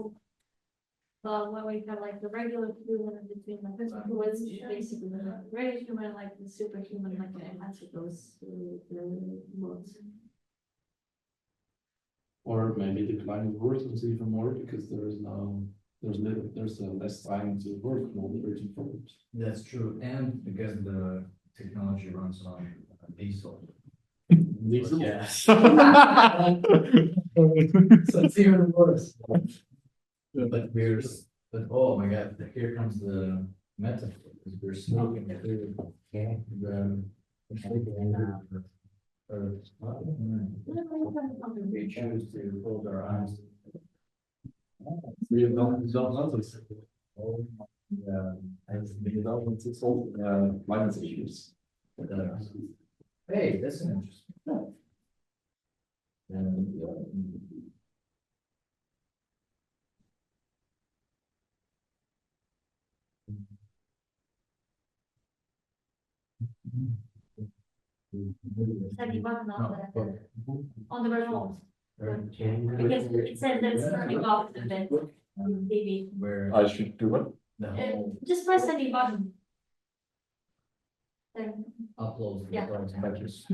When we have like the regular human between the person who was basically the regular human, like the superhuman, like it has those the modes. Or maybe the climate worsens even more because there's less time to work on all the urgent problems. That's true, and because the technology runs on diesel. Yeah. So it's even worse. But oh my God, here comes the metaphor, because we're smoking through the. We choose to close our eyes. We don't notice. Oh, yeah, as the development is all climate issues. Hey, that's an interesting. And, Setting button on the remote. Okay. Because it says that it's turning off the bed, maybe. Where. I should do it. Just press any button. Then, Uploads. Yeah. Badges.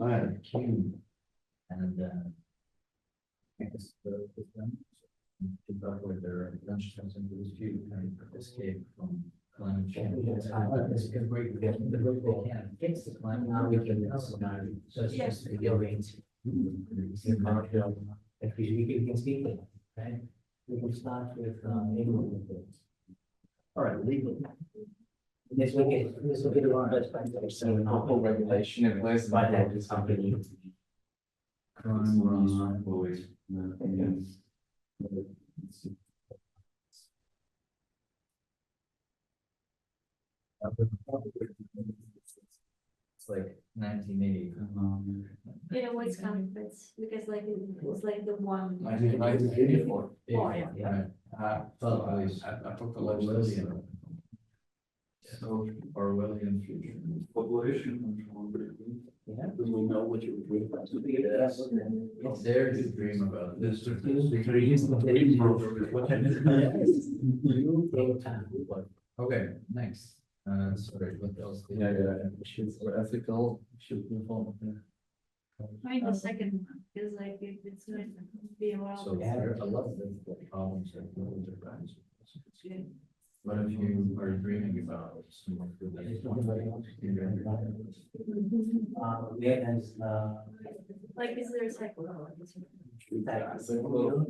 I had a cube. And, I guess the. With their lunchtime into this cube and escape from climate change. It's a great, the way they can fix the climate, now we can, so it's just a going to. If we can speak it, right? We can start with, legal. All right, legal. This will be the one that's by the. So local regulation in place. By that company. Crime runs always. It's like 1980. you know what's coming, but because like it's like the one. 1984. Yeah. Please. I took the legislation. So Orwellian future. population control. Yeah, because we know what you agree with. It's there to dream about this. Okay, next. Sorry, what else? Issues or ethical should be involved. Find the second one, because like it's going to be a while. So there are a lot of difficult problems that we will arise. What if you are dreaming about someone who Like, is there a second?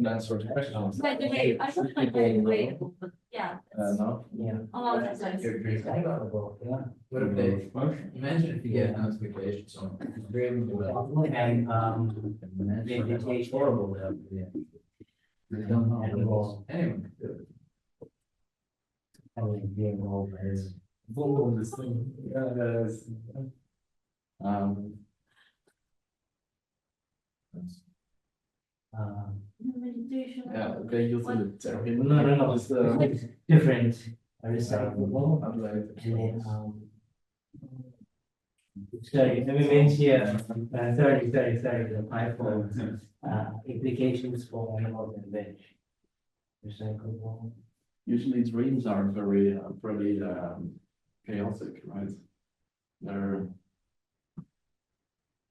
That sort of question. By the way, I thought like very relatable, but yeah. No? Yeah. Oh, that's nice. You're dreaming about. What if they, imagine if you get notifications on dreaming about. And, It's horrible. Yeah. You don't know. Anyway. Yes. Meditation. Yeah, okay, you What? No. Just, Different. Recyclable. Unrelated. And then, sorry, let me mention here, sorry, the iPhone, applications for animals and veg. Recyclable. Usually dreams are very, pretty, chaotic, right? They're.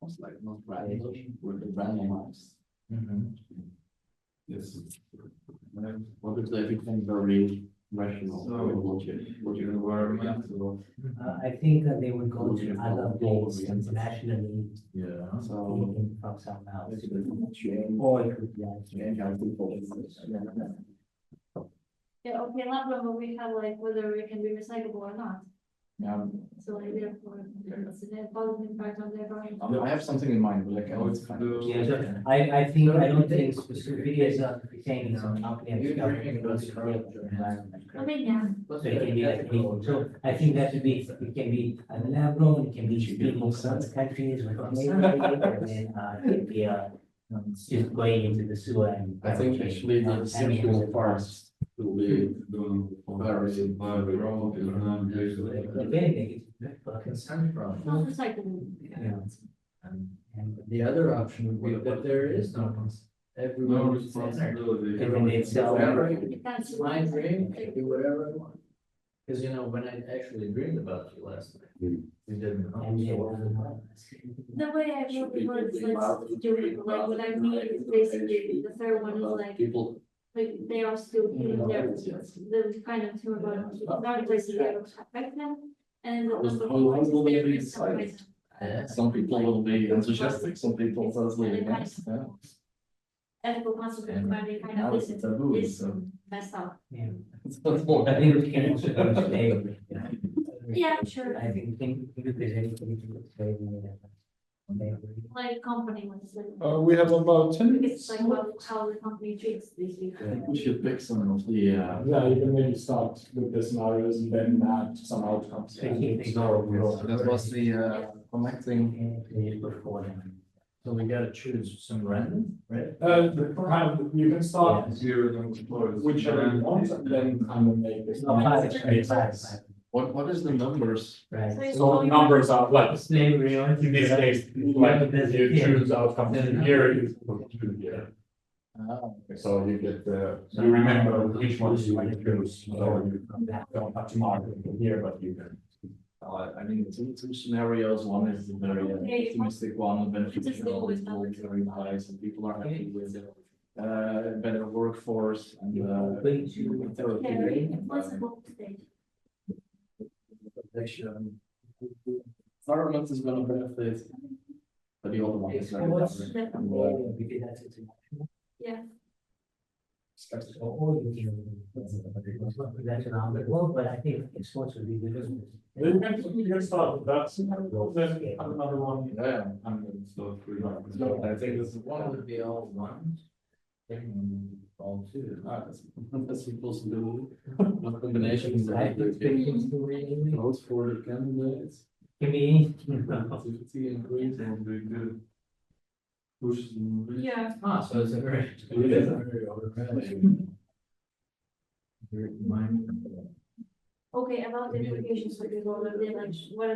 It's like not random, with the randomized. Yes. What if they become very rational, So, very logic? environmental. I think that they would go to other places internationally, Yeah, so. taken from someone else. Change. Or it could be. Change how people. Yeah, okay, Latvia, we have like whether it can be recyclable or not. Yeah, So like therefore, it's a positive impact on the environment. I have something in mind, but like, oh, it's kind of. Yeah, so I don't think specifically as a saying some company and government goes to create the environment. I mean, yeah. So it can be like anything. So I think that would be, it can be an lab grown, it can be people from some countries with and then it can be just going into the sewer and. I think actually the simple parts will be very. Concern from. Not recyclable. Yeah. And the other option would be that there is no. No Everyone is responsibility. And then it's, It's my dream, I can do whatever I want. Because you know, when I actually dreamed about you last night, you didn't. know. And The way I really want is like doing, like what I mean is basically, the third one is like, People. like they are still feeling their, the kind of tumor bottom, not places that affect them. And the How whole will they be is decided? Some people will be enthusiastic, some people totally against, yeah. Ethical consequences where they kind Now of it's listen taboo, to this so. messed up. Yeah. It's not more. I think we can also go today. Yeah, sure. I think if there's anything to say. Like company ones, like. We have about 10 It's minutes. like about how the company treats these people. I think we should pick some of the, Yeah, you can maybe start with the scenarios and then add some outcomes. So that was the, connecting, Before. So we gotta choose some random, right? You can start Zero then close. whichever you want and then kind of make this. what is the numbers? Right. So numbers are like, Slavery. in this case, like you choose outcomes here, you put 2 here. So you get you remember which ones you want to choose, so you don't have to mark it here, but you can. I mean, two scenarios, one is the very optimistic one, the beneficial, is very high, some people are happy with it. Better workforce and, environment is gonna benefit. But the other one is very different. Yeah. But I think sports would be good. You can start with that scenario, then add another one. Yeah, And then so three rounds. so I think this is One one, would be all ones. Second all two. that's supposed to do. One combination is like votes for the candidates. Can be anything. Activity increase. Will be good. Pushes them. Yeah. Ah, so it's a very. It is. Okay, about the implications for people, are they like, what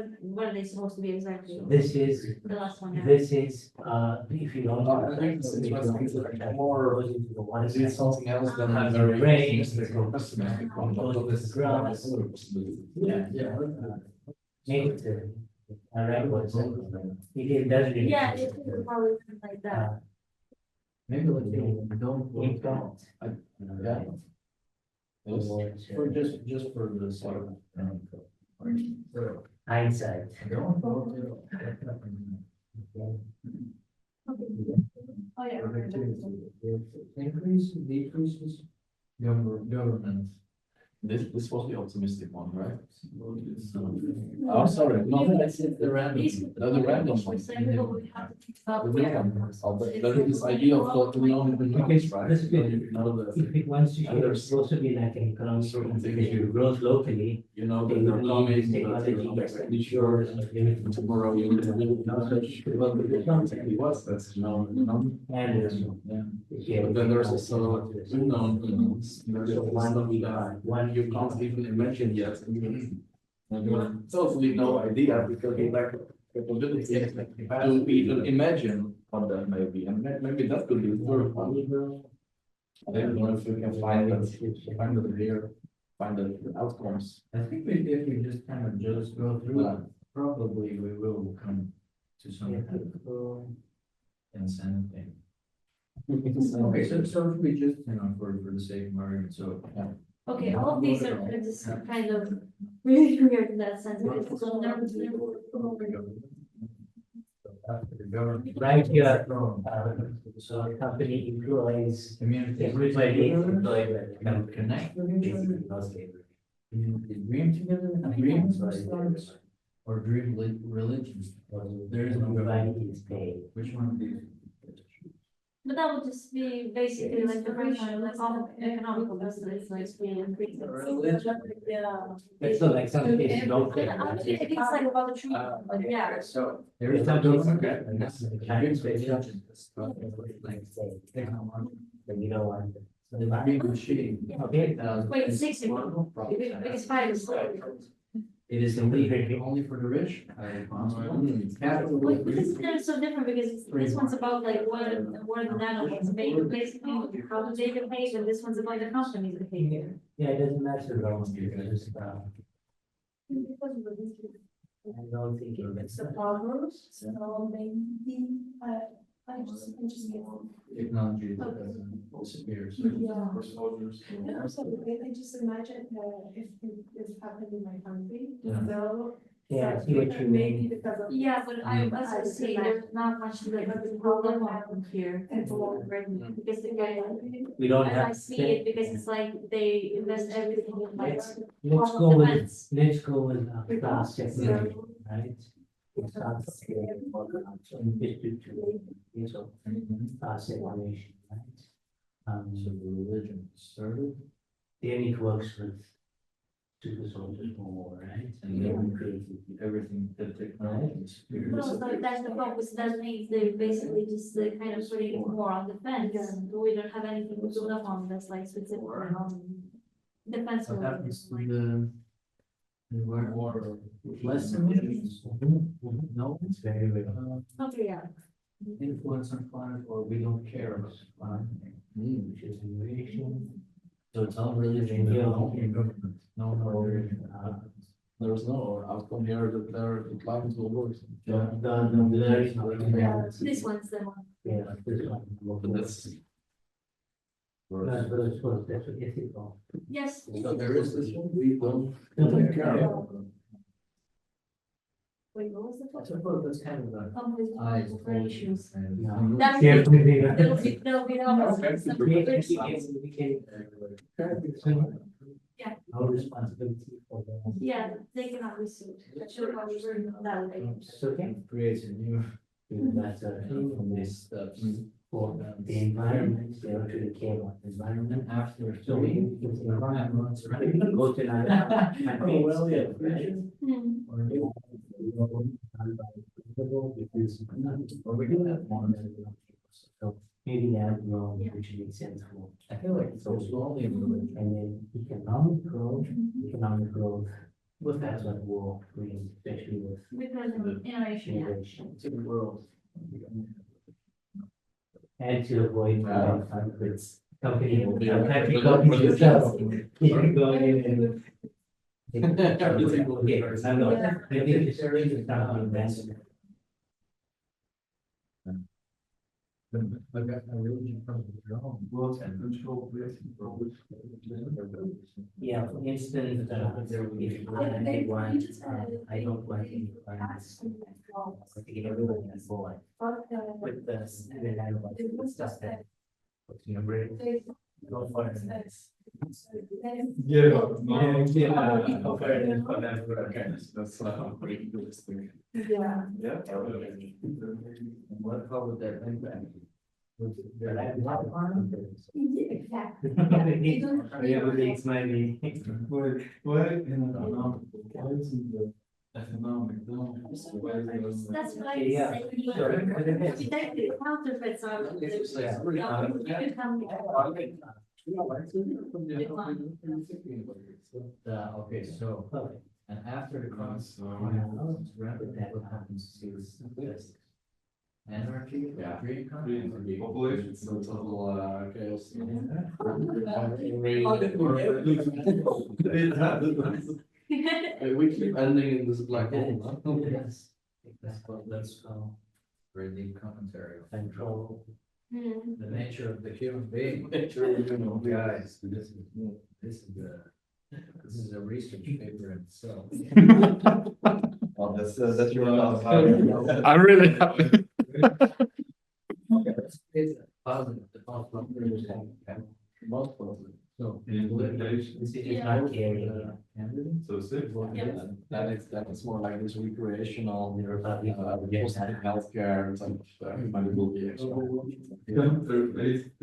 are they supposed to be exactly? This is, The last one, yeah. this is, if you don't. I think it's interesting to more, One is it's something else than a Have very rain. optimistic or pessimistic one, but this is Grass. another possibility. Yeah. Nature. I read what it said. It doesn't. Yeah, it's probably something like that. Maybe let's don't. Yeah. Yes. For just for the sort of. Hindsight. Don't vote. Oh, yeah. Increase, decreases, government. This was the optimistic one, right? Oh, Oh, sorry, no, I said the random. no, the random one. We're saying that we have to think about- The random one. Oh, but there is this idea of totally known the numbers, right? This is good. You know that, If it wants to, And there's should also be like an economic, certain if things you growth locally. you know They that they're will coming, use that technology, you're not expenditures, sure. Tomorrow you will well, the content was, that's known, And. yeah. But then there's also unknown unknowns. There's also stuff that One you can't even imagine yet. And you have totally no idea because you lack capability to even imagine what that may be, and maybe that could be the third one. I don't know if we can find it here, find the outcomes. I think if we just kind of just go through it, probably we will come to some kind of incentive thing. Okay, so if we just, for the sake of argument, so. Okay, all of these are just kind of really weird in that sense. Because so Right here, so a company employs, Community. everybody employed, can Connect. basically no slavery. Dream together, dreams or dream religions. There is no Everybody divine. is paid. Which one of these? But that would just be basically like the first one, like all economical, that's like being increased. It's not like some cases don't. I think it's like about the tree, but yeah. So. There is It's no. not just- Okay. and that's the kind of religion. Like say, but you don't want. So the Big machine. Okay. Wait, 60, because 5 is like. It is illegal only for the rich. Wait, this is kind of so different because this one's about like what are the nanobots made, basically, how do they get paid, and this one's about the company's behavior. Yeah, it doesn't matter long, it's just, I don't think it's The farmers, so maybe, I just get. Technology disappears. Yeah. For soldiers. And also, I just imagine, if it happened in my country, Yeah. so Yeah, I see what you mean. Because of. Yeah, but I also say there's not much that problem happen here. Because the guy, We don't I have. see it because it's like they invest everything in like. Let's go with, let's go with class separation, right? Class separation, so, class separation, right? So the religion started, Then it works with super soldiers more, right? and then everything, the technology. No, so that's the focus, that means they're basically just kind of putting more on defense, we don't have anything to do on that's like specific on defense. What happens to the water? Less emissions? No, It's very, very. Okay, yeah. influence on climate, or we don't care about climate. Which is innovation. So it's all religion, Yeah. government, no, there's no outcome here that the climate will work. There is no. This one's the one. Yeah, this one. But that's. That's what ethical. Yes. So there is this one, we don't care about. Wait, what was the I first? suppose that's kind of a. Composite issues. No. That Yeah, will we- there'll be no. Yeah. No responsibility for the. Yeah, they cannot be sued. That should probably be that. So can Creates a new. that's a thing from this Steps. for the environment, they don't really care about the environment. After. So we get the environment, right? Go to another. Oh, well, yeah. Hmm. Or we do have one. So maybe that will, which makes sense for. I feel like it's also only in religion. And then economic growth, that's what will bring, especially with Because of innovation, yeah. innovation. To the world. And to avoid conflicts. Company, Yeah. country copies yourself. You're going in and. Everything will be- Yeah, I know, I think it's a really kind of investment. But that religion comes with their own rules and control. Yeah, for instance, if I want, I don't want any clients. To get everybody on board with this, and then I don't want to stuff that. You know, really, go for it. Yeah. Go for it and for that. Okay, that's pretty good thing. Yeah. Yeah. What, how would that impact? But I have a lot of fun. Exactly. Everything's maybe. Why isn't the economic zone? That's what I Yeah. say. Sure. Exactly, counterfeits are. Okay, so, and after the cross, that what happens to this? Anarchy? Yeah. Green Population. So total, chaos. We keep ending in this black hole. Yes. That's very deep commentary. Control. Hmm. The nature of the human being. Guys, this is a research paper in itself. Well, that's your. I'm really happy. It's positive, the positive. Most positive. So. Implementation. This is just not caring. So simple. That is more like this recreational, Republic. healthcare, medical care.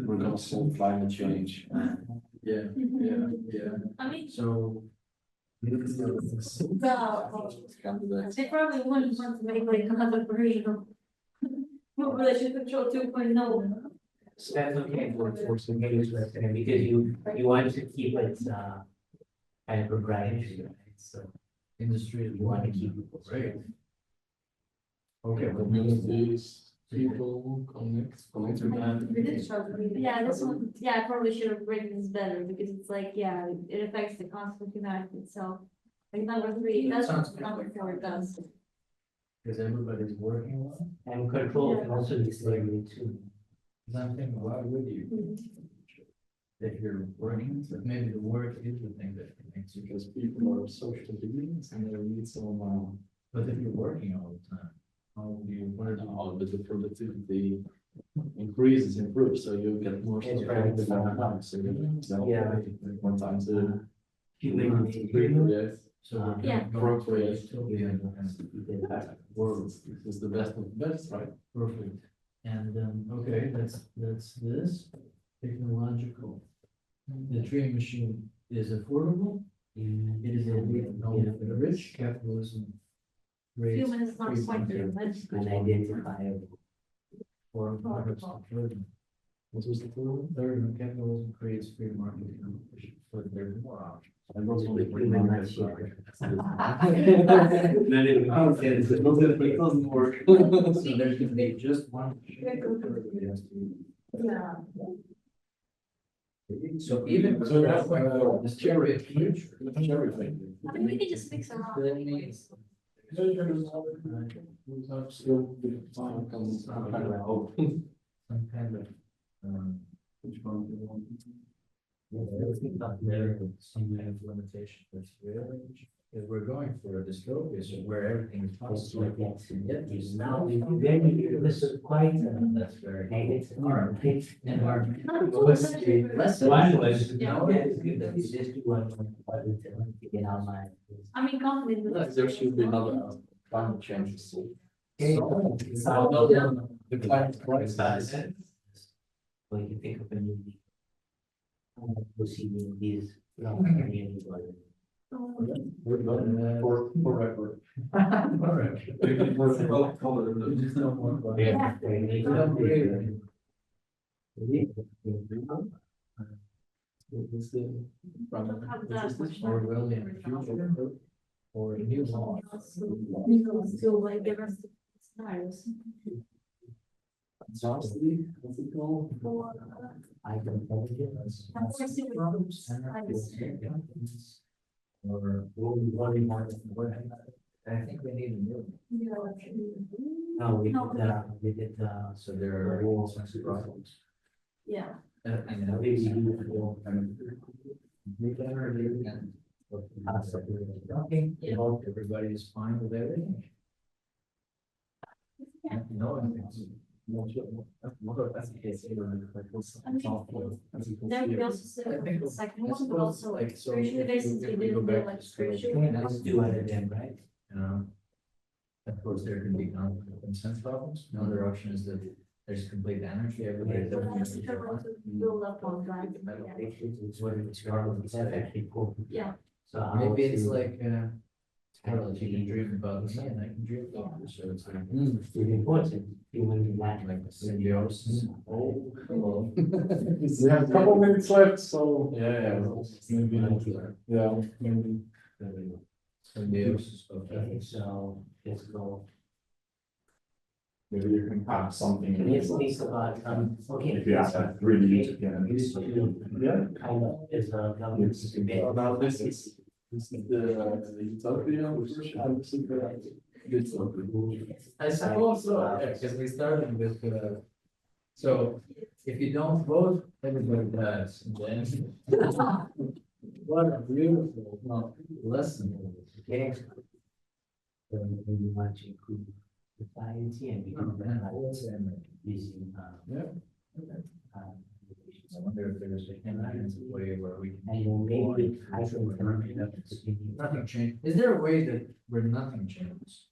We're gonna solve climate change. Yeah, I mean, so. Candidates. they probably wouldn't want to make like another version of. Population control 2.0. That's okay for some use with it, because you want to keep it, kind of proprietary, right? So Industry, you want to keep it. Right. Okay, well, Communities, people, connect with that. Yeah, this one, yeah, I probably should have written this better because it's like, yeah, it affects the concept of humanity itself. Like number 3, that's what number 4 does. because everybody's working on it. And control can also be slavery too. Because I'm thinking, why would you? If you're working, but maybe the work is the thing that connects you. Because people are social beings and they need some But if you're working all the time, how do you, what are the, All of the productivity increases, improves, so you get more stuff done with more time, so Yeah. more time to Human recreate. so we're Yeah. going for a utopia and World is the best of the best, right? perfect. And okay, that's this technological. The train machine is affordable. It is a for the rich. Capitalism. creates Human is not free quite market human. Unidentifiable. for products to further. What was the third? Third, capitalism creates free market competition, so there's more options. And what's only free Human market, not human. it doesn't work. So there's gonna be just one. Everybody has to- Yeah. So even. So that's like this cherry future. cherry thing. I mean, we can just mix around anyways. Still, the time comes, some kind of hope. Some kind of, Which one do you want? everything up there, some kind of limitation, that's really, if we're going for a dystopia, so where everything is possible. Now, this is quite, That's very. negative. Environment. Less. One was, Yeah. no, It's good that you just do one to get out my. I mean, confident. with- There should be another climate change. The climate crisis. When you think of a new. We'll see these. We're done for forever. Alright. We just don't want to- Yeah. What's the- Have that much Or will in the future, or a new law. Still like the rest of the scenarios. Exhaustively, what's it called? I can tell you. Of course, it was- Or what I think we need a new. No, we did, So there are all sorts of problems. Yeah. And maybe you will kind of. Okay, Yeah. hope everybody is fine with everything. Yeah. No, That's the case. Then we also said the second one, but also like so spiritually if based, you- we if we didn't go feel back like to spiritually. let's do it again, right? Of course, there can be consent problems. Another option is that there's complete anarchy. Everybody But doesn't that's know the what they one to build up on, right? It's what it's called, it's actually cool. Yeah. So want. Maybe it's like, Harold, you can dream about me and I can dream about you. So it's like, It's really important, human life. like symbiosis. Oh, hello. We have a couple minutes left, so Yeah. maybe, yeah, maybe. Symbiosis. Okay, so let's go. Maybe you can have something. Let's think about, okay. If you have that really utopian. Used to, Yeah. kind of, is a government. Now this is the utopia, which is I suppose so, yeah, because we started with, so if you don't vote, everybody dies. And then what a beautiful lesson. Okay. Then we want to improve society and we can using, Yeah. I wonder if there's a way where we can. and then maybe I can. Nothing changed. Is there a way that where nothing changes?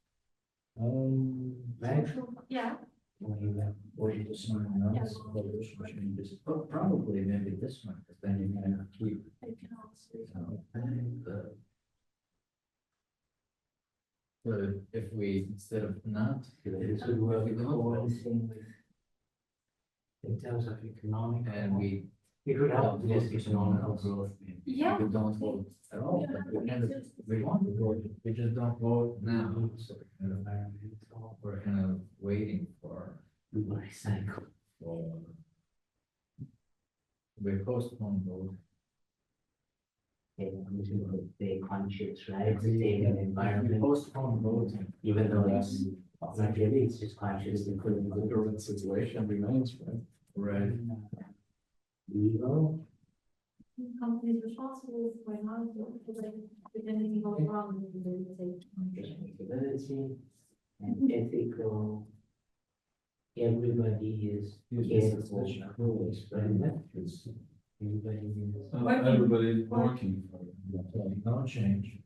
Right? Yeah. Or you just something else, evolution changes. But probably maybe this one, because then you're gonna keep. So if we, instead of not. This would work all the same with. In terms of economic. And we. It would help with economic growth. Yeah. We don't vote at all, but we want to vote, we just don't vote now, so we're kind of waiting for. Cycle. We postpone vote. They conscious, right? We Stay in the environment, postpone voting. even though it's not really, it's just conscious. They couldn't. the current situation remains, right? Right. Legal. Companies responsible for not, like, if anything goes wrong, then they say. Accountability and ethical. Everybody is careful. Everybody is. Everybody's working for it. No change.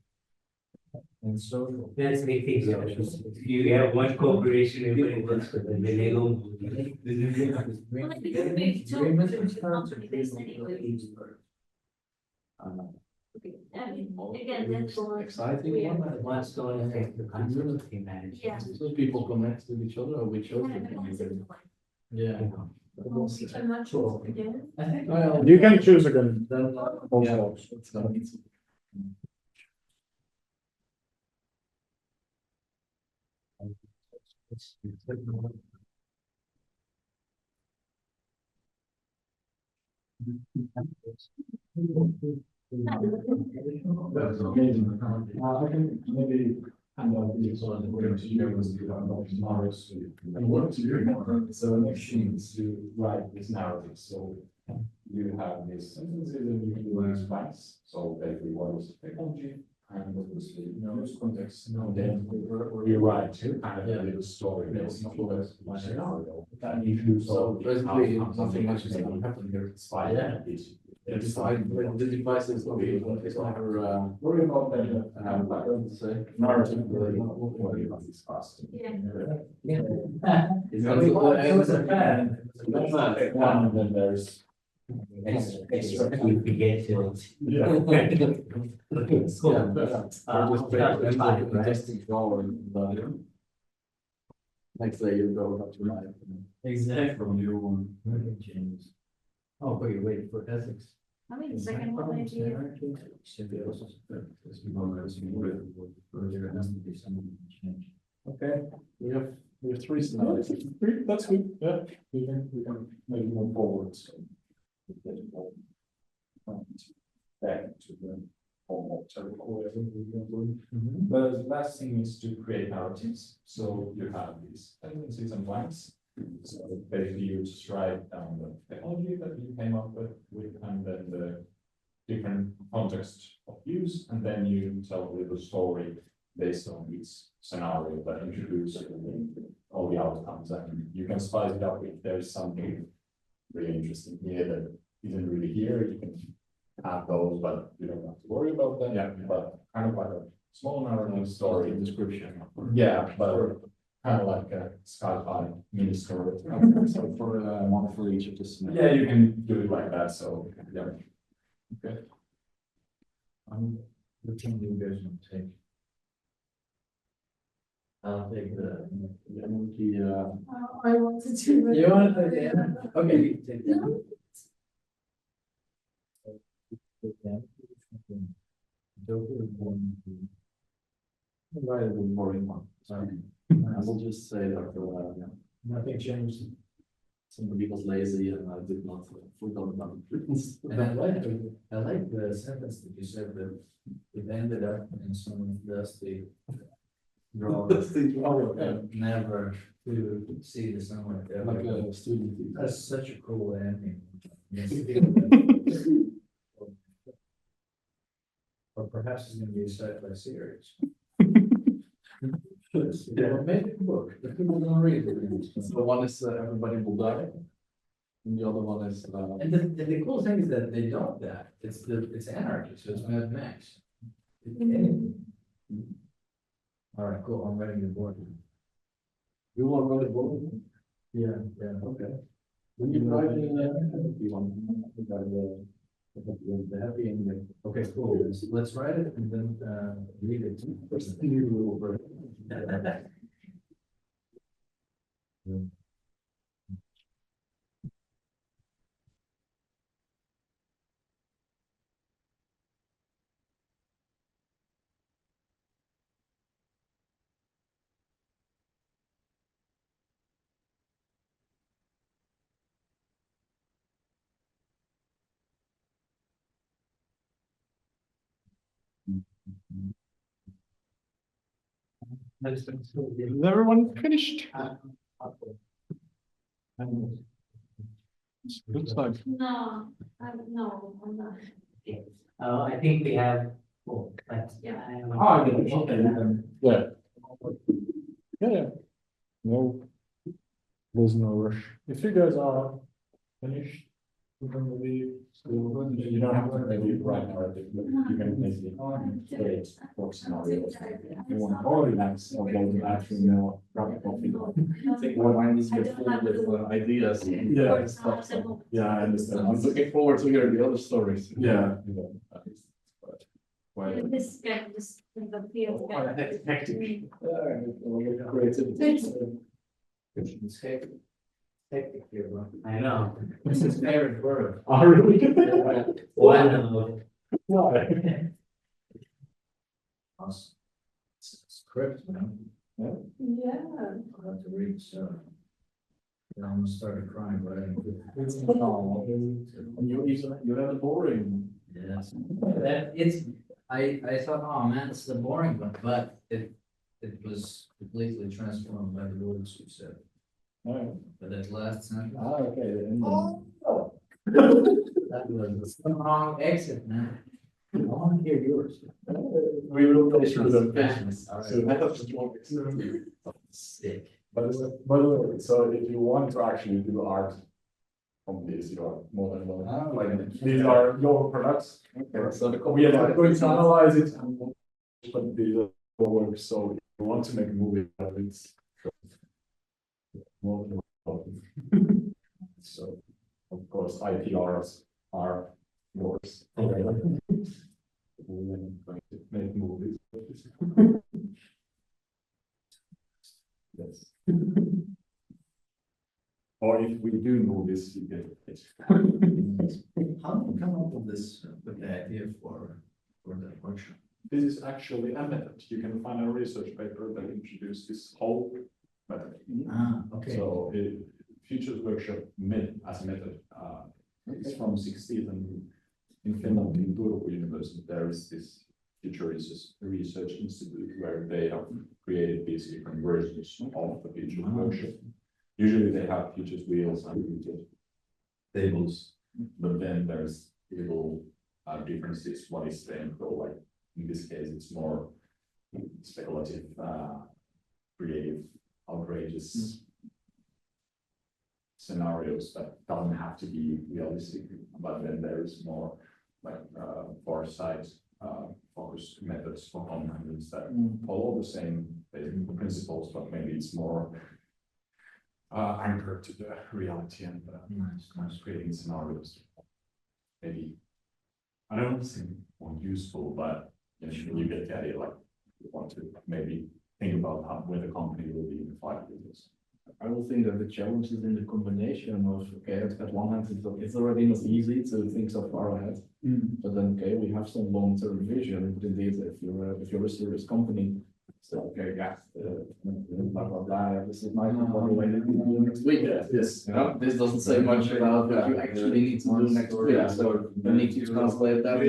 And social. That's the thing, so if you have one corporation, everybody works for them, then they go. Well, like, because we took the company, they said it would be. Okay, I mean, again, that's for. Exciting we one. are- What's going to affect the concept of management? Yeah. So people connect with each other or with each Yeah, other. everyone's in the way. Yeah. I'm not sure again. I think. You can choose again. Then, Also. it's gonna be. That's amazing. I can maybe hand out these on the way to share with you about tomorrow. And what to do more. So next thing is to write this narrative. So you have these sentences and you can do these blanks. So basically what is technology and obviously use context. And then you write to kind of a little story based on the scenario. That you do So basically, something much is gonna happen here. Spy Yeah. It's like, the device is gonna be, it's never, Worry about that. I don't say. Narrative. Worry about this fast. Yeah. It was a fan. And then there's. Extra, we forget to. Yeah. Cool. Testing flower and, next day you go up to life. Exactly. From your one. Changes. Oh, but you're waiting for ethics. I mean, the second one, maybe. Symbiosis. Because we know there's more, there has to be some change. Okay, we have three scenarios. Three, that's good, yeah, we can maybe move forward, so. Back to the formal technical level we can do. But the last thing is to create narratives, so you have these tendencies and blanks. So basically you just write down the technology that you came up with and then the different context of use, and then you tell a little story based on each scenario that introduces all the outcomes, and you can spice it up if there's something really interesting here that isn't really here, you can have those, but you don't have to worry about them. Yeah. But kind of like a small narrative story description. Yeah, but kind of like a sci-fi mini story. So for, one for each of the scenarios. Yeah, you can do it like that, so, yeah. Okay. Which one do you guys want to take? I'll take the. I wanted to. You want to take that? Okay, you can take that. Take that. Joker is one. Write a boring one. Sorry. I will just say that, Nothing changed. somebody was lazy and I did not forgot about it. And I like the sentence that you said that it ended up in some dusty drawer. Never to see the sunlight ever. Like a student. That's such a cool ending. Or perhaps it's gonna be a sci-fi series. Yeah, maybe a book, the people don't read it. So one is everybody will die. And the other one is, And the cool thing is that they don't die, it's anarchy, so it's Mad Max. All right, cool, I'm writing the board. you will write a book. Yeah, Okay. When you write you want the happy ending. okay, cool, let's write it and then, read it. First thing you will write. Is everyone finished? Looks like. No, no, I'm not. I think we have cool, but yeah. Ah, yeah, okay, yeah. Yeah. No, there's no rush. If you guys are finished, you can maybe, you don't have to maybe right now, you can maybe wait for scenarios. You want to relax or go to the bathroom or grab a coffee. I think my mind is a bit full with ideas. Yeah. Yeah, I understand. I'm looking forward to hearing the other stories. Yeah. This guy just the field. Hectic. Creativity. It's hectic here, bro. I know. This is favorite word. Oh, really? One of Why? Awesome. Script, man. Yeah. I'll have to read, so. I almost started crying, right? You have a boring. Yes. That it's, I thought, oh man, this is a boring one, but it was completely transformed by the words you said. But that last sentence, Okay. that was the wrong exit, man. I want to hear yours. We will play through the patience. So I have just one. Sick. By the way, so if you want to actually do art from this, you are more than welcome. Like, these are your products. Okay, so the We are not going to analyze it and but these are your works, so if you want to make a movie out of it, more than welcome. So, of course, IPRs are yours. We're going to make movies. Yes. Or if we do movies, you get it. How did you come up with this, with the idea for the workshop? This is actually a method. You can find a research paper that introduces this whole method. Ah, okay. So, Futures Workshop as a method, it's from 60s and in Finland, in Turku University, there is this Future Research Institute where they have created these different versions of the Futures Workshop. Usually they have Futures wheels and Futures tables, but then there's little differences. What is the end goal? Like in this case, it's more speculative, creative, outrageous scenarios that doesn't have to be realistic, but then there is more like foresight focused methods for companies that follow the same basic principles, but maybe it's more anchored to the reality and creating scenarios. Maybe I don't think more useful, but you get the idea. Like you want to maybe think about where the company will be in 5 years. I would think that the challenge is in the combination of, okay, at one hand, it's already not easy to think so far ahead. But then, okay, we have some long-term vision, but indeed, if you're a serious company, so, okay, yeah, blah, blah, blah, this is my company, what do do next week? This, you know, this doesn't say much about what you actually need to do next week, so you need to translate that.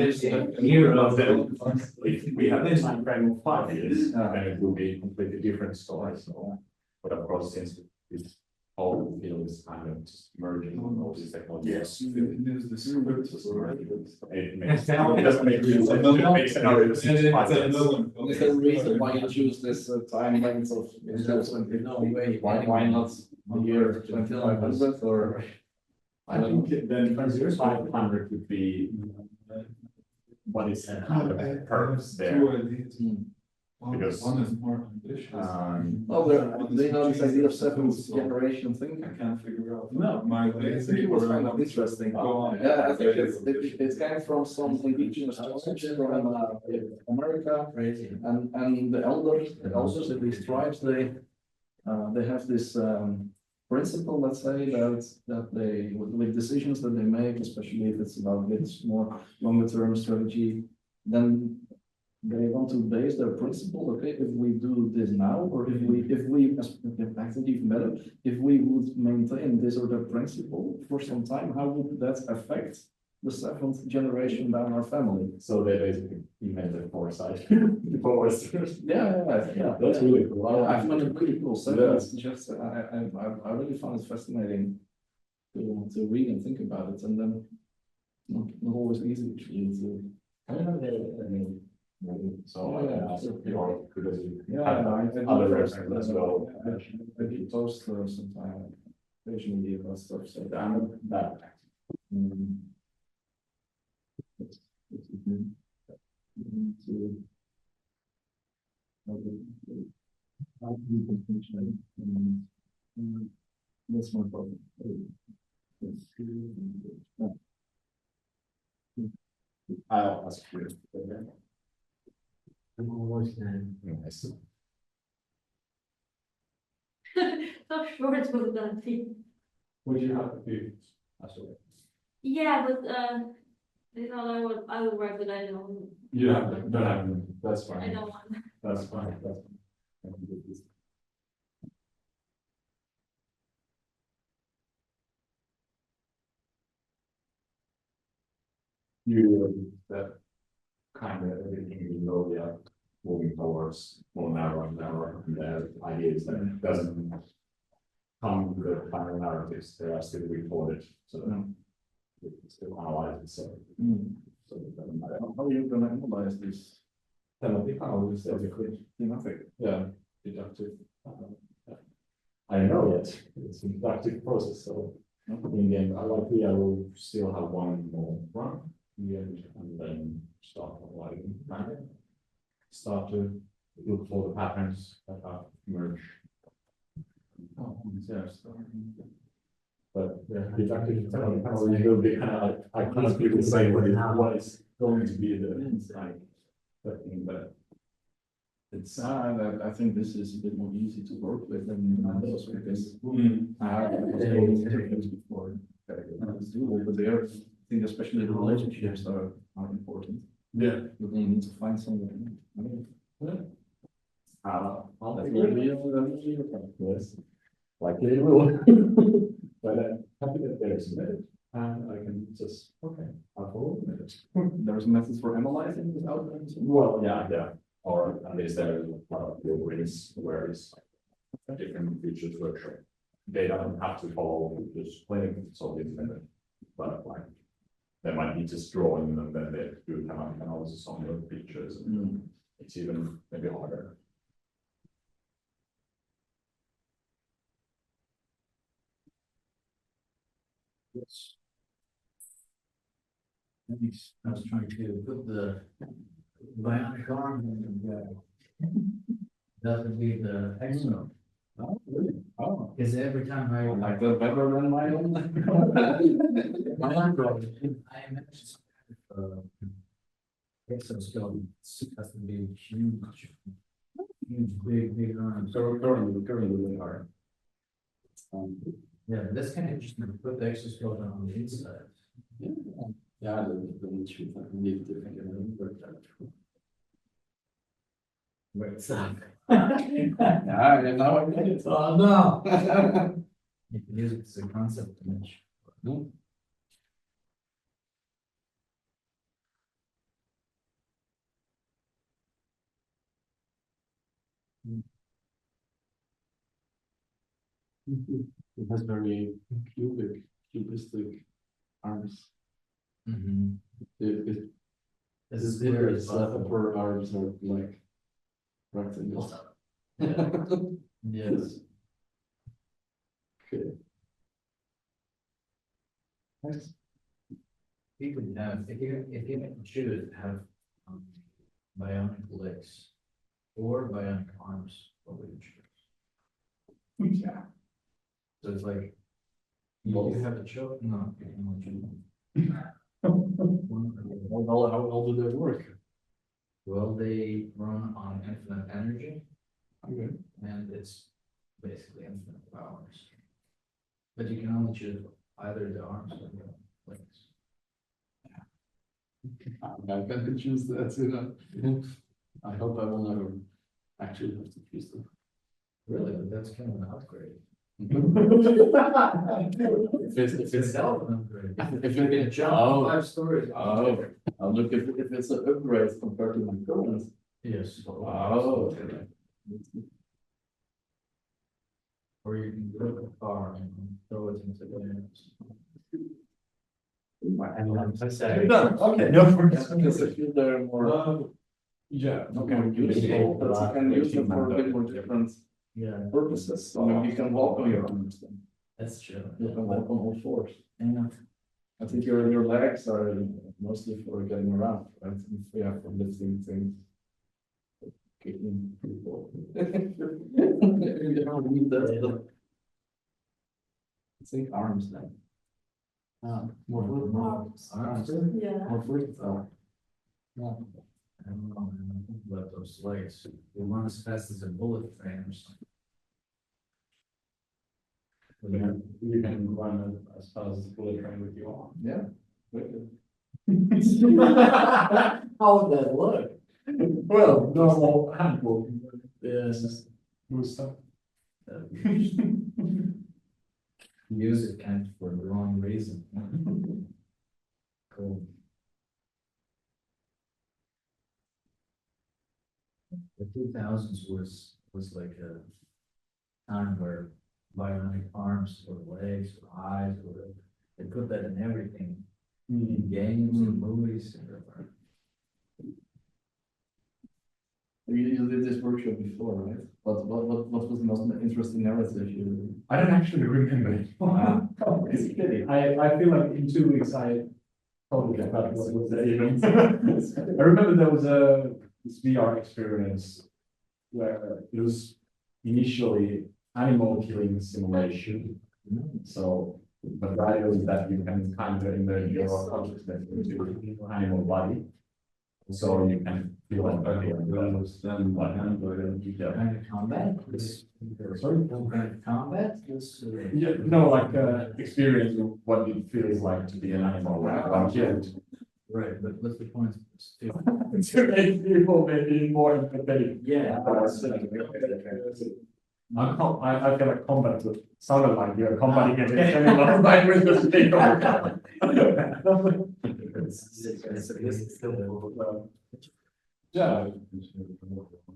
If we have a time frame of 5 years, then it will be a completely different story. So, but of course, since this whole field is kind of just merging on all these technologies. It makes it doesn't make sense. It doesn't make scenarios. Is there a reason why you choose this time length of why not the year 2500 or? I think then 2500 would be what is kind of purpose there. Because one is more ambitious. Well, they know this idea of seventh generation thinking. I can't figure out. No, My it was kind of interesting. Yeah, I think it's came from some indigenous tribes from America, and the elders of these tribes, they have this principle, let's say, that they with decisions that they make, especially if it's about this more longer term strategy, then they want to base their principle, okay, if we do this now, or if we, I think even better, if we would maintain this or that principle for some time, how would that affect the seventh generation down our family? So they basically invented foresight before Westerners. Yeah, That's really cool. I find it really cool. So it's just, I really found it fascinating to read and think about it, and then not always easy actually to. I don't know that, I mean, So I asked your could Yeah, have I other do restaurants as well. I do toast sometimes, occasionally that stuff, so. I'm not that. Mm. To- That's my problem. I'll ask you. I'm almost done. Nice. So short was that thing. Would you have to do? Yeah, but, I would work, but I don't. You have, don't have, them. That's I fine. don't want. That's fine, that's fine. I can do this. You, that kind of everything you know, yeah, moving towards more narrow and narrow, and the idea is that it doesn't come to the final narratives, they are still recorded, so then we can still analyze it, so. So it doesn't matter. How are you gonna analyze this? Penalty, how is everything, yeah, deductive. I don't know yet, it's a deductive process, so in the end, I will still have one more run. In the end, and then start analyzing, start to look for the patterns that have emerged. But the deductive penalty will be kind of like, I cannot really say what is going to be the like, but it's. I think this is a bit more easy to work with than others because. I have before. It's doable, but there, I think especially the relationships are important. Yeah. But then you need to find someone. I'll take it. Yes, likely it will. But I'm happy that there's a method, and I can just, okay, I'll follow the method. There's methods for analyzing this outcome. Well, yeah, or at least there is a lot of theories where it's different features workshop. They don't have to follow just playing, so independent, but like, they might be just drawing and then they do kind of analysis on the features, and it's even maybe harder. Yes. I was trying to put the bionic arm and doesn't leave the exo. Oh, really? Oh, Because every time I like that better than my own. my arm broke, I imagine some kind of exoskeleton has to be huge, big arms. So currently they are. Yeah, but that's kind of interesting to put the exoskeleton on the inside. Yeah, the need to think about that. Wait, stop. Yeah, now I get it. Oh, no. You can use it as a concept image. It has very cubistic arms. Mm-hmm. It This is is there good, as its well. upper arms are like rectangles. Yes. Okay. Nice. You could have, if you can choose, have bionic legs or bionic arms, what would you choose? Yeah. So it's like, Both. you have a choke, no, you can choose. How well do they work? Well, they run on infinite energy Okay. and it's basically infinite powers. But you can only choose either the arms or the legs. I can choose that, you know. I hope I will never actually have to choose them. Really, but that's kind of an upgrade. If it's an upgrade. if you're gonna jump Oh. 5 stories. Oh, I'll look if it's an upgrade compared to my current. Yes. Oh, okay. Or you can go to the car and throw it into the air. You're done. Okay, no worries. Because I feel they're more Yeah, Not more useful, but you can use them for a bit more different Yeah, purposes. So maybe you can walk on your arms then. that's true. You can walk on all fours. Yeah. I think your legs are mostly for getting around, right? Yeah, for lifting things. Kicking people. You don't need that. I think arms then. More arms. Yeah. More versatile. I don't know, man, I think about those legs, they run as fast as a bullet train or something. You can run as fast as a bullet train with your arm. Yeah. Wicked. How would that look? Well, normal handball. Yes. Do stuff. Use it kind of for the wrong reason. Cool. The 2000s was like a time where bionic arms or legs or eyes or they put that in everything. In games and movies and everywhere. You did this workshop before, right? What was the most interesting narrative you? I don't actually remember it. It's kidding. I feel like in 2 weeks I totally forgot what was the event. I remember there was this VR experience where it was initially animal killing simulation. So the idea is that you can kind of immerse your consciousness into an animal body. So you can feel like Kind of combat? Sorry? Kind of combat? Yeah, no, like experience of what it feels like to be an animal when I'm killed. Right, but what's the point? To make people maybe more empathetic. Yeah. I feel like combat would sound like you're combating against animals like with the stick. Yeah,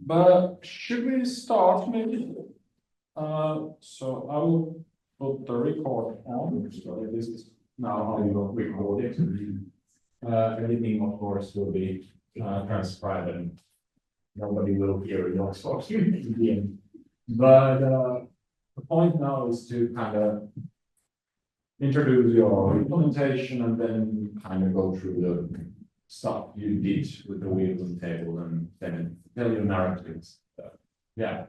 but should we start maybe? So I will put the record on, so this is now how we will record it. Everything of course will be transcribed and nobody will hear your source in the end. But the point now is to kind of introduce your implementation and then kind of go through the stuff you did with the wheels and table and then tell your narratives. Yeah.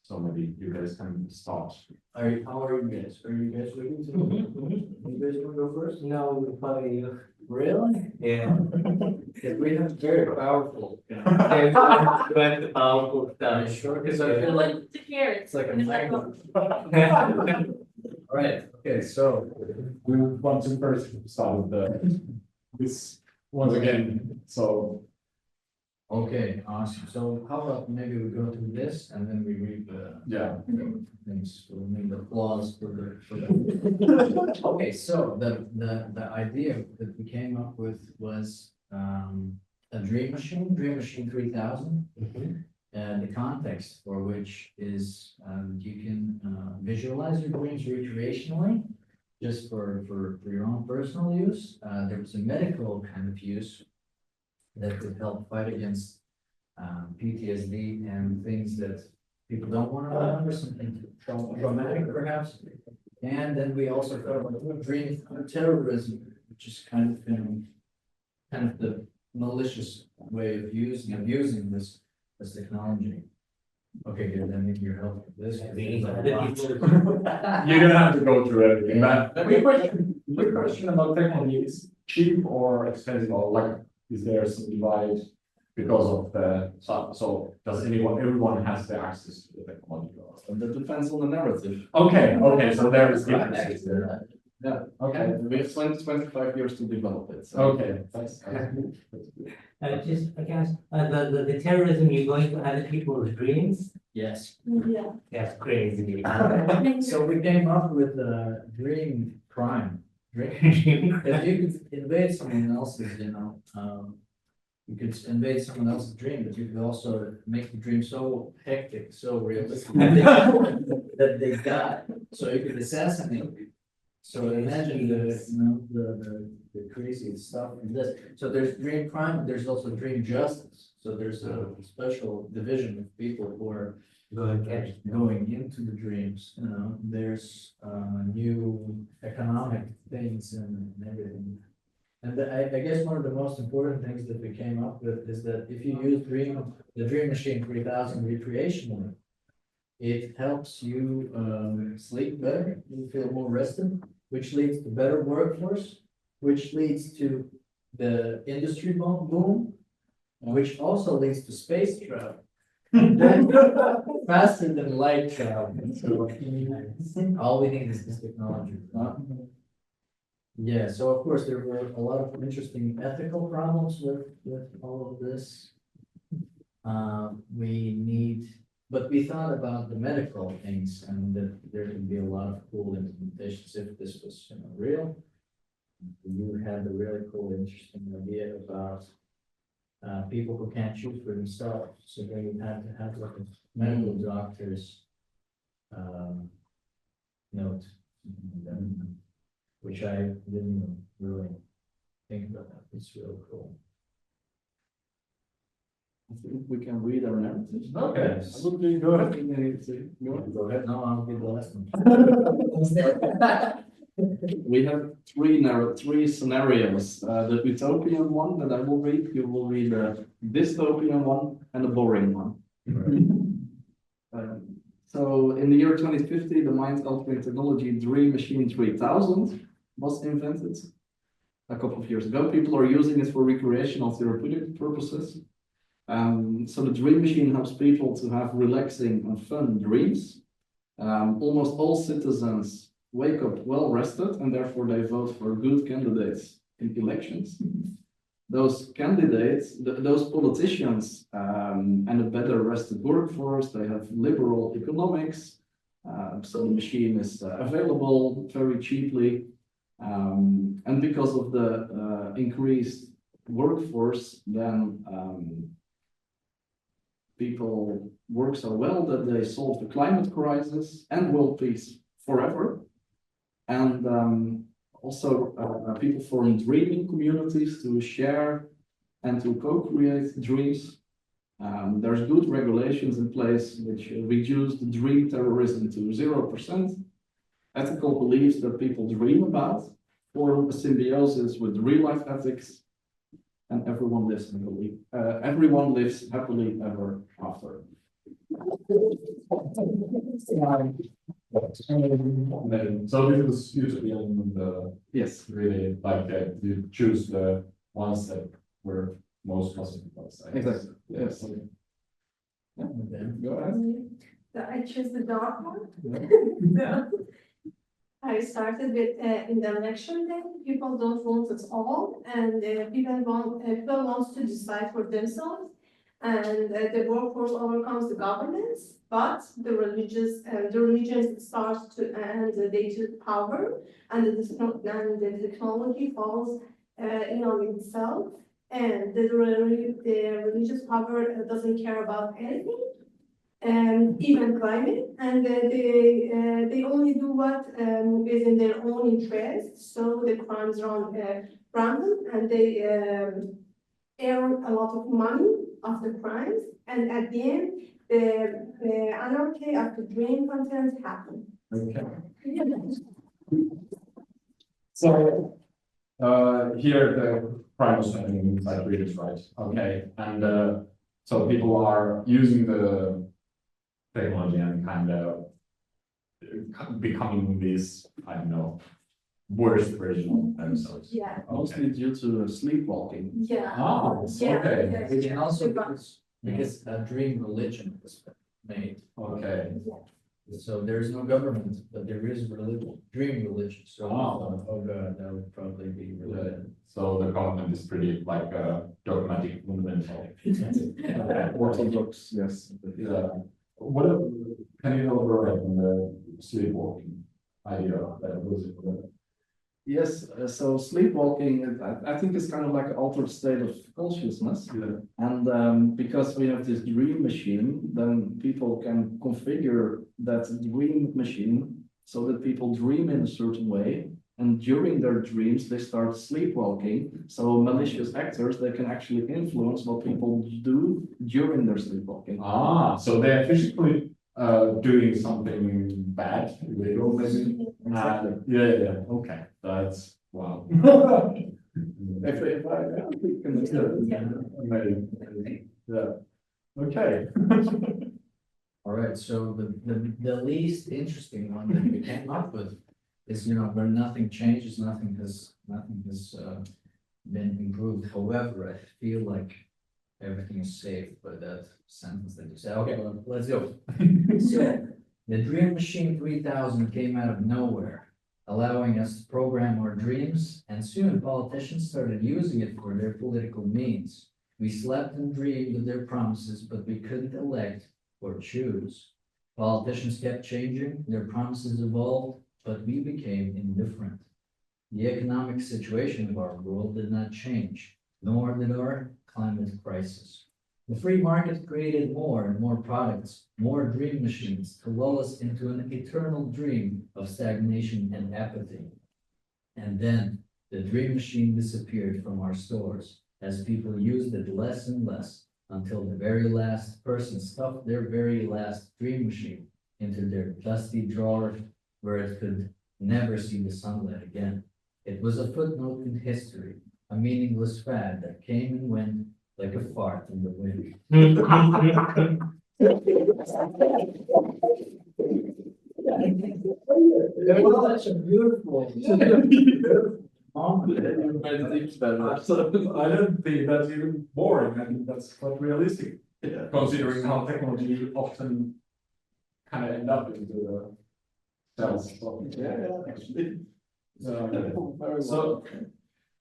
So maybe you guys can start. How are you guys? Are you guys looking to? You guys want to go first? No, probably you. Really? Yeah. Because we have very powerful. You have the powerful Are stuff. you sure? Because I feel like To hear it. it's like a magnet. Right, okay, so We want to first start with this once again. So okay, awesome. So how about maybe we go through this and then we read the yeah. things, we'll make the flaws for the. Okay, so the idea that we came up with was a dream machine 3000. And the context for which is you can visualize your dreams recreationally, just for your own personal use. There was a medical kind of use that could help fight against PTSD and things that people don't want to remember, something traumatic perhaps. And then we also thought about dream terrorism, which is kind of the malicious way of abusing this technology. Okay, good, then maybe you're helping with this. You don't have to go through everything, but quick question about technology, is cheap or expensive, or like, is there some divide because of the, so does everyone has the access to the technology? And that depends on the narrative. Okay, so there is differences there. Yeah, Okay, we have 25 years to develop it. So. okay, that's good. Just, I guess, the terrorism, you're going to other people's dreams? Yes. Yeah. That's crazy. So we came up with a dream crime. If you could invade someone else's, you could invade someone else's dream, but you could also make the dream so hectic, so realistic that they die. So you could assassinate people. So imagine the crazy stuff in this. So there's dream crime, but there's also dream justice. So there's a special division of people who are going into the dreams, you know, there's new economic things and everything. And I guess one of the most important things that we came up with is that if you use the Dream Machine 3000 recreationally, it helps you sleep better, you feel more rested, which leads to better workforce, which leads to the industry boom, which also leads to space travel. Faster than light travel. So, all we need is this technology. Yeah, so of course, there were a lot of interesting ethical problems with all of this. But we thought about the medical things and that there could be a lot of cool implementations if this was, you know, real. You had a really cool, interesting idea about people who can't choose for themselves, so they would have to have like a medical doctor's note, which I didn't really think about. It's really cool. I think we can read our narratives. Okay, Go ahead. No, I'll be the last one. We have three scenarios. The utopian one that I will read, you will read the dystopian one and the boring one. So in the year 2050, the mind-altering technology Dream Machine 3000 was invented. A couple of years ago, people are using it for recreational therapeutic purposes. So the Dream Machine helps people to have relaxing and fun dreams. Almost all citizens wake up well rested, and therefore they vote for good candidates in elections. Those candidates, those politicians, and a better rested workforce, they have liberal economics. So the machine is available very cheaply. And because of the increased workforce, then people work so well that they solve the climate crisis and world peace forever. And also people form dreaming communities to share and to co-create dreams. There's good regulations in place which reduce the dream terrorism to 0%. Ethical beliefs that people dream about form a symbiosis with real-life ethics, and everyone lives happily ever after. So this is usually Yes. really like you choose the ones that were most positive. Exactly. Yes. Yeah. Okay. Go ahead. I chose the dark one. So, I started with in the election day, people don't vote at all, and people want to decide for themselves, and the workforce overcomes the governments, but the religions start to and they took power, and the technology falls in on itself, and the religious power doesn't care about anything. Even climate, and they only do what is in their own interest. So the crimes run random, and they earn a lot of money of the crimes, and at the end, the anarchy of the dream content happens. Okay. So here the crime was happening inside Riga, right? Okay, and so people are using the technology and kind of becoming this, I don't know, worst version of themselves. Yeah. Mostly due to sleepwalking. Yeah. Oh, Yeah. okay. Yeah. And also because a dream religion was made. Okay. So there is no government, but there is religion, dream religion. So Oh. God, that would probably be related. So the government is pretty like dogmatic, fundamental. Orthodox, yes. What can you elaborate on the sleepwalking idea? Yes, so sleepwalking, I think it's kind of like an altered state of consciousness. Yeah. And because we have this dream machine, then people can configure that dream machine so that people dream in a certain way. And during their dreams, they start sleepwalking. So malicious actors, they can actually influence what people do during their sleepwalking. Ah, so they're physically doing something bad, illegal maybe? Yeah, okay, that's wow. If I can Amazing. Yeah, okay. All right, so the least interesting one that we came up with is, you know, where nothing changes, nothing has been improved. However, I feel like everything is safe by that sentence that you said. Okay, well, let's go. So, the Dream Machine 3000 came out of nowhere, allowing us to program our dreams, and soon politicians started using it for their political means. We slept and dreamed of their promises, but we couldn't elect or choose. Politicians kept changing, their promises evolved, but we became indifferent. The economic situation of our world did not change, nor did our climate crisis. The free market created more and more products, more dream machines to lull us into an eternal dream of stagnation and apathy. And then the dream machine disappeared from our stores as people used it less and less, until the very last person stuffed their very last dream machine into their dusty drawer where it could never see the sunlight again. It was a footnote in history, a meaningless fad that came and went like a fart in the wind. Well, that's a beautiful. I don't think that's even boring. I think that's quite realistic, considering how technology often kind of end up into the cells. Actually. So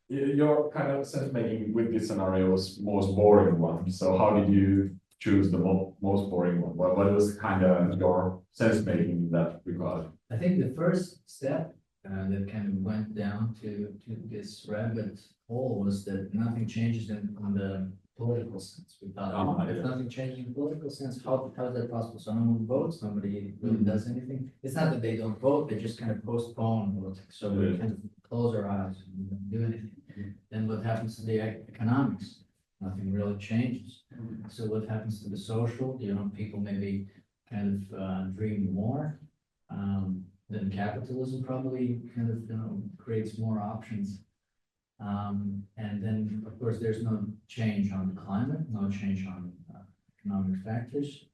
your kind of sense making with this scenario was most boring one. So how did you choose the most boring one? What was kind of your sense making in that regard? I think the first step that kind of went down to this rabbit hole was that nothing changes on the political sense. We thought, if nothing changes in the political sense, how is that possible? So no one votes, nobody really does anything. It's not that they don't vote, they just kind of postpone voting. So we kind of close our eyes and we don't do anything. Then what happens to the economics? Nothing really changes. So what happens to the social? You know, people maybe kind of dream more. Then capitalism probably kind of, you know, creates more options. And then, of course, there's no change on the climate, no change on economic factors,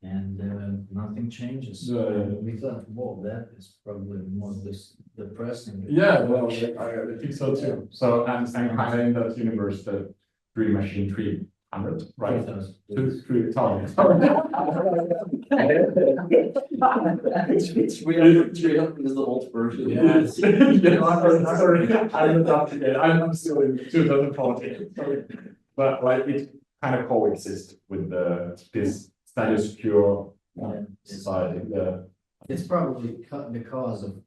and nothing changes. So we thought, whoa, that is probably more depressing. Yeah, well, I think so too. So, and kind of in that universe, the Dream Machine 300, right? 3,000. It's 300 is the old version. Yes. Sorry, I'm not yet. I'm still in 2014. Sorry. But like it kind of coexists with this status quo society. It's probably the cause of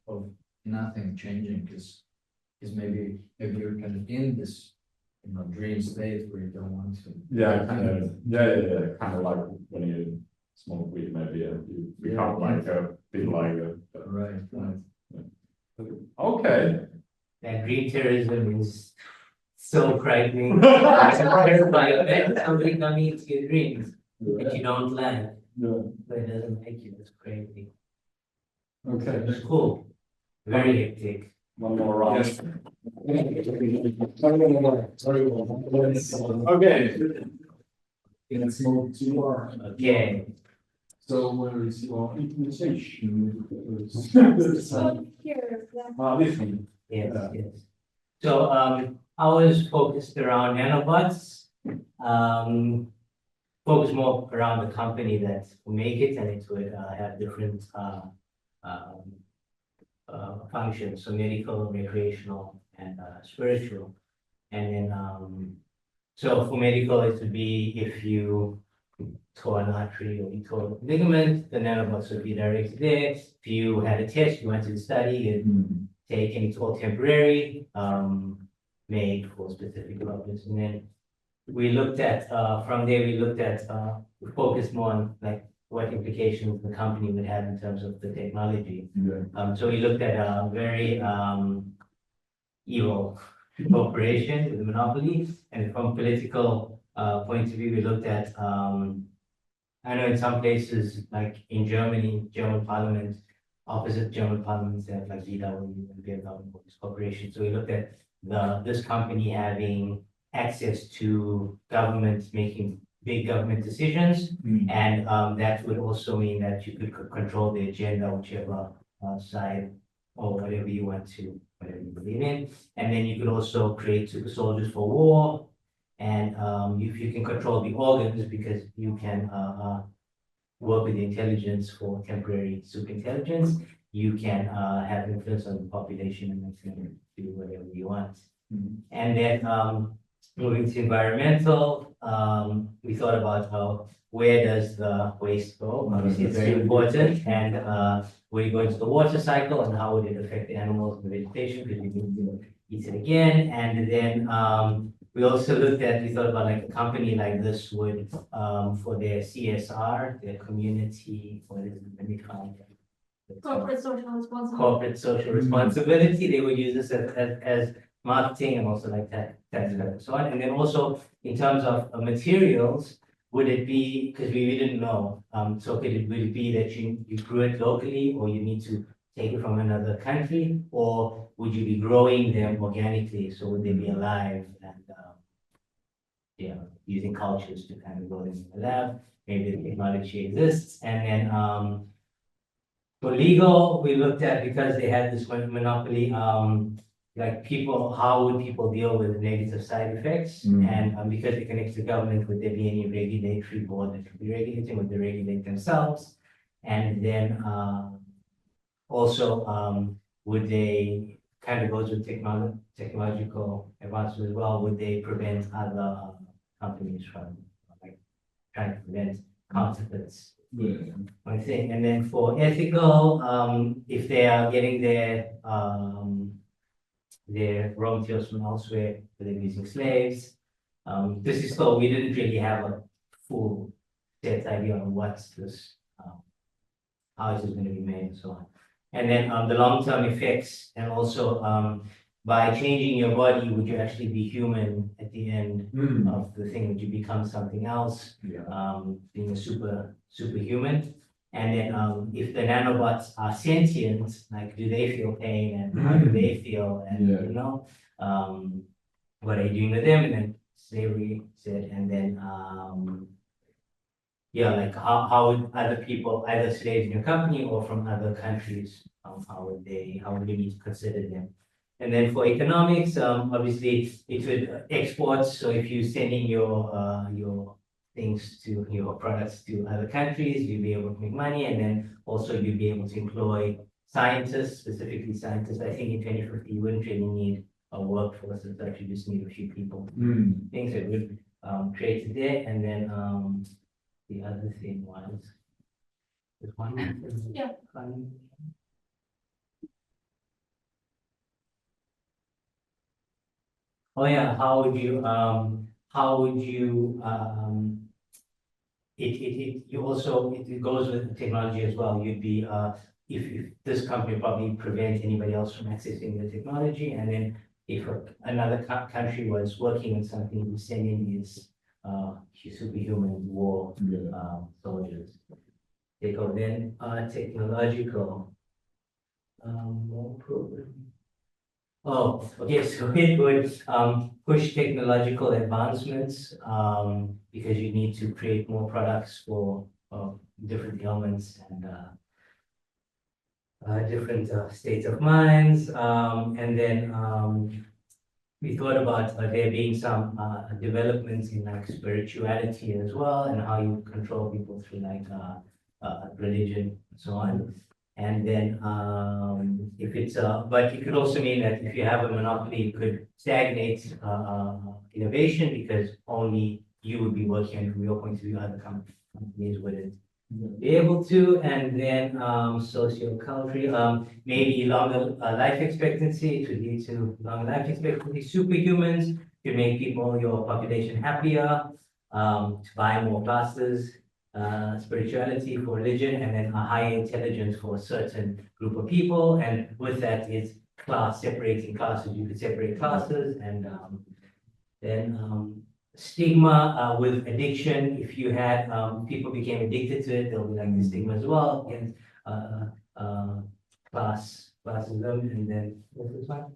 nothing changing, because maybe if you're kind of in this, you know, dream state where you don't want to. Yeah, kind of like when you smoke weed, maybe you become like a bit like a. Right. Okay. That dream terrorism is so frightening. It's terrifying. That somebody coming into your dreams that you don't like, but it doesn't make you. It's crazy. Okay. It's cool. Very hectic. One more round. Yes. Okay. Let's move to our. Okay. So where is your implementation? So here, This one. Yes, yes. So I was focused around nanobots. Focused more around the company that will make it, and it would have different functions, so medical, recreational, and spiritual. And then so for medical, it would be if you tore an artery or you tore a ligament, the nanobots would be directed there. If you had a test, you went to the study, and taken, it's all temporary, made for specific purpose. And then we looked at, from there, we looked at, we focused more on like what implications the company would have in terms of the technology. Yeah. So we looked at a very evil corporation with a monopoly, and from political point of view, we looked at I know in some places, like in Germany, German parliament, opposite German parliaments, they have like VW and BMW corporations. So we looked at this company having access to government, making big government decisions. And that would also mean that you could control the agenda, whichever side or whatever you want to, whatever you believe in. And then you could also create super soldiers for war. And if you can control the organs, because you can work with the intelligence for temporary super intelligence, you can have influence on the population and then do whatever you want. And then moving to environmental, we thought about where does the waste go? Obviously, it's very important. And where you go into the water cycle and how would it affect the animals and the vegetation, because you need to eat it again. And then we also looked at, we thought about like a company like this would, for their CSR, their community, what is it, let me find it. Corporate social responsibility. Corporate social responsibility, they would use this as marketing and also like tax and so on. And then also in terms of materials, would it be, because we didn't know, so would it be that you grew it locally, or you need to take it from another country, or would you be growing them organically? So would they be alive and using cultures to kind of grow them in the lab? Maybe the technology exists. And then for legal, we looked at, because they had this monopoly, like people, how would people deal with negative side effects? And because it connects to government, would there be any regulatory board that could be regulating? Would they regulate themselves? And then also, would they, kind of goes with technological advances as well, would they prevent other companies from like trying to prevent counterfeits? One thing. And then for ethical, if they are getting their raw materials from elsewhere, but they're using slaves. This is still, we didn't really have a full set idea on what's this, how is this going to be made and so on. And then the long-term effects, and also by changing your body, would you actually be human at the end of the thing? Would you become something else? Being a superhuman? And then if the nanobots are sentient, like do they feel pain and how do they feel? And you know, what are you doing with them? And then slavery said, and then like how would other people, either slaves in your company or from other countries, how would you need to consider them? And then for economics, obviously it would exports. So if you're sending your things to your products to other countries, you'll be able to make money, and then also you'll be able to employ scientists, specifically scientists. I think in 2050 you wouldn't really need a workforce, it's actually just need a few people. Things that would create it there. And then the other thing was there's one more thing. Yeah. Oh yeah, how would you you also, it goes with technology as well. You'd be if this company probably prevent anybody else from accessing the technology, and then if another country was working on something, you send in his superhuman war soldiers. They go then technological more program. Oh, okay, so it would push technological advancements because you need to create more products for different ailments and different states of minds. And then we thought about there being some developments in like spirituality as well, and how you control people through like religion and so on. And then if it's but it could also mean that if you have a monopoly, it could stagnate innovation, because only you would be working, and from your point of view, other companies wouldn't be able to. And then sociocultural, maybe longer life expectancy, it would lead to longer life expectancy. Superhumans could make people, your population happier, to buy more classes, spirituality for religion, and then a higher intelligence for a certain group of people. And with that is separating classes. You could separate classes, and then stigma with addiction. If you had people became addicted to it, there'll be like the stigma as well against classism. And then what's this one?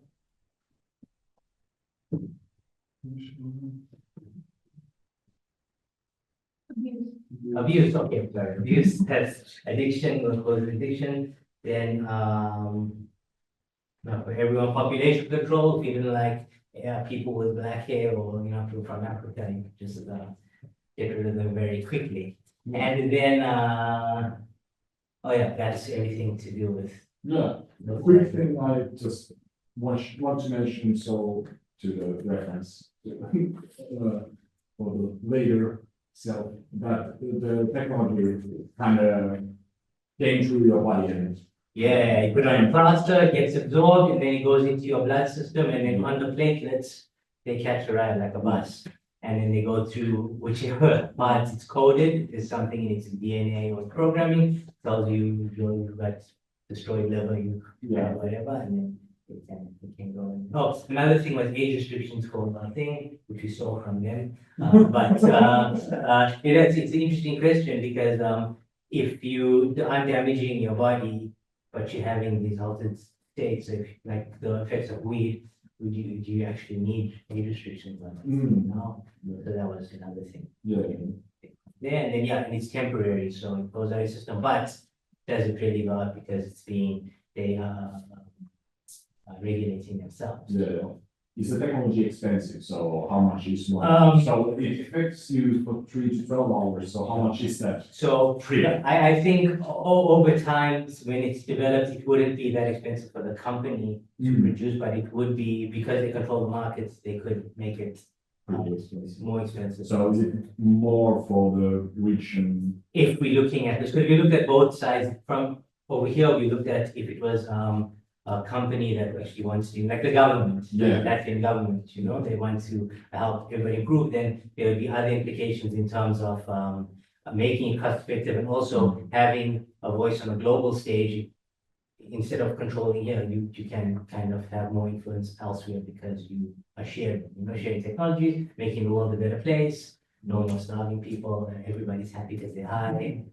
Abuse, okay, sorry. Abuse, that's addiction, what causes addiction. Then now for everyone, population control, if you didn't like people with black hair or people from Africa, you could just get rid of them very quickly. And then oh yeah, that's everything to do with. Yeah, the quick thing I just want to mention, so to the reference for the later self, that the technology kind of came through your body and Yeah, you put on a plaster, it gets absorbed, and then it goes into your blood system, and then on the platelets, they catch a ride like a bus. And then they go through whichever parts it's coded, if there's something in its DNA or programming, tells you you've got destroyed liver, whatever, and then it can go in. Oh, another thing was age restrictions for one thing, which we saw from them. But it's an interesting question because if you aren't damaging your body, but you're having these altered states, like the effects of weed, do you actually need age restrictions on it? No. So that was another thing. And then and it's temporary, so it goes out of the system, but does it really go out because they are regulating themselves. Is the technology expensive? So how much is one? So it affects you for 3 to 12 hours. So how much is that? So I think over time, when it's developed, it wouldn't be that expensive for the company to produce, but it would be because they control the markets, they could make it more expensive. So is it more for the region? If we're looking at this, because we looked at both sides from over here, we looked at if it was a company that actually wants to, like the government, Latvian government, they want to help everybody improve, then there would be other implications in terms of making it cost effective and also having a voice on a global stage. Instead of controlling here, you can kind of have more influence elsewhere because you are sharing technologies, making the world a better place, no more starving people, and everybody's happy because they're high.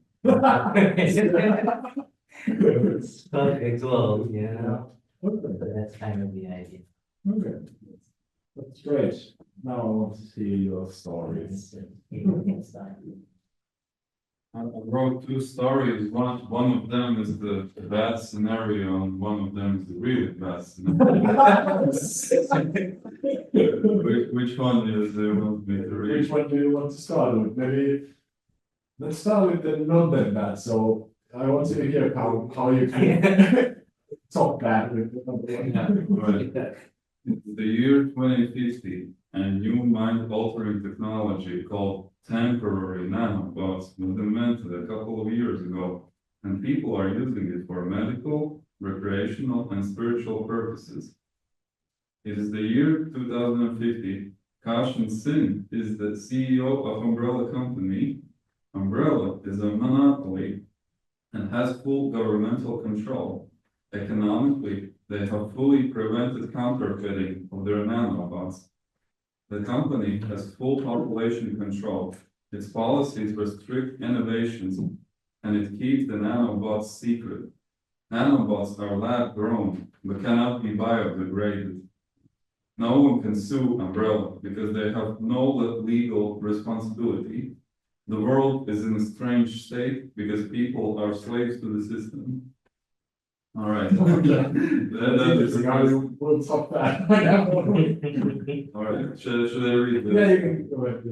It's perfect world, So that's kind of the idea. Okay, that's great. Now I want to see your stories. I wrote 2 stories. One of them is the bad scenario, and one of them is the really bad scenario. Which one is you want me to read? Which one do you want to start with? Maybe let's start with the not that bad. So I want to hear how you can top that with the number one. Right. It's the year 2050, and new mind-altering technology called temporary nanobots was invented a couple of years ago, and people are using it for medical, recreational, and spiritual purposes. It is the year 2050. Kashin Singh is the CEO of Umbrella Company. Umbrella is a monopoly and has full governmental control. Economically, they have fully prevented counterfeiting of their nanobots. The company has full population control. Its policies restrict innovations, and it keeps the nanobots secret. Nanobots are lab-grown, but cannot be biodegraded. No one can sue Umbrella because they have no legal responsibility. The world is in a strange state because people are slaves to the system. All right. We'll stop that. All right. Should I read this? Yeah, you can go ahead.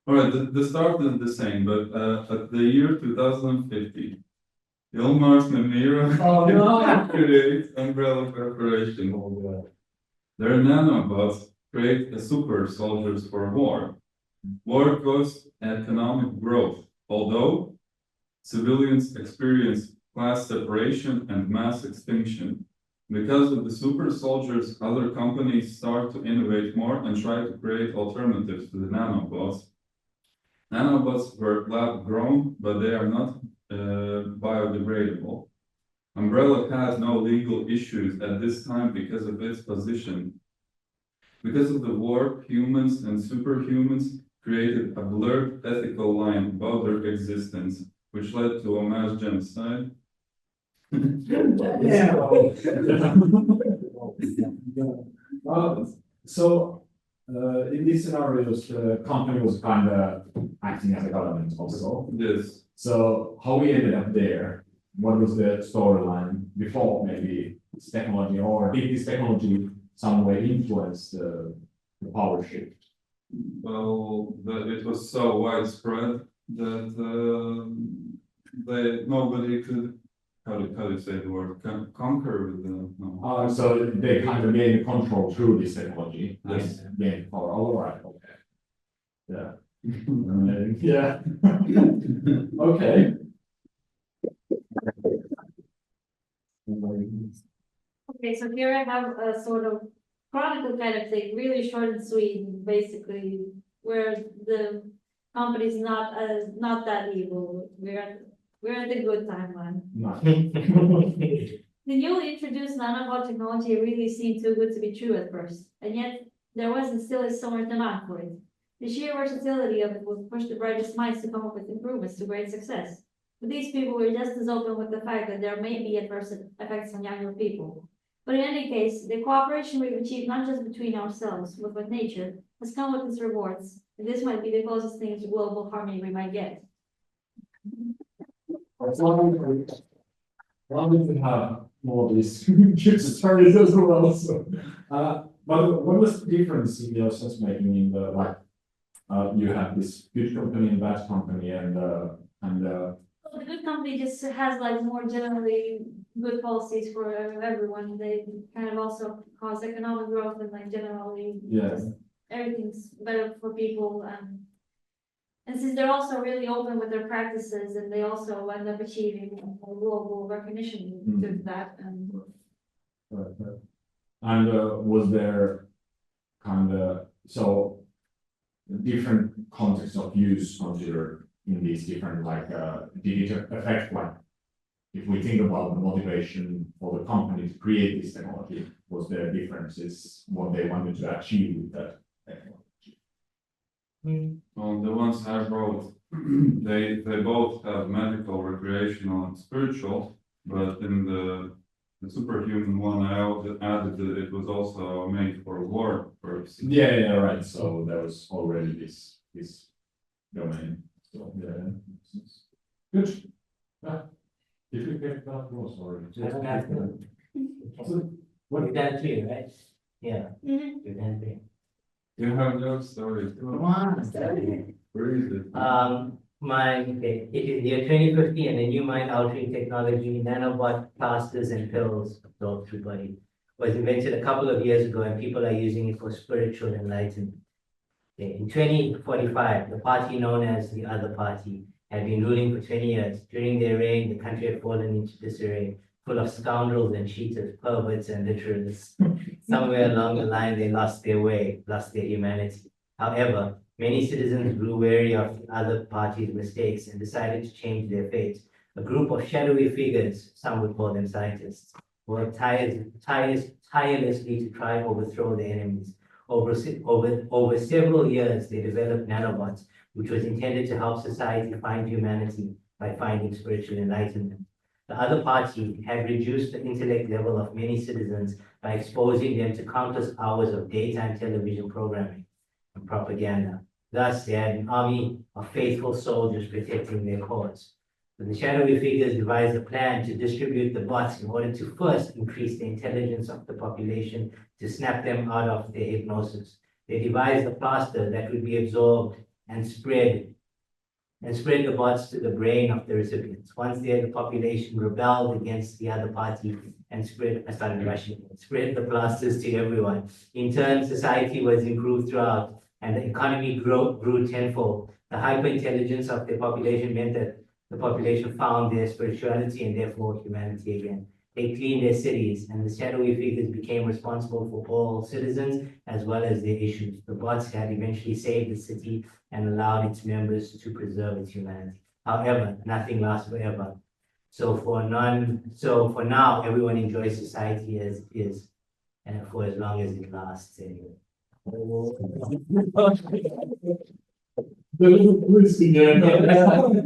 All right. The start is the same, but at the year 2050, Ilmar Nemira creates Umbrella Corporation. Their nanobots create super soldiers for war. War causes economic growth, although civilians experience class separation and mass extinction. Because of the super soldiers, other companies start to innovate more and try to create alternatives to the nanobots. Nanobots were lab grown, but they are not biodegradable. Umbrella has no legal issues at this time because of its position. Because of the war, humans and superhumans created a blurred ethical line about their existence, which led to a mass genocide. So, in these scenarios, the company was kind of acting as a government also. Yes. So how we ended up there, what was the storyline before maybe this technology, or did this technology some way influence the power shift? Well, it was so widespread that nobody could, how do you say the word, conquer with them. No. So they kind of gained control through this technology. Yes. And gained power. All right. Okay. Yeah. Yeah. Okay. Okay, so here I have a sort of chronicle kind of thing, really short and sweet, basically, where the company's not that evil. We're at the good timeline. The newly introduced nanobot technology really seemed too good to be true at first, and yet there was and still is so much demand for it. The sheer versatility of it would push the brightest minds to come up with improvements to great success. But these people were just as open with the fact that there may be adverse effects on younger people. But in any case, the cooperation we've achieved not just between ourselves, but with nature, has come with its rewards, and this might be the closest thing to global harmony we might get. As long as we have more of these good stories as well. So, but what was the difference in your sense making in the like? You have this good company and bad company, and The good company just has like more generally good policies for everyone. They kind of also cause economic growth and like generally yes, everything's better for people. And since they're also really open with their practices, and they also end up achieving a global recognition to that. and was there kind of so different contexts of use considered in these different like did it affect like if we think about the motivation for the company to create this technology, was there differences what they wanted to achieve with that technology? Well, the ones I wrote, they both have medical, recreational, and spiritual, but in the superhuman one, I added that it was also made for war purposes. Yeah, right. So there was already this domain. So yeah, good. Yeah. Did we get that was or I don't have to. what? You've done three, right? Yeah, Mhm. you've done three. You have your story. Come on. Where is it? It is the year 2050 and a new mind-altering technology, nanobot plasters and pills absorbed through body, was invented a couple of years ago, and people are using it for spiritual enlightenment. Okay, in 2045, the party known as the Other Party had been ruling for 20 years. During their reign, the country had fallen into disarray, full of scoundrels and cheaters, perverts and literalists. Somewhere along the line, they lost their way, lost their humanity. However, many citizens grew wary of the Other Party's mistakes and decided to change their fate. A group of shadowy figures, some would call them scientists, worked tirelessly to try and overthrow their enemies. Over several years, they developed nanobots, which was intended to help society find humanity by finding spiritual enlightenment. The Other Party had reduced the intellect level of many citizens by exposing them to countless hours of daytime television programming and propaganda. Thus, they had an army of faithful soldiers protecting their cause. So the shadowy figures devised a plan to distribute the bots in order to first increase the intelligence of the population to snap them out of their hypnosis. They devised a plaster that would be absorbed and spread the bots to the brain of the recipients. Once there, the population rebelled against the Other Party and spread the plasters to everyone. In turn, society was improved throughout, and the economy grew tenfold. The hyper-intelligence of the population meant that the population found their spirituality and therefore humanity again. they cleaned their cities, and the shadowy figures became responsible for all citizens as well as their issues. The bots had eventually saved the city and allowed its members to preserve its humanity. However, nothing lasts forever. So for now, everyone enjoys society as is, and for as long as it lasts anyway.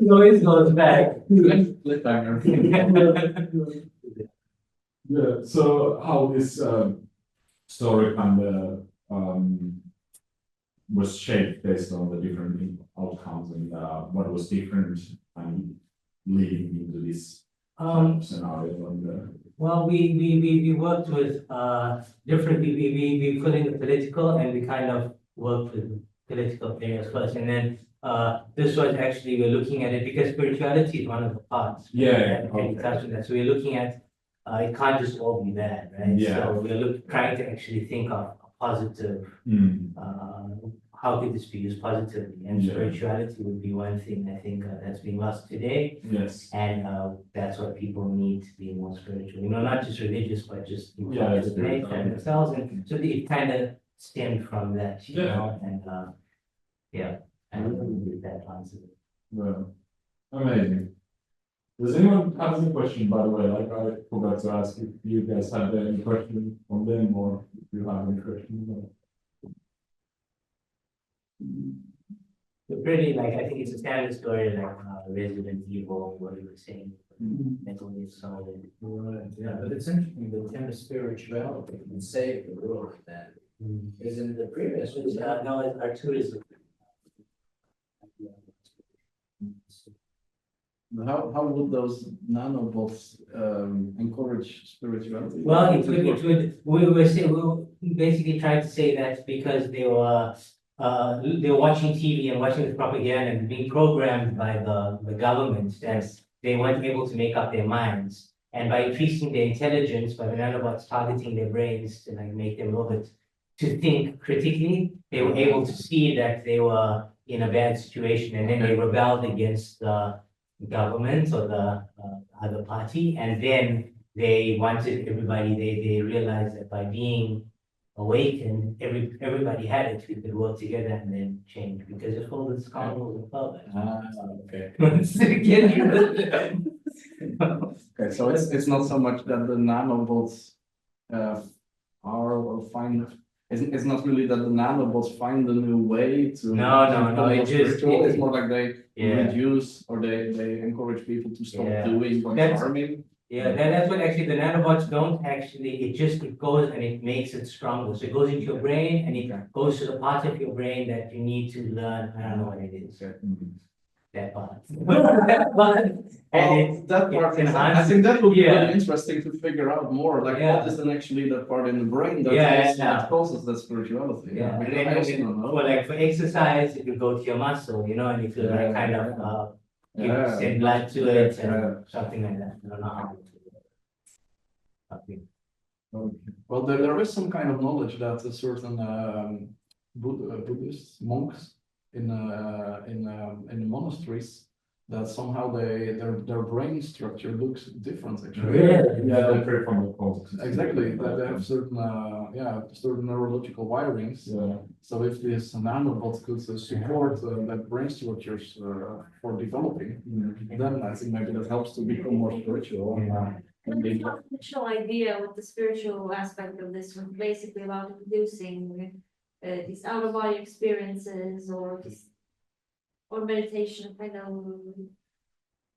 Noise goes back. Yeah, so how this story kind of was shaped based on the different outcomes and what was different and leading into this scenario and Well, we worked with different, we put in the political and we kind of worked with political areas first, and then this was actually, we're looking at it because spirituality is one of the parts. Yeah, And we touched on that, so we're looking at it can't just all be bad, right? Yeah. So we're trying to actually think of a positive, how could this be used positively? And Yeah. spirituality would be one thing I think that's being lost today. yes. And that's what people need to be more spiritual, you know, not just religious, but just in Yeah, terms of spiritual. nature and themselves. And so it kind of stemmed from that, you Yeah. know, and yeah, I don't know if that answers it. Well, amazing. Does anyone have any question, by the way? Like I forgot to ask if you guys had any question from them or if you have any questions. So pretty, like, I think it's a standard story, like Resident Evil, what you were saying, Metal Gear Solid. Right, yeah, but it's interesting, the term spirituality can save the world then. Because in the previous one, No, it's Arturism. How would those nanobots encourage spirituality? Well, we were basically trying to say that because they were watching TV and watching the propaganda and being programmed by the government, that they weren't able to make up their minds. And by increasing their intelligence, by the nanobots targeting their brains to like make them a little bit to think critically, they were able to see that they were in a bad situation, and then they rebelled against the government or the other party, and then they wanted everybody, they realized that by being awakened, everybody had it, we could work together and then change, because it's all the scoundrels and perverts. Okay. Okay, so it's not so much that the nanobots are or find. It's not really that the nanobots find a new way to. No, it's it's more like they reduce or they encourage people to stop doing or harming. Yeah, that's what actually the nanobots don't actually, it goes and it makes it stronger. So it goes into your brain and it goes to the part of your brain that you need to learn. I don't know what it is. That part. And that part, I think that would be really interesting to figure out more. Like, what is then actually the part in the brain that causes that spirituality? Yeah, and then like for exercise, it will go to your muscle, you know, and if you like kind of send blood to it and something like that. I don't know how to do it. Well, there is some kind of knowledge that a certain Buddhist monks in the monasteries, that somehow their brain structure looks different actually. Yeah, they pray from the causes. Exactly, they have certain certain neurological wirings. Yeah. So if this nanobot could support that brain structures for developing, then I think maybe that helps to become more spiritual. The initial idea with the spiritual aspect of this was basically about producing these out of body experiences or meditation kind of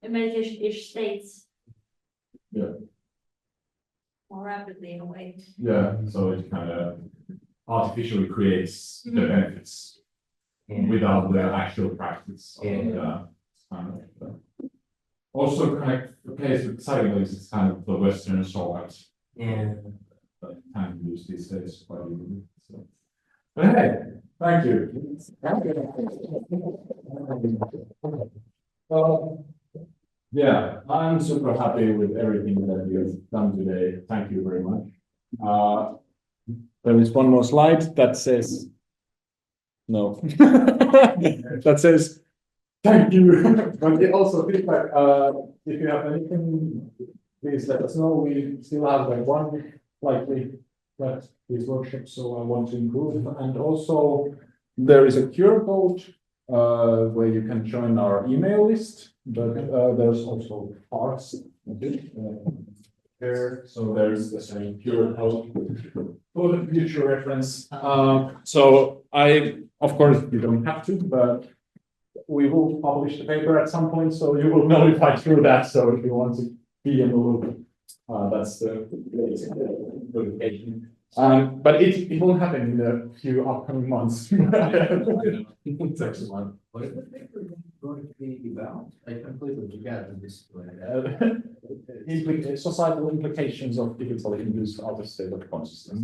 meditation-ish states. Yeah. More rapidly in a way. Yeah, so it kind of artificially creates the benefits without the actual practice. Also connect the case with psychedelics, it's kind of the Western sort that kind of use these days quite easily. So. But hey, thank you. Yeah, I'm super happy with everything that you've done today. Thank you very much. There is one more slide that says, no, that says, thank you. But also feedback, if you have anything please let us know. We still have like one likely left this workshop, so I want to improve. And also there is a QR code where you can join our email list, but there's also parts here. So there's the same QR code for the future reference. So of course, you don't have to, but we will publish the paper at some point, so you will notify through that. So if you want to be in the loop, that's the notification. But it won't happen in a few upcoming months. Excellent. What is the paper going to be about? I completely forgot this. Societal implications of digitally induced out-of-state of consciousness.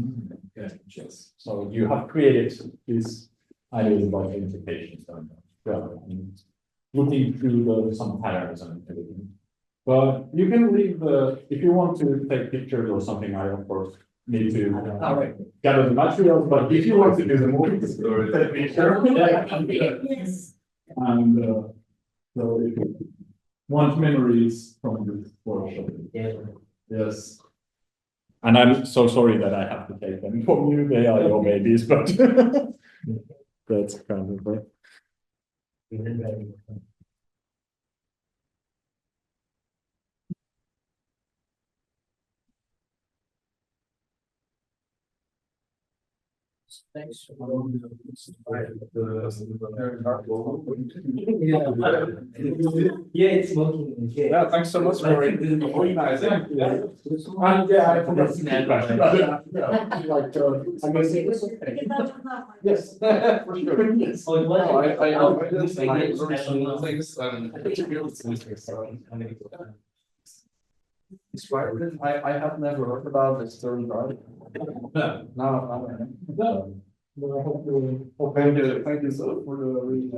Okay. Yes. So you have created these ideas about the implications. And looking through some patterns and everything. But you can leave if you want to take pictures or something, I of course need to gather the materials, but if you want to do the movie, take picture. Yes. And so if you want memories from this workshop. Yes. And I'm so sorry that I have to take them from you, they are your babies, but that's kind of it. Thanks. Yeah, it's smoking. Yeah, thanks so much for organizing. And yeah, I forgot to add yes, for sure. Yes. Oh, it was. I have never heard about this term, right? No. No. Thank you so for the.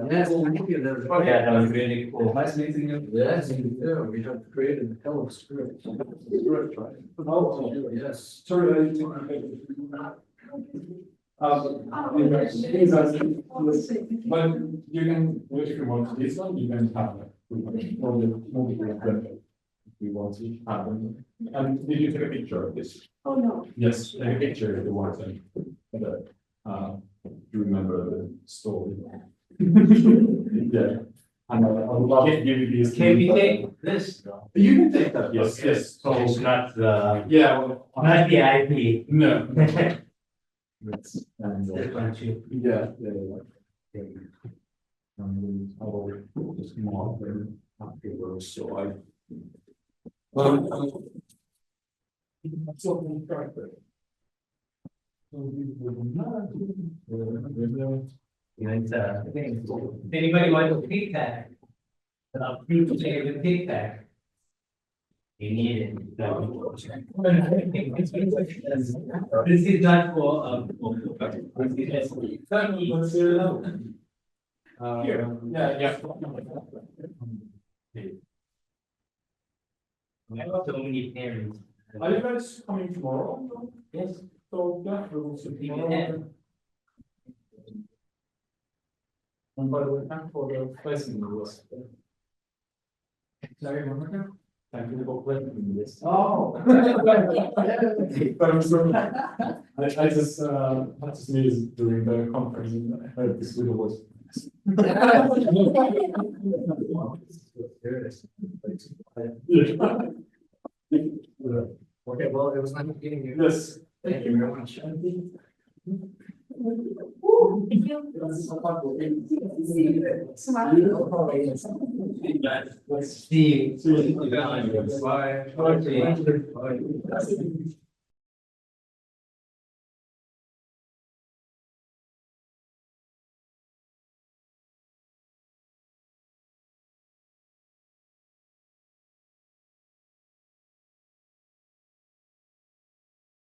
Yes, thank you. Yeah, that was really cool. Nice meeting you. Yes, we have created a hell of a script. Script, right? Oh, yes. Sorry, I didn't. But you can, if you want this one, you can have it. Or the movie if you want to have them. And did you take a picture of this? Oh, no. Yes, take a picture if you want to. You remember the story. Yeah. And I would love to give you these. Can we take this? You can take that, yes, yes. So it's not the, Yeah, well. not the IP. No. This one too. Yeah. I will just mark them afterwards, so I. It's if anybody wants a pig pack, proof to take a pig pack. You need it. This is not for, Yeah. I have so many parents. Are you guys coming tomorrow? Yes. So, yeah, we will see You tomorrow. can. And by the way, thank you for the blessing list. Sorry, one more time. Thank you for blessing list. Oh. But I'm sorry. I just sneezed during the conference and I heard this little voice. Okay, well, it was nice meeting you. Yes. Thank you very much. See you. See you. Bye. Bye.